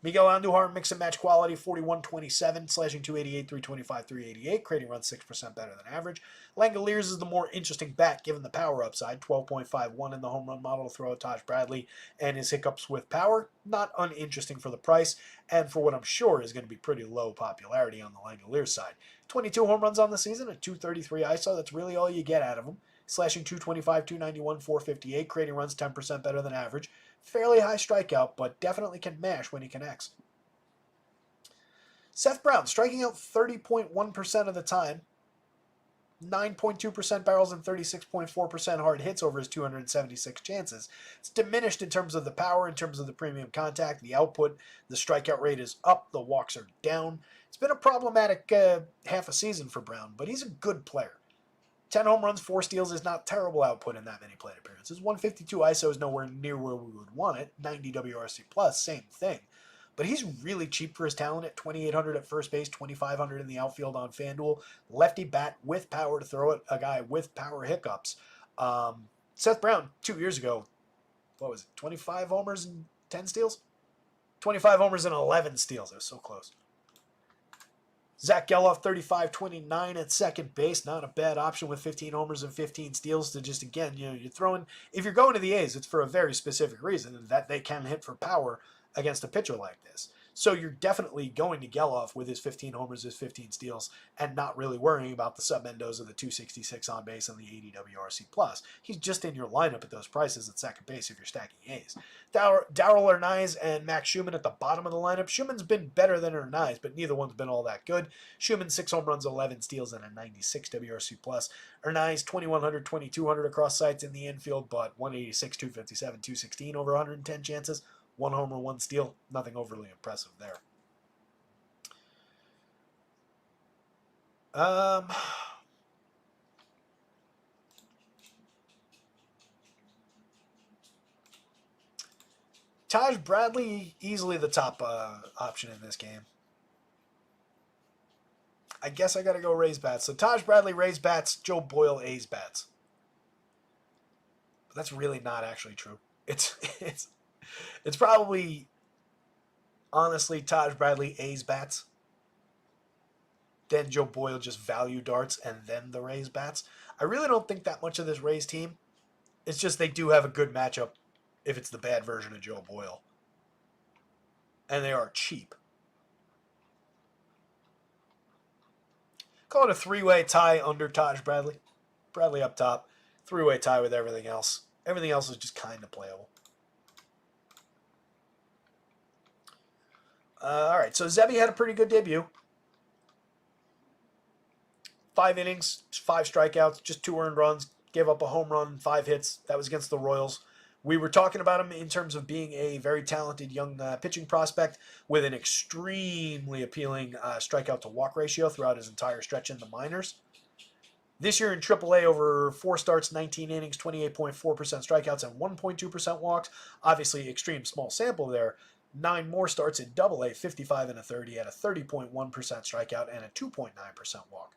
Miguel Andujar, mix and match quality, 41-27, slashing 288, 325, 388, creating runs 6% better than average. Langoliers is the more interesting bat given the power upside, 12.51 in the home run model to throw at Taj Bradley, and his hiccups with power, not uninteresting for the price, and for what I'm sure is going to be pretty low popularity on the Langoliers side. 22 home runs on the season, a 233 ISO, that's really all you get out of him. Slashing 225, 291, 458, creating runs 10% better than average. Fairly high strikeout, but definitely can mash when he connects. Seth Brown, striking out 30.1% of the time. 9.2% barrels and 36.4% hard hits over his 276 chances. It's diminished in terms of the power, in terms of the premium contact, the output. The strikeout rate is up, the walks are down. It's been a problematic half a season for Brown, but he's a good player. 10 home runs, 4 steals is not terrible output in that many plate appearances. 152 ISO is nowhere near where we would want it. 90 WRC plus, same thing. But he's really cheap for his talent at 2,800 at first base, 2,500 in the outfield on FanDuel. Lefty bat with power to throw at a guy with power hiccups. Seth Brown, 2 years ago, 25 homers and 10 steals? 25 homers and 11 steals. It was so close. Zach Geloff, 35-29 at second base. Not a bad option with 15 homers and 15 steals to just, again, you're throwing... If you're going to the A's, it's for a very specific reason, that they can hit for power against a pitcher like this. So you're definitely going to Geloff with his 15 homers, his 15 steals, and not really worrying about the sub-endos of the 266 on base and the 80 WRC plus. He's just in your lineup at those prices at second base if you're stacking A's. Darryl Hernaiz and Max Schumann at the bottom of the lineup. Schumann's been better than Hernaiz, but neither one's been all that good. Schumann 6 home runs, 11 steals, and a 96 WRC plus. Hernaiz 2100, 2200 across sites in the infield, but 186, 257, 216 over 110 chances. 1 homer, 1 steal. Nothing overly impressive there. Taj Bradley, easily the top option in this game. I guess I got to go Rays bats. So Taj Bradley, Rays bats. Joe Boyle, A's bats. But that's really not actually true. It's probably, honestly, Taj Bradley, A's bats. Then Joe Boyle just value darts, and then the Rays bats. I really don't think that much of this Rays team. It's just they do have a good matchup if it's the bad version of Joe Boyle. And they are cheap. Call it a three-way tie under Taj Bradley. Bradley up top. Three-way tie with everything else. Everything else is just kind of playable. All right, so Zebby had a pretty good debut. 5 innings, 5 strikeouts, just 2 earned runs, gave up a home run, 5 hits. That was against the Royals. We were talking about him in terms of being a very talented young pitching prospect with an extremely appealing strikeout to walk ratio throughout his entire stretch in the minors. This year in AAA, over 4 starts, 19 innings, 28.4% strikeouts, and 1.2% walks. Obviously, extreme small sample there. 9 more starts in AA, 55 and a 30 at a 30.1% strikeout and a 2.9% walk.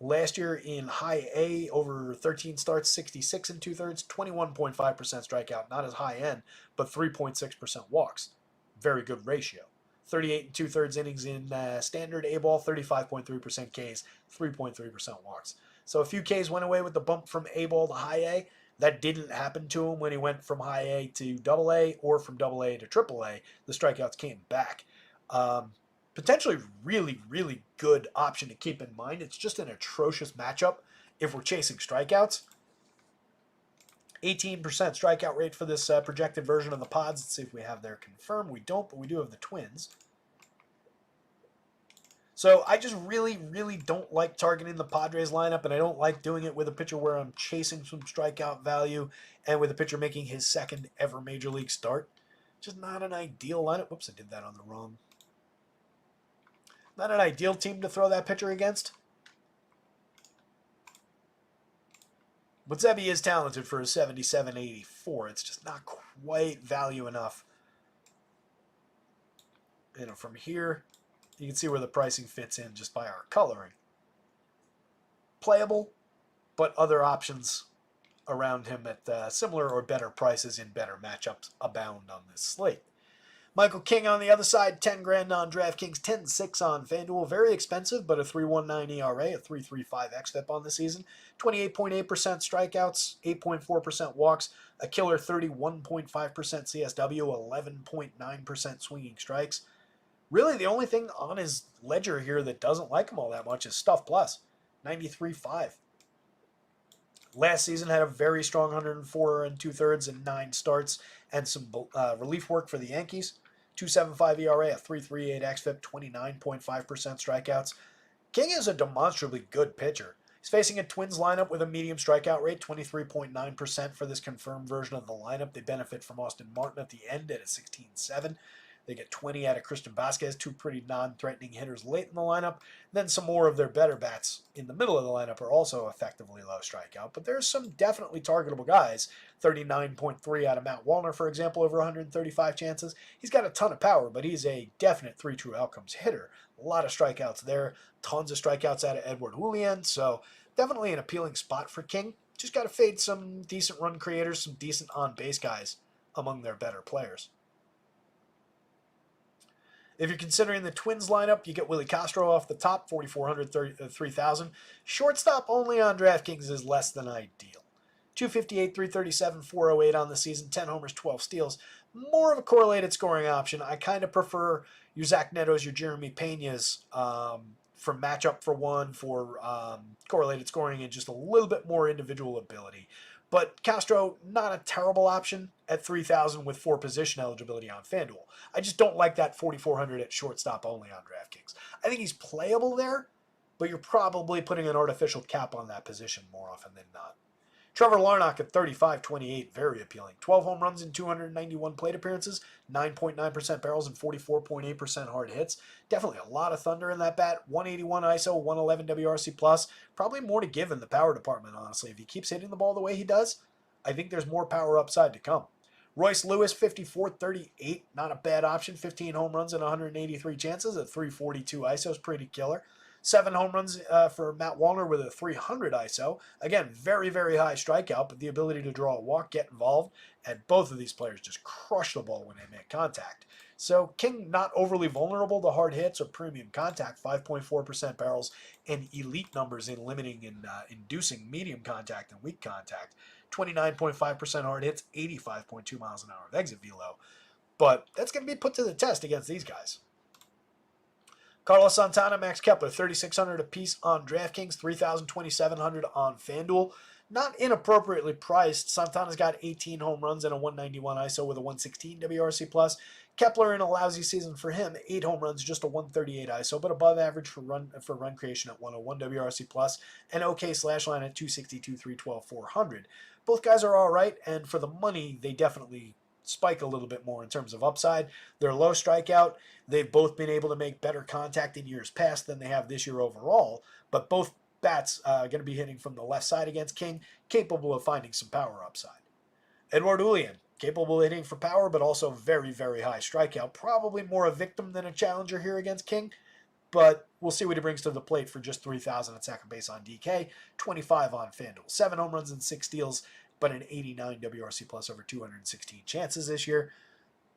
Last year in high A, over 13 starts, 66 and 2/3, 21.5% strikeout, not as high end, but 3.6% walks. Very good ratio. 38 and 2/3 innings in standard A ball, 35.3% Ks, 3.3% walks. So a few Ks went away with the bump from A ball to high A. That didn't happen to him when he went from high A to AA or from AA to AAA. The strikeouts came back. Potentially really, really good option to keep in mind. It's just an atrocious matchup if we're chasing strikeouts. 18% strikeout rate for this projected version of the Pods. Let's see if we have their confirmed. We don't, but we do have the Twins. So I just really, really don't like targeting the Padres lineup, and I don't like doing it with a pitcher where I'm chasing some strikeout value and with a pitcher making his second ever Major League start. Just not an ideal lineup. Whoops, I did that on the wrong. Not an ideal team to throw that pitcher against. But Zebby is talented for a 77-84. It's just not quite value enough. You know, from here, you can see where the pricing fits in just by our coloring. Playable, but other options around him at similar or better prices in better matchups abound on this slate. Michael King on the other side, 10 grand on DraftKings, 10-6 on FanDuel. Very expensive, but a 3.19 ERA, a 3.35 xFIP on the season. 28.8% strikeouts, 8.4% walks, a killer 31.5% CSW, 11.9% swinging strikes. Really, the only thing on his ledger here that doesn't like him all that much is Stuff Plus, 93.5. Last season had a very strong 104 and 2/3 and 9 starts and some relief work for the Yankees. 2.75 ERA, a 3.38 xFIP, 29.5% strikeouts. King is a demonstrably good pitcher. He's facing a Twins lineup with a medium strikeout rate, 23.9% for this confirmed version of the lineup. They benefit from Austin Martin at the end at a 16.7. They get 20 out of Christian Vasquez, 2 pretty non-threatening hitters late in the lineup. Then some more of their better bats in the middle of the lineup are also effectively low strikeout. But there's some definitely targetable guys. 39.3 out of Matt Wallner, for example, over 135 chances. He's got a ton of power, but he's a definite 3 true outcomes hitter. A lot of strikeouts there. Tons of strikeouts out of Edward Julian. So definitely an appealing spot for King. Just got to fade some decent run creators, some decent on-base guys among their better players. If you're considering the Twins lineup, you get Willie Castro off the top, 4,400, 3,000. Shortstop only on DraftKings is less than ideal. 258, 337, 408 on the season, 10 homers, 12 steals. More of a correlated scoring option. I kind of prefer your Zach Netto's, your Jeremy Pena's for matchup for one, for correlated scoring, and just a little bit more individual ability. But Castro, not a terrible option at 3,000 with 4 position eligibility on FanDuel. I just don't like that 4,400 at shortstop only on DraftKings. I think he's playable there, but you're probably putting an artificial cap on that position more often than not. Trevor Larnach at 35.28, very appealing. 12 home runs in 291 plate appearances, 9.9% barrels and 44.8% hard hits. Definitely a lot of thunder in that bat. 181 ISO, 111 WRC+. plus. Probably more to give in the power department, honestly. If he keeps hitting the ball the way he does, I think there's more power upside to come. Royce Lewis, 54.38, not a bad option. 15 home runs and 183 chances at 342 ISO is pretty killer. 7 home runs for Matt Wallner with a 300 ISO. Again, very, very high strikeout, but the ability to draw a walk, get involved, and both of these players just crush the ball when they make contact. So King not overly vulnerable to hard hits or premium contact, 5.4% barrels, and elite numbers in limiting and inducing medium contact and weak contact. 29.5% hard hits, 85.2 miles an hour of exit velo. But that's going to be put to the test against these guys. Carlos Santana, Max Kepler, 3,600 apiece on DraftKings, 3,200 on FanDuel. Not inappropriately priced. Santana's got 18 home runs and a 191 ISO with a 116 WRC+. plus. Kepler in a lousy season for him, 8 home runs, just a 138 ISO, but above average for run creation at 101 WRC+, plus, and okay slash line at 262, 312, 400. Both guys are all right, and for the money, they definitely spike a little bit more in terms of upside. They're low strikeout. They've both been able to make better contact in years past than they have this year overall, but both bats going to be hitting from the left side against King, capable of finding some power upside. Edward Julian, capable of hitting for power, but also very, very high strikeout. Probably more a victim than a challenger here against King, but we'll see what he brings to the plate for just 3,000 at second base on DK, 25 on FanDuel. 7 home runs and 6 steals, but an 89 WRC plus over 216 chances this year.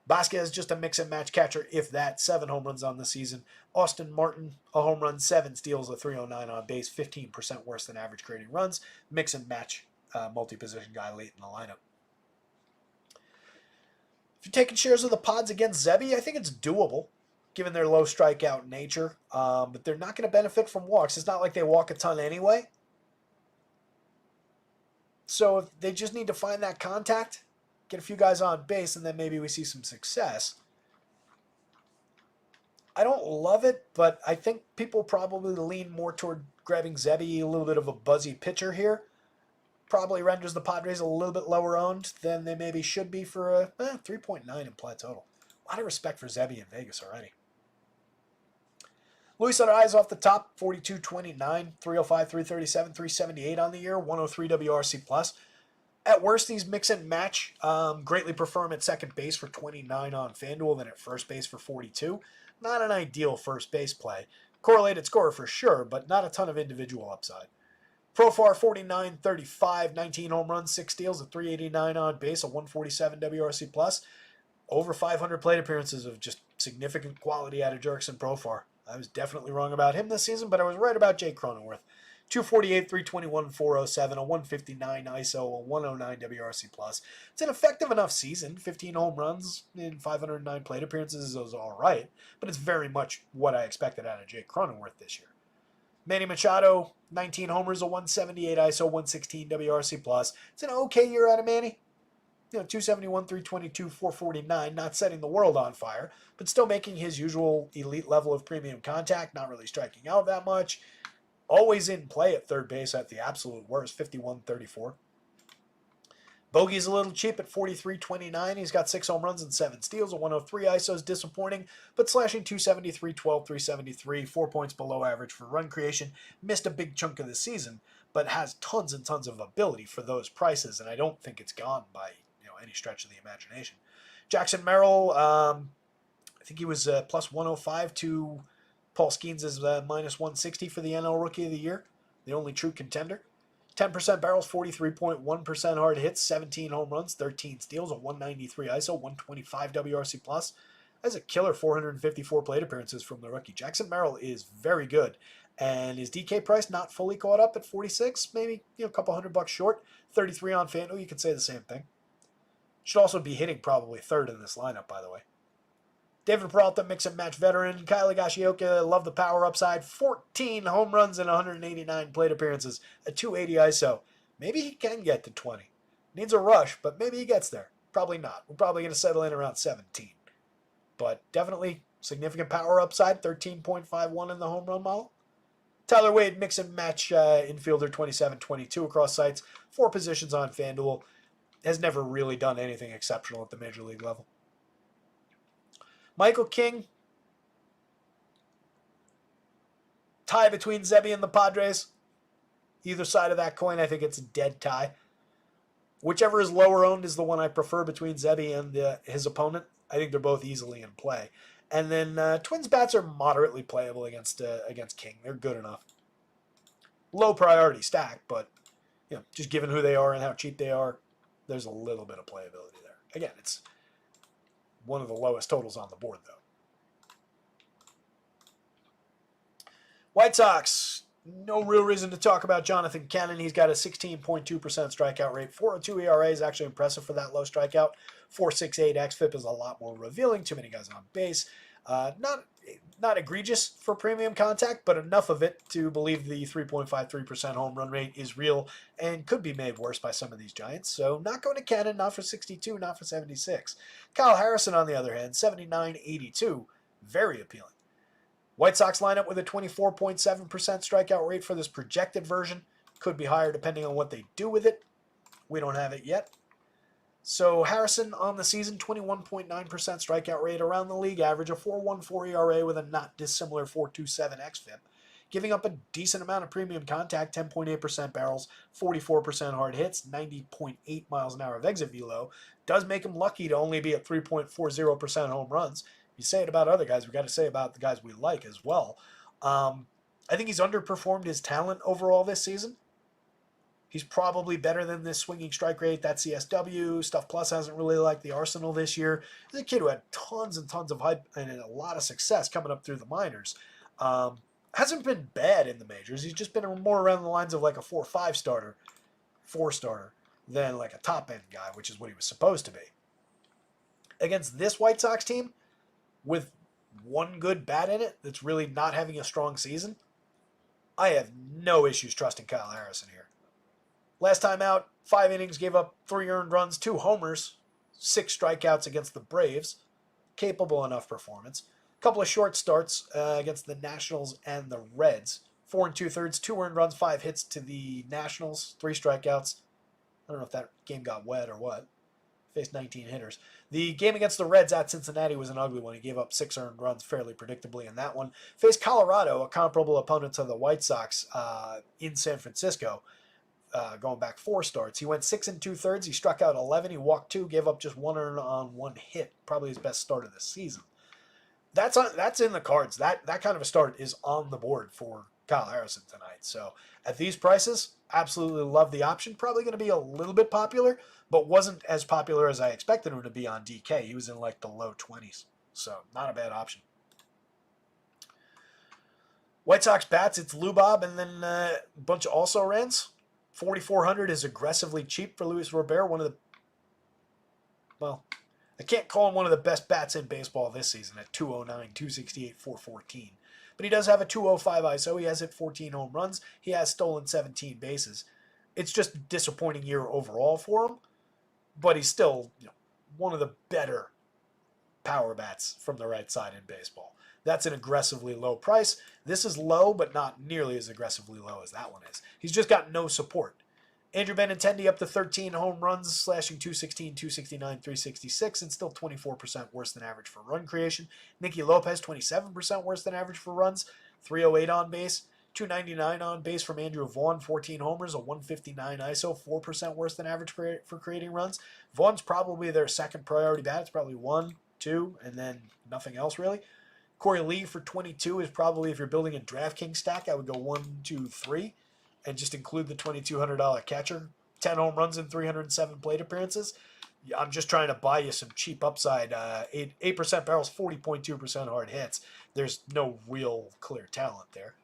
Vasquez, just a mix and match catcher, if that. 7 home runs on the season. Austin Martin, a home run, 7 steals, a 309 on base, 15% worse than average creating runs. Mix and match multi-position guy late in the lineup. If you're taking shares of the pods against Zebby, I think it's doable, given their low strikeout nature. But they're not going to benefit from walks. It's not like they walk a ton anyway. So if they just need to find that contact, get a few guys on base, and then maybe we see some success. I don't love it, but I think people probably lean more toward grabbing Zebby, a little bit of a buzzy pitcher here. Probably renders the Padres a little bit lower owned than they maybe should be for a 3.9 implied total. A lot of respect for Zebby in Vegas already. Luis Arraez off the top, 42.29, 305, 337, 378 on the year, 103 WRC+. plus. At worst, these mix and match. Greatly prefer him at second base for 29 on FanDuel than at first base for 42. Not an ideal first base play. Correlated scorer for sure, but not a ton of individual upside. Profar 49.35, 19 home runs, 6 steals, a 389 on base, a 147 WRC+. plus. Over 500 plate appearances of just significant quality out of Jurickson Profar. I was definitely wrong about him this season, but I was right about Jake Cronenworth. 248, 321, 407, a 159 ISO, a 109 WRC+. plus. It's an effective enough season. 15 home runs in 509 plate appearances is all right, but it's very much what I expected out of Jake Cronenworth this year. Manny Machado, 19 homers, a 178 ISO, 116 WRC+. plus. It's an okay year out of Manny. 271, 322, 449, not setting the world on fire, but still making his usual elite level of premium contact, not really striking out that much. Always in play at third base at the absolute worst, 51-34. Bogey's a little cheap at 43.29. He's got 6 home runs and 7 steals, a 103 ISO is disappointing, but slashing 270, 312, 373, 4 points below average for run creation. Missed a big chunk of the season, but has tons and tons of ability for those prices, and I don't think it's gone by any stretch of the imagination. Jackson Merrill, I think he was plus 105 to Paul Skeens' minus 160 for the NL Rookie of the Year, the only true contender. 10% barrels, 43.1% hard hits, 17 home runs, 13 steals, a 193 ISO, 125 WRC+. plus. That's a killer 454 plate appearances from the rookie. Jackson Merrill is very good And his DK price not fully caught up at 46, maybe a couple $100 short. 33 on FanDuel, you could say the same thing. Should also be hitting probably third in this lineup, by the way. David Peralta, mix and match veteran. Kyle Higashioka, love the power upside. 14 home runs and 189 plate appearances. A 280 ISO. Maybe he can get to 20. Needs a rush, but maybe he gets there. Probably not. We're probably going to settle in around 17. But definitely significant power upside. 13.51 in the home run model. Tyler Wade, mix and match infielder 27-22 across sites. 4 positions on FanDuel. Has never really done anything exceptional at the major league level. Michael King. Tie between Zebby and the Padres. Either side of that coin, I think it's a dead tie. Whichever is lower owned is the one I prefer between Zebby and his opponent. I think they're both easily in play. And then Twins bats are moderately playable against King. They're good enough. Low priority stack, but just given who they are and how cheap they are, there's a little bit of playability there. Again, it's one of the lowest totals on the board, though. White Sox, no real reason to talk about Jonathan Cannon. He's got a 16.2% strikeout rate. 4.02 ERA is actually impressive for that low strikeout. 4.68 xFIP is a lot more revealing. Too many guys on base. Not egregious for premium contact, but enough of it to believe the 3.53% home run rate is real and could be made worse by some of these Giants. So not going to Cannon, not for 62, not for 76. Kyle Harrison, on the other hand, 79.82, very appealing. White Sox lineup with a 24.7% strikeout rate for this projected version. Could be higher depending on what they do with it. We don't have it yet. So Harrison on the season, 21.9% strikeout rate, around the league average, a 4.14 ERA with a not dissimilar 4.27 xFIP. Giving up a decent amount of premium contact, 10.8% barrels, 44% hard hits, 90.8 miles an hour of exit velo. Does make him lucky to only be at 3.40% home runs. You say it about other guys, we got to say about the guys we like as well. I think he's underperformed his talent overall this season. He's probably better than this swinging strike rate. That CSW. Stuff Plus hasn't really liked the arsenal this year. He's a kid who had tons and tons of hype and a lot of success coming up through the minors. Hasn't been bad in the majors. He's just been more around the lines of like a 4-5 starter, 4-starter, than like a top-end guy, which is what he was supposed to be. Against this White Sox team, with one good bat in it that's really not having a strong season, I have no issues trusting Kyle Harrison here. Last time out, 5 innings, gave up 3 earned runs, 2 homers, 6 strikeouts against the Braves. Capable enough performance. A couple of short starts against the Nationals and the Reds. 4 2/3, 2 earned runs, 5 hits to the Nationals, 3 strikeouts. I don't know if that game got wet or what. Faced 19 hitters. The game against the Reds at Cincinnati was an ugly one. He gave up 6 earned runs fairly predictably in that one. Faced Colorado, a comparable opponent to the White Sox in San Francisco. Going back 4 starts. He went 6 2/3. He struck out 11. He walked 2, gave up just 1 earned on 1 hit. Probably his best start of the season. That's in the cards. That kind of a start is on the board for Kyle Harrison tonight. So at these prices, absolutely love the option. Probably going to be a little bit popular, but wasn't as popular as I expected him to be on DK. He was in like the low 20s. So not a bad option. White Sox bats, it's Lubob and then a bunch of also-rans. 4,400 is aggressively cheap for Luis Robert. I can't call him one of the best bats in baseball this season at 209, 268, 414. But he does have a 205 ISO. He has hit 14 home runs. He has stolen 17 bases. It's just a disappointing year overall for him. But he's still one of the better power bats from the right side in baseball. That's an aggressively low price. This is low, but not nearly as aggressively low as that one is. He's just got no support. Andrew Benintendi up to 13 home runs, slashing 216, 269, 366, and still 24% worse than average for run creation. Nicky Lopez, 27% worse than average for runs, 308 on base, 299 on base from Andrew Vaughn, 14 homers, a 159 ISO, 4% worse than average for creating runs. Vaughn's probably their second priority bat. It's probably 1, 2, and then nothing else really. Corey Lee for 22 is probably, if you're building a DraftKings stack, I would go 1, 2, 3, and just include the $2,200 catcher. 10 home runs and 307 plate appearances. I'm just trying to buy you some cheap upside. 8% barrels, 40.2% hard hits. There's no real clear talent there.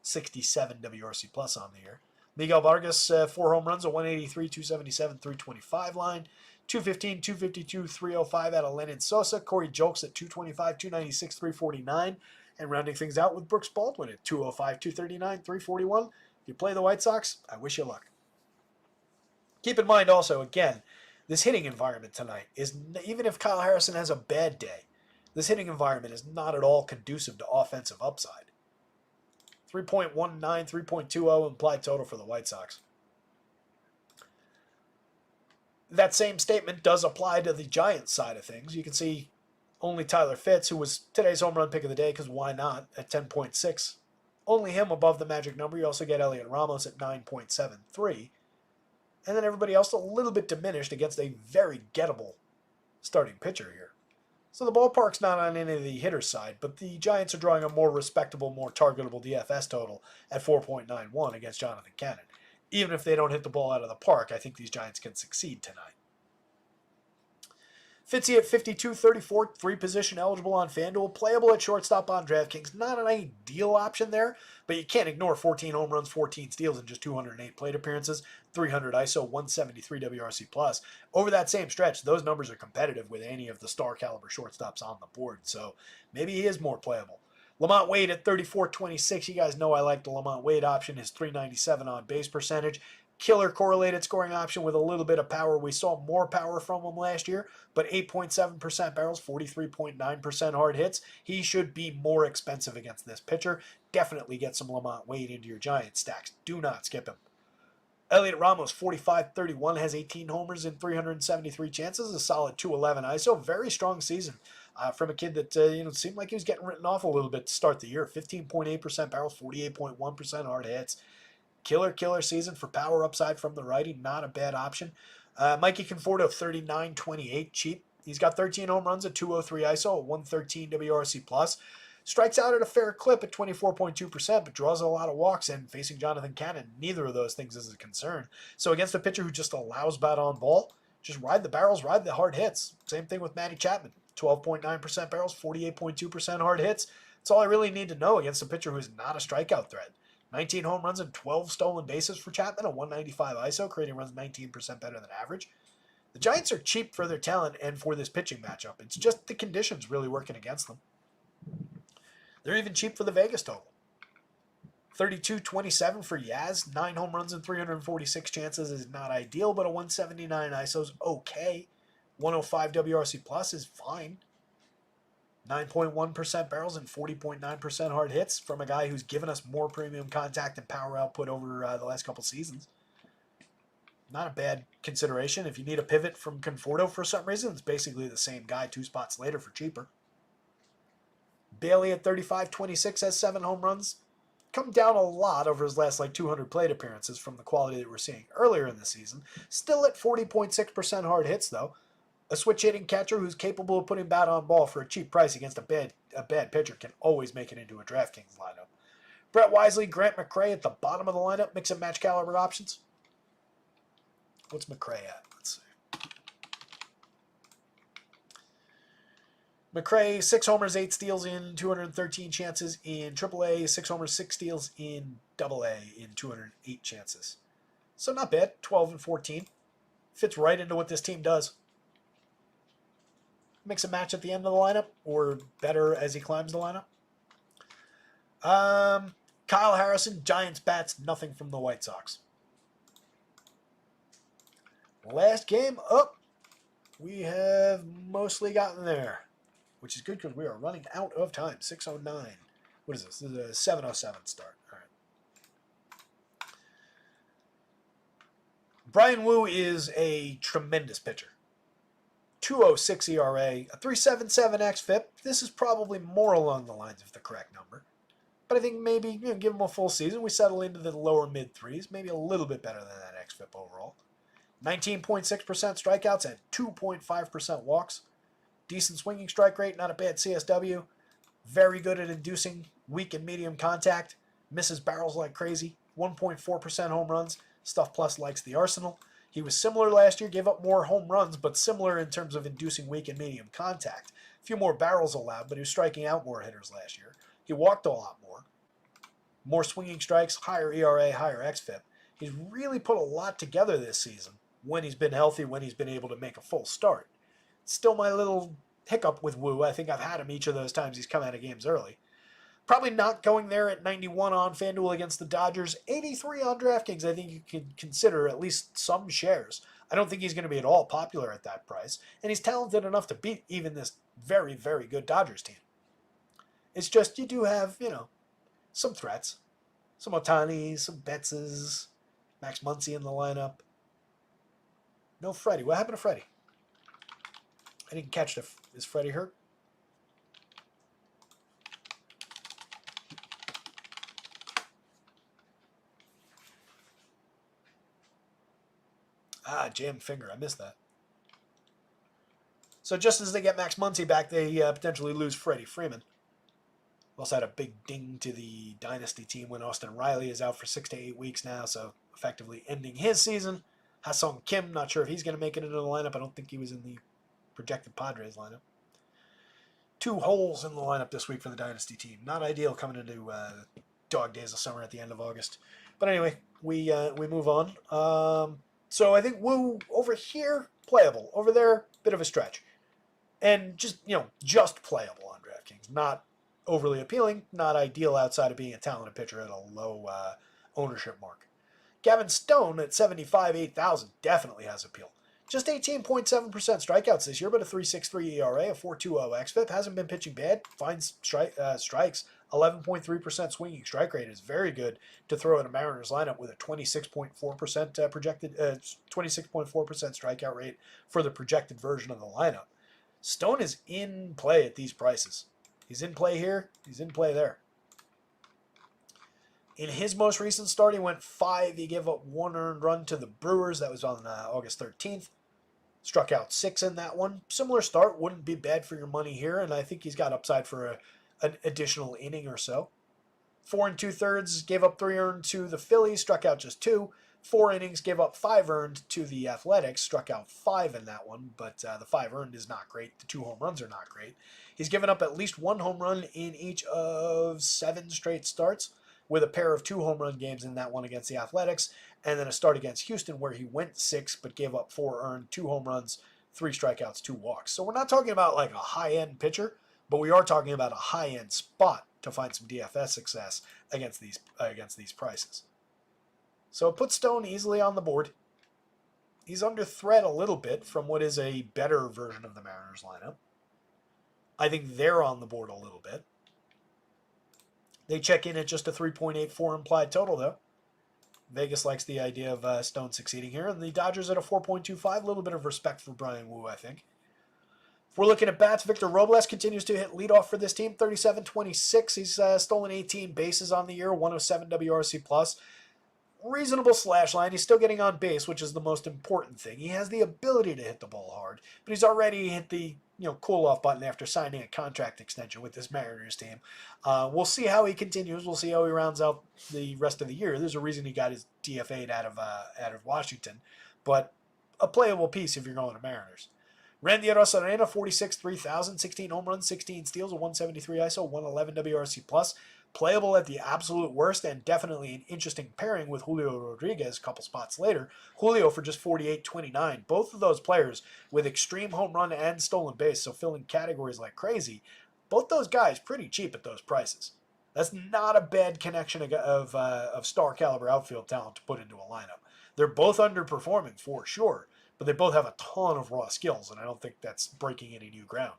67 WRC plus on the year. Miguel Vargas, 4 home runs, a 183, 277, 325 line. 215, 252, 305 out of Lennon Sosa. Corey Julks at 225, 296, 349. And rounding things out with Brooks Baldwin at 205, 239, 341. If you play the White Sox, I wish you luck. Keep in mind also, again, this hitting environment tonight is, even if Kyle Harrison has a bad day, this hitting environment is not at all conducive to offensive upside. 3.19, 3.20 implied total for the White Sox. That same statement does apply to the Giants side of things. You can see only Tyler Fitz, who was today's home run pick of the day, because why not, at 10.6. Only him above the magic number. You also get Elliot Ramos at 9.73. And then everybody else a little bit diminished against a very gettable starting pitcher here. So the ballpark's not on any of the hitters' side, but the Giants are drawing a more respectable, more targetable DFS total at 4.91 against Jonathan Cannon. Even if they don't hit the ball out of the park, I think these Giants can succeed tonight. Fitzy at 52-34, 3-position eligible on FanDuel, playable at shortstop on DraftKings. Not an ideal option there, but you can't ignore 14 home runs, 14 steals, and just 208 plate appearances, 300 ISO, 173 WRC+. Over that same stretch, those numbers are competitive with any of the star-caliber shortstops on the board, so maybe he is more playable. Lamont Wade at 34-26. You guys know I like the Lamont Wade option, his 397 on base percentage. Killer correlated scoring option with a little bit of power. We saw more power from him last year, but 8.7% barrels, 43.9% hard hits. He should be more expensive against this pitcher. Definitely get some Lamont Wade into your Giant stacks. Do not skip him. Elliot Ramos, 45-31, has 18 homers in 373 chances, a solid 211 ISO. Very strong season from a kid that seemed like he was getting written off a little bit to start the year. 15.8% barrels, 48.1% hard hits. Killer season for power upside from the righty. Not a bad option. Mikey Conforto, 39-28, cheap. He's got 13 home runs, a 203 ISO, a 113 WRC+. Strikes out at a fair clip at 24.2%, but draws a lot of walks, and facing Jonathan Cannon, neither of those things is a concern. So against a pitcher who just allows bat on ball, just ride the barrels, ride the hard hits. Same thing with Matty Chapman. 12.9% barrels, 48.2% hard hits. That's all I really need to know against a pitcher who is not a strikeout threat. 19 home runs and 12 stolen bases for Chapman, a 195 ISO, creating runs 19% better than average. The Giants are cheap for their talent and for this pitching matchup. It's just the conditions really working against them. They're even cheap for the Vegas total. 32-27 for Yaz. 9 home runs and 346 chances is not ideal, but a 179 ISO is okay. 105 WRC plus is fine. 9.1% barrels and 40.9% hard hits from a guy who's given us more premium contact and power output over the last couple seasons. Not a bad consideration. If you need a pivot from Conforto for some reason, it's basically the same guy 2 spots later for cheaper. Bailey at 35-26 has 7 home runs. Come down a lot over his last 200 plate appearances from the quality that we're seeing earlier in the season. Still at 40.6% hard hits though. A switch hitting catcher who's capable of putting bat on ball for a cheap price against a bad pitcher can always make it into a DraftKings lineup. Brett Wisely, Grant McRae at the bottom of the lineup. Mix and match caliber options. What's McRae at? Let's see. McRae, 6 homers, 8 steals in 213 chances in AAA. 6 homers, 6 steals in AA in 208 chances. So not bad. 12 and 14. Fits right into what this team does. Mix and match at the end of the lineup, or better as he climbs the lineup. Kyle Harrison, Giants bats, nothing from the White Sox. Last game up. We have mostly gotten there, which is good because we are running out of time. 6:09. What is this? This is a 7:07 start. All right. Brian Wu is a tremendous pitcher. 2.06 ERA, a 3.77 xFIP. This is probably more along the lines of the correct number. But I think maybe give him a full season. We settle into the lower mid threes, maybe a little bit better than that xFIP overall. 19.6% strikeouts and 2.5% walks. Decent swinging strike rate, not a bad CSW. Very good at inducing weak and medium contact. Misses barrels like crazy. 1.4% home runs. Stuff Plus likes the arsenal. He was similar last year, gave up more home runs, but similar in terms of inducing weak and medium contact. A few more barrels allowed, but he was striking out more hitters last year. He walked a lot more. more swinging strikes, higher ERA, higher xFIP. He's really put a lot together this season when he's been healthy, when he's been able to make a full start. Still my little hiccup with Woo. I think I've had him each of those times he's come out of games early. Probably not going there at 91 on FanDuel against the Dodgers. 83 on DraftKings. I think you can consider at least some shares. I don't think he's going to be at all popular at that price. And he's talented enough to beat even this very, very good Dodgers team. It's just you do have, some threats. Some Ohtani, some Betzes, Max Muncy in the lineup. No Freddie. What happened to Freddie? I didn't catch the... Is Freddie hurt? Jammed finger. I missed that. So just as they get Max Muncy back, they potentially lose Freddie Freeman. We also had a big ding to the Dynasty team when Austin Riley is out for 6 to 8 weeks now, so effectively ending his season. Ha-Sung Kim, not sure if he's going to make it into the lineup. I don't think he was in the projected Padres lineup. 2 holes in the lineup this week for the Dynasty team. Not ideal coming into dog days of summer at the end of August. But anyway, we move on. So I think Woo over here, playable. Over there, bit of a stretch. And just playable on DraftKings. Not overly appealing, not ideal outside of being a talented pitcher at a low ownership mark. Gavin Stone at 75, 8,000 definitely has appeal. Just 18.7% strikeouts this year, but a 3.63 ERA, a 4.20 xFIP. Hasn't been pitching bad. Finds strikes. 11.3% swinging strike rate is very good to throw in a Mariners lineup with a 26.4% projected 26.4% strikeout rate for the projected version of the lineup. Stone is in play at these prices. He's in play here. He's in play there. In his most recent start, he went 5. He gave up 1 earned run to the Brewers. That was on August 13th. Struck out 6 in that one. Similar start. Wouldn't be bad for your money here, and I think he's got upside for an additional inning or so. 4 2/3, gave up 3 earned to the Phillies, struck out just 2. 4 innings, gave up 5 earned to the Athletics, struck out 5 in that one, but the 5 earned is not great. The 2 home runs are not great. He's given up at least 1 home run in each of 7 straight starts, with a pair of 2 home run games in that one against the Athletics, and then a start against Houston where he went 6 but gave up 4 earned, 2 home runs, 3 strikeouts, 2 walks. So we're not talking about like a high-end pitcher, but we are talking about a high-end spot to find some DFS success against these prices. So it puts Stone easily on the board. He's under threat a little bit from what is a better version of the Mariners lineup. I think they're on the board a little bit. They check in at just a 3.84 implied total, though. Vegas likes the idea of Stone succeeding here, and the Dodgers at a 4.25. A little bit of respect for Brian Woo, I think. If we're looking at bats, Victor Robles continues to hit leadoff for this team, 37-26. He's stolen 18 bases on the year, 107 WRC+. Reasonable slash line. He's still getting on base, which is the most important thing. He has the ability to hit the ball hard, but he's already hit the cool-off button after signing a contract extension with this Mariners team. We'll see how he continues. We'll see how he rounds out the rest of the year. There's a reason he got his DFA'd out of Washington, but a playable piece if you're going to Mariners. Randy Arozarena, 46, 3,000, 16 home runs, 16 steals, a 173 ISO, 111 WRC+. Playable at the absolute worst and definitely an interesting pairing with Julio Rodriguez a couple spots later. Julio for just 48-29. Both of those players with extreme home run and stolen base, so filling categories like crazy. Both those guys pretty cheap at those prices. That's not a bad connection of star caliber outfield talent to put into a lineup. They're both underperforming for sure, but they both have a ton of raw skills, and I don't think that's breaking any new ground.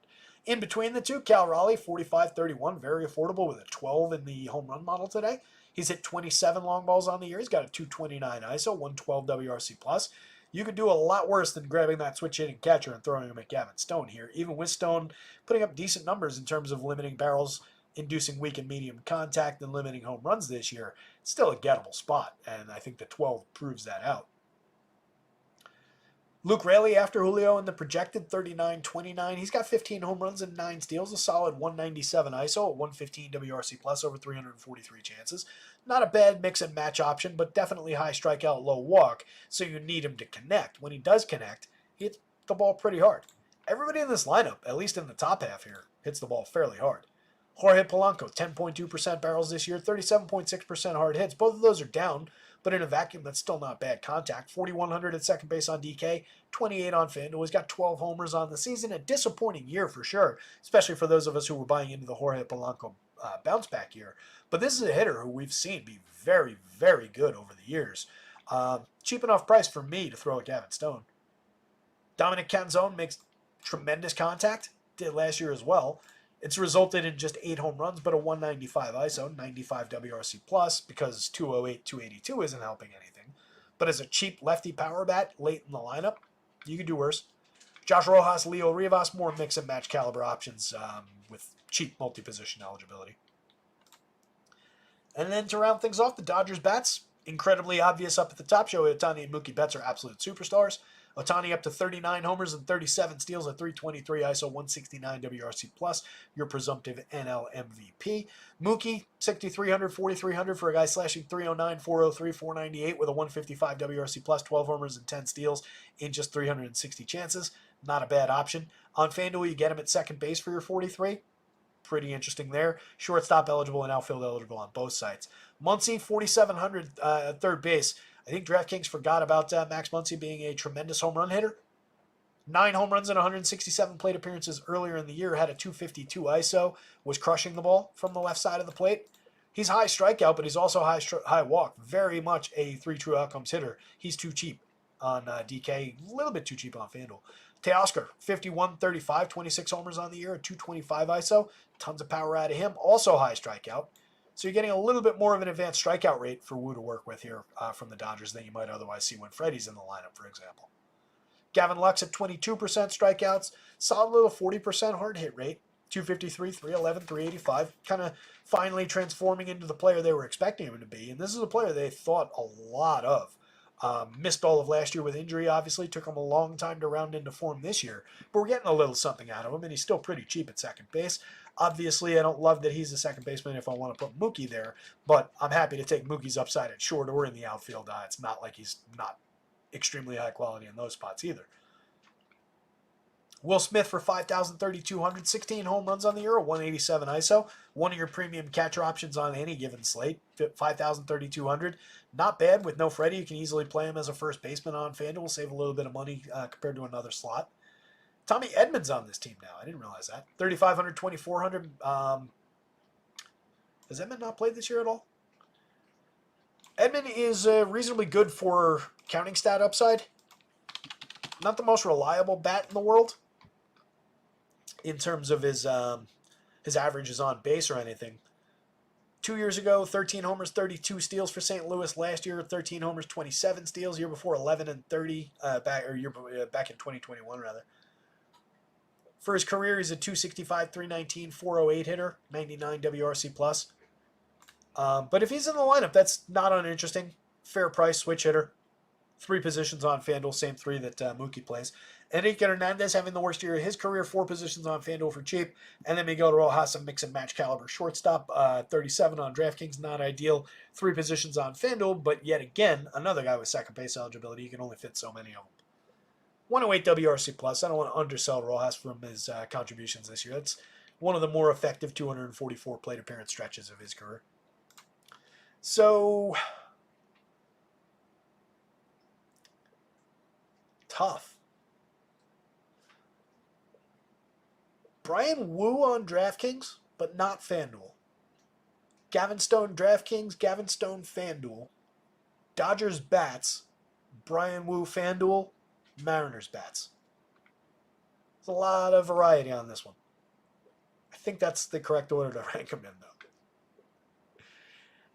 In between the two, Cal Raleigh, 45-31, very affordable with a 12 in the home run model today. He's hit 27 long balls on the year. He's got a 229 ISO, 112 WRC+. You could do a lot worse than grabbing that switch hitting catcher and throwing him at Gavin Stone here, even with Stone putting up decent numbers in terms of limiting barrels, inducing weak and medium contact, and limiting home runs this year. It's still a gettable spot, and I think the 12 proves that out. Luke Raley after Julio in the projected 39-29. He's got 15 home runs and 9 steals, a solid 197 ISO, at 115 WRC+, over 343 chances. Not a bad mix and match option, but definitely high strikeout, low walk, so you need him to connect. When he does connect, he hits the ball pretty hard. Everybody in this lineup, at least in the top half here, hits the ball fairly hard. Jorge Polanco, 10.2% barrels this year, 37.6% hard hits. Both of those are down, but in a vacuum, that's still not bad contact. 4,100 at second base on DK, 28 on FanDuel. He's got 12 homers on the season. A disappointing year for sure, especially for those of us who were buying into the Jorge Polanco bounce back year. But this is a hitter who we've seen be very, very good over the years. Cheap enough price for me to throw at Gavin Stone. Dominic Canzone makes tremendous contact. Did last year as well. It's resulted in just 8 home runs, but a 195 ISO, 95 WRC plus, because 208, 282 isn't helping anything. But as a cheap lefty power bat late in the lineup, you could do worse. Josh Rojas, Leo Rivas, more mix and match caliber options with cheap multi-position eligibility. And then to round things off, the Dodgers bats, incredibly obvious up at the top. Shohei Ohtani and Mookie Betts are absolute superstars. Ohtani up to 39 homers and 37 steals at 323 ISO, 169 WRC plus, your presumptive NL MVP. Mookie, 6,300, 4,300 for a guy slashing 309, 403, 498 with a 155 WRC plus, 12 homers and 10 steals in just 360 chances. Not a bad option. On FanDuel, you get him at second base for your 43. Pretty interesting there. Shortstop eligible and outfield eligible on both sides. Muncy, 4,700 at third base. I think DraftKings forgot about Max Muncy being a tremendous home run hitter. 9 home runs and 167 plate appearances earlier in the year. Had a 252 ISO. Was crushing the ball from the left side of the plate. He's high strikeout, but he's also high walk. Very much a 3 true outcomes hitter. He's too cheap on DK. A little bit too cheap on FanDuel. Teoscar, 51, 35, 26 homers on the year, a 225 ISO. Tons of power out of him. Also high strikeout. So you're getting a little bit more of an advanced strikeout rate for Wu to work with here from the Dodgers than you might otherwise see when Freddie's in the lineup, for example. Gavin Lux at 22% strikeouts. Solid little 40% hard hit rate. 253, 311, 385. Kind of finally transforming into the player they were expecting him to be. And this is a player they thought a lot of. Missed all of last year with injury, obviously. Took him a long time to round into form this year. But we're getting a little something out of him, and he's still pretty cheap at second base. Obviously, I don't love that he's a second baseman if I want to put Mookie there, but I'm happy to take Mookie's upside at short or in the outfield. It's not like he's not extremely high quality in those spots either. Will Smith for 5,300, 16 home runs on the year, a 187 ISO. One of your premium catcher options on any given slate, 5,300. Not bad with no Freddie. You can easily play him as a first baseman on FanDuel, save a little bit of money compared to another slot. Tommy Edmonds on this team now. I didn't realize that. 3,500, 2,400. Has Edmond not played this year at all? Edmond is reasonably good for counting stat upside. Not the most reliable bat in the world in terms of his averages on base or anything. 2 years ago, 13 homers, 32 steals for St. Louis. Last year, 13 homers, 27 steals. Year before, 11 and 30. Back in 2021 rather. For his career, he's a 265, 319, 408 hitter, 99 WRC plus. But if he's in the lineup, that's not uninteresting. Fair price, switch hitter. 3 positions on FanDuel, same 3 that Mookie plays. Enrique Hernandez having the worst year of his career, 4 positions on FanDuel for cheap. And then Miguel Rojas, a mix and match caliber shortstop, 37 on DraftKings, not ideal. 3 positions on FanDuel, but yet again, another guy with second base eligibility. You can only fit so many of them. 108 WRC plus. I don't want to undersell Rojas from his contributions this year. That's one of the more effective 244 plate appearance stretches of his career. So tough. Brian Wu on DraftKings, but not FanDuel. Gavin Stone DraftKings, Gavin Stone FanDuel. Dodgers bats, Brian Wu FanDuel, Mariners bats. There's a lot of variety on this one. I think that's the correct order to rank them in,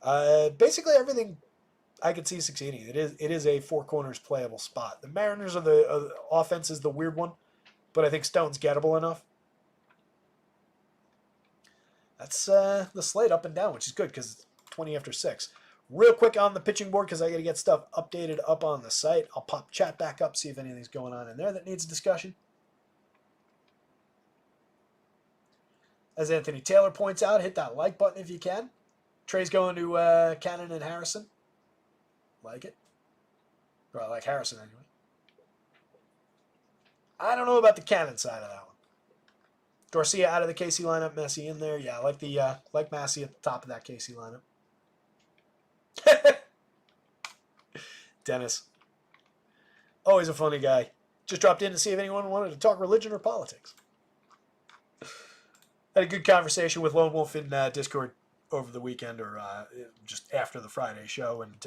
though. Basically everything I could see succeeding. It is a 4 corners playable spot. The Mariners are the offense is the weird one, but I think Stone's gettable enough. That's the slate up and down, which is good because it's 20 after 6. Real quick on the pitching board because I got to get stuff updated up on the site. I'll pop chat back up, see if anything's going on in there that needs discussion. As Anthony Taylor points out, hit that like button if you can. Trey's going to Cannon and Harrison. Like it. Or I like Harrison anyway. I don't know about the Cannon side of that one. Garcia out of the KC lineup, Messi in there. Yeah, I like the like Messi at the top of that KC lineup. Dennis. Always a funny guy. Just dropped in to see if anyone wanted to talk religion or politics. Had a good conversation with Lone Wolf in Discord over the weekend, or just after the Friday show, and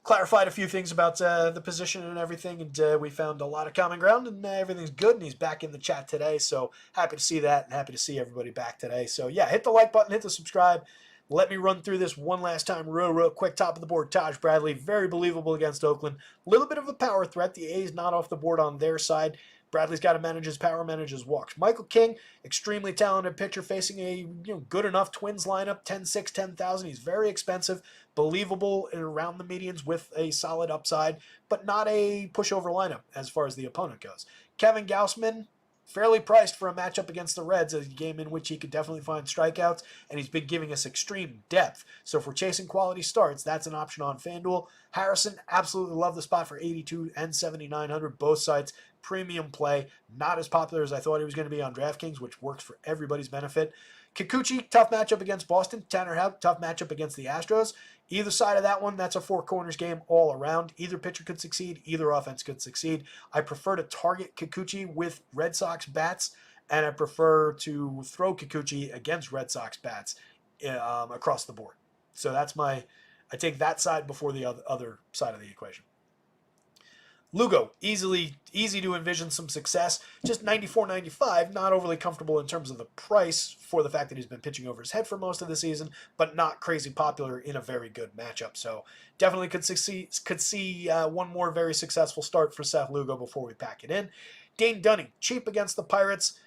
clarified a few things about the position and everything, and we found a lot of common ground, and everything's good, and he's back in the chat today, so happy to see that, and happy to see everybody back today. So yeah, hit the like button, hit the subscribe. Let me run through this one last time real quick. Top of the board, Taj Bradley, very believable against Oakland. A little bit of a power threat. The A's not off the board on their side. Bradley's got to manage his power, manage his walks. Michael King, extremely talented pitcher, facing a good enough Twins lineup, 10-6, 10,000. He's very expensive, believable around the medians with a solid upside, but not a pushover lineup as far as the opponent goes. Kevin Gausman, fairly priced for a matchup against the Reds, a game in which he could definitely find strikeouts, and he's been giving us extreme depth. So if we're chasing quality starts, that's an option on FanDuel. Harrison, absolutely love the spot for 82 and 7,900, both sites. Premium play, not as popular as I thought he was going to be on DraftKings, which works for everybody's benefit. Kikuchi, tough matchup against Boston. Tanner Houck, tough matchup against the Astros. Either side of that one, that's a four corners game all around. Either pitcher could succeed, either offense could succeed. I prefer to target Kikuchi with Red Sox bats, and I prefer to throw Kikuchi against Red Sox bats across the board. So that's I take that side before the other side of the equation. Lugo, easy to envision some success. Just 94.95, not overly comfortable in terms of the price for the fact that he's been pitching over his head for most of the season, but not crazy popular in a very good matchup. So definitely could see one more very successful start for Seth Lugo before we pack it in. Dane Dunning, cheap against the Pirates.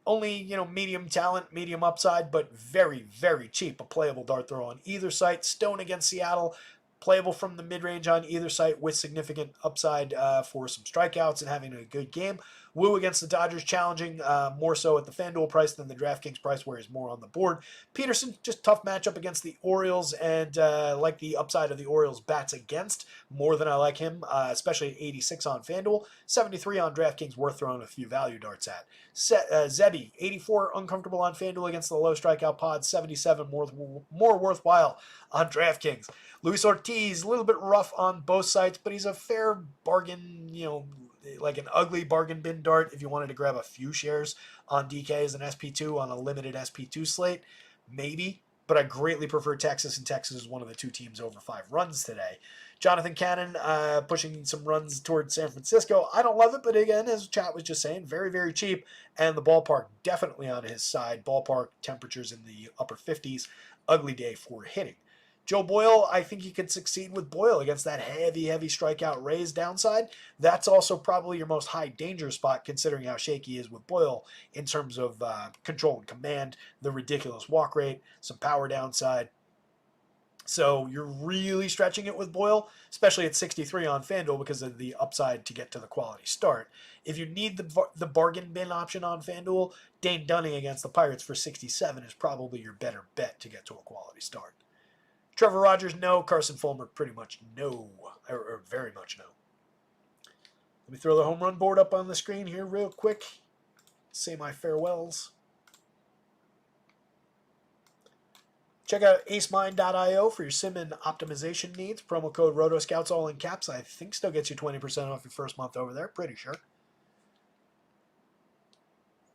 Only, medium talent, medium upside, but very, very cheap. A playable dart throw on either site. Stone against Seattle. Playable from the mid-range on either site with significant upside for some strikeouts and having a good game. Wu against the Dodgers, challenging more so at the FanDuel price than the DraftKings price, where he's more on the board. Peterson, just tough matchup against the Orioles, and like the upside of the Orioles bats against more than I like him, especially at 86 on FanDuel. 73 on DraftKings, worth throwing a few value darts at. Zebby, 84 uncomfortable on FanDuel against the low strikeout pod, 77 more worthwhile on DraftKings. Luis Ortiz, a little bit rough on both sides, but he's a fair bargain, like an ugly bargain bin dart if you wanted to grab a few shares on DK as an SP2 on a limited SP2 slate. Maybe, but I greatly prefer Texas, and Texas is one of the two teams over 5 runs today. Jonathan Cannon pushing some runs towards San Francisco. I don't love it, but again, as chat was just saying, very, very cheap, and the ballpark definitely on his side. Ballpark temperatures in the upper 50s. Ugly day for hitting. Joe Boyle, I think he could succeed with Boyle against that heavy strikeout Rays downside. That's also probably your most high danger spot, considering how shaky he is with Boyle in terms of control and command, the ridiculous walk rate, some power downside. So you're really stretching it with Boyle, especially at 63 on FanDuel because of the upside to get to the quality start. If you need the bargain bin option on FanDuel, Dane Dunning against the Pirates for 67 is probably your better bet to get to a quality start. Trevor Rogers, no. Carson Fulmer, pretty much no, or very much no. Let me throw the home run board up on the screen here real quick. Say my farewells. Check out acemind.io for your sim and optimization needs. Promo code rotoscouts, all in caps. I think still gets you 20% off your first month over there. Pretty sure.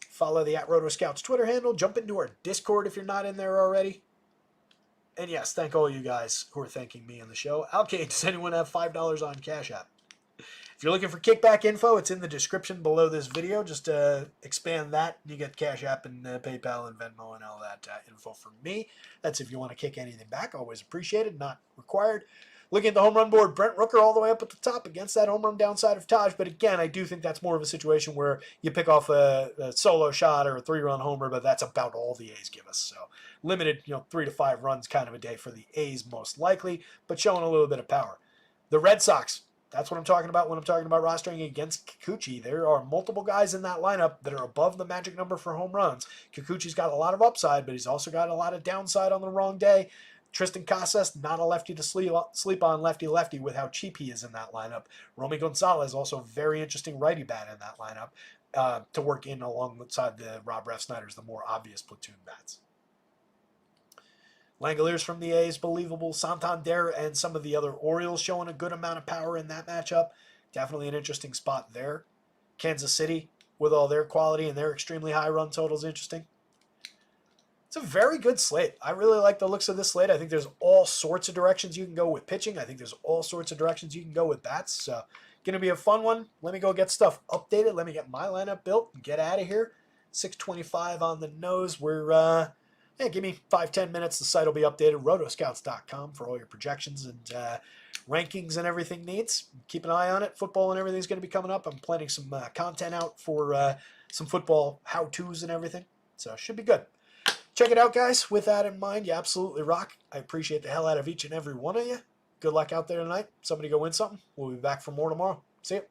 Follow the @rotoscouts Twitter handle. Jump into our Discord if you're not in there already. And yes, thank all you guys who are thanking me in the show. Alkane, does anyone have $5 on CashApp? If you're looking for kickback info, it's in the description below this video. Just expand that, and you get CashApp and PayPal and Venmo and all that info from me. That's if you want to kick anything back. Always appreciated, not required. Looking at the home run board, Brent Rooker all the way up at the top against that home run downside of Taj. But again, I do think that's more of a situation where you pick off a solo shot or a 3-run homer, but that's about all the A's give us. So limited, 3 to 5 runs kind of a day for the A's most likely, but showing a little bit of power. The Red Sox, that's what I'm talking about when I'm talking about rostering against Kikuchi. There are multiple guys in that lineup that are above the magic number for home runs. Kikuchi's got a lot of upside, but he's also got a lot of downside on the wrong day. Tristan Casas, not a lefty to sleep on, lefty-lefty with how cheap he is in that lineup. Romy Gonzalez, also very interesting righty bat in that lineup. to work in alongside the Rob Ref Snyder's, the more obvious platoon bats. Langoliers from the A's, believable. Santander and some of the other Orioles showing a good amount of power in that matchup. Definitely an interesting spot there. Kansas City, with all their quality and their extremely high run totals, interesting. It's a very good slate. I really like the looks of this slate. I think there's all sorts of directions you can go with pitching. I think there's all sorts of directions you can go with bats. So, going to be a fun one. Let me go get stuff updated. Let me get my lineup built and get out of here. 6:25 on the nose. We're give me 5-10 minutes. The site will be updated. rotoscouts.com for all your projections and rankings and everything needs. Keep an eye on it. Football and everything's going to be coming up. I'm planning some content out for some football how-tos and everything. So it should be good. Check it out, guys. With that in mind, you absolutely rock. I appreciate the hell out of each and every one of you. Good luck out there tonight. Somebody go win something. We'll be back for more tomorrow. See you.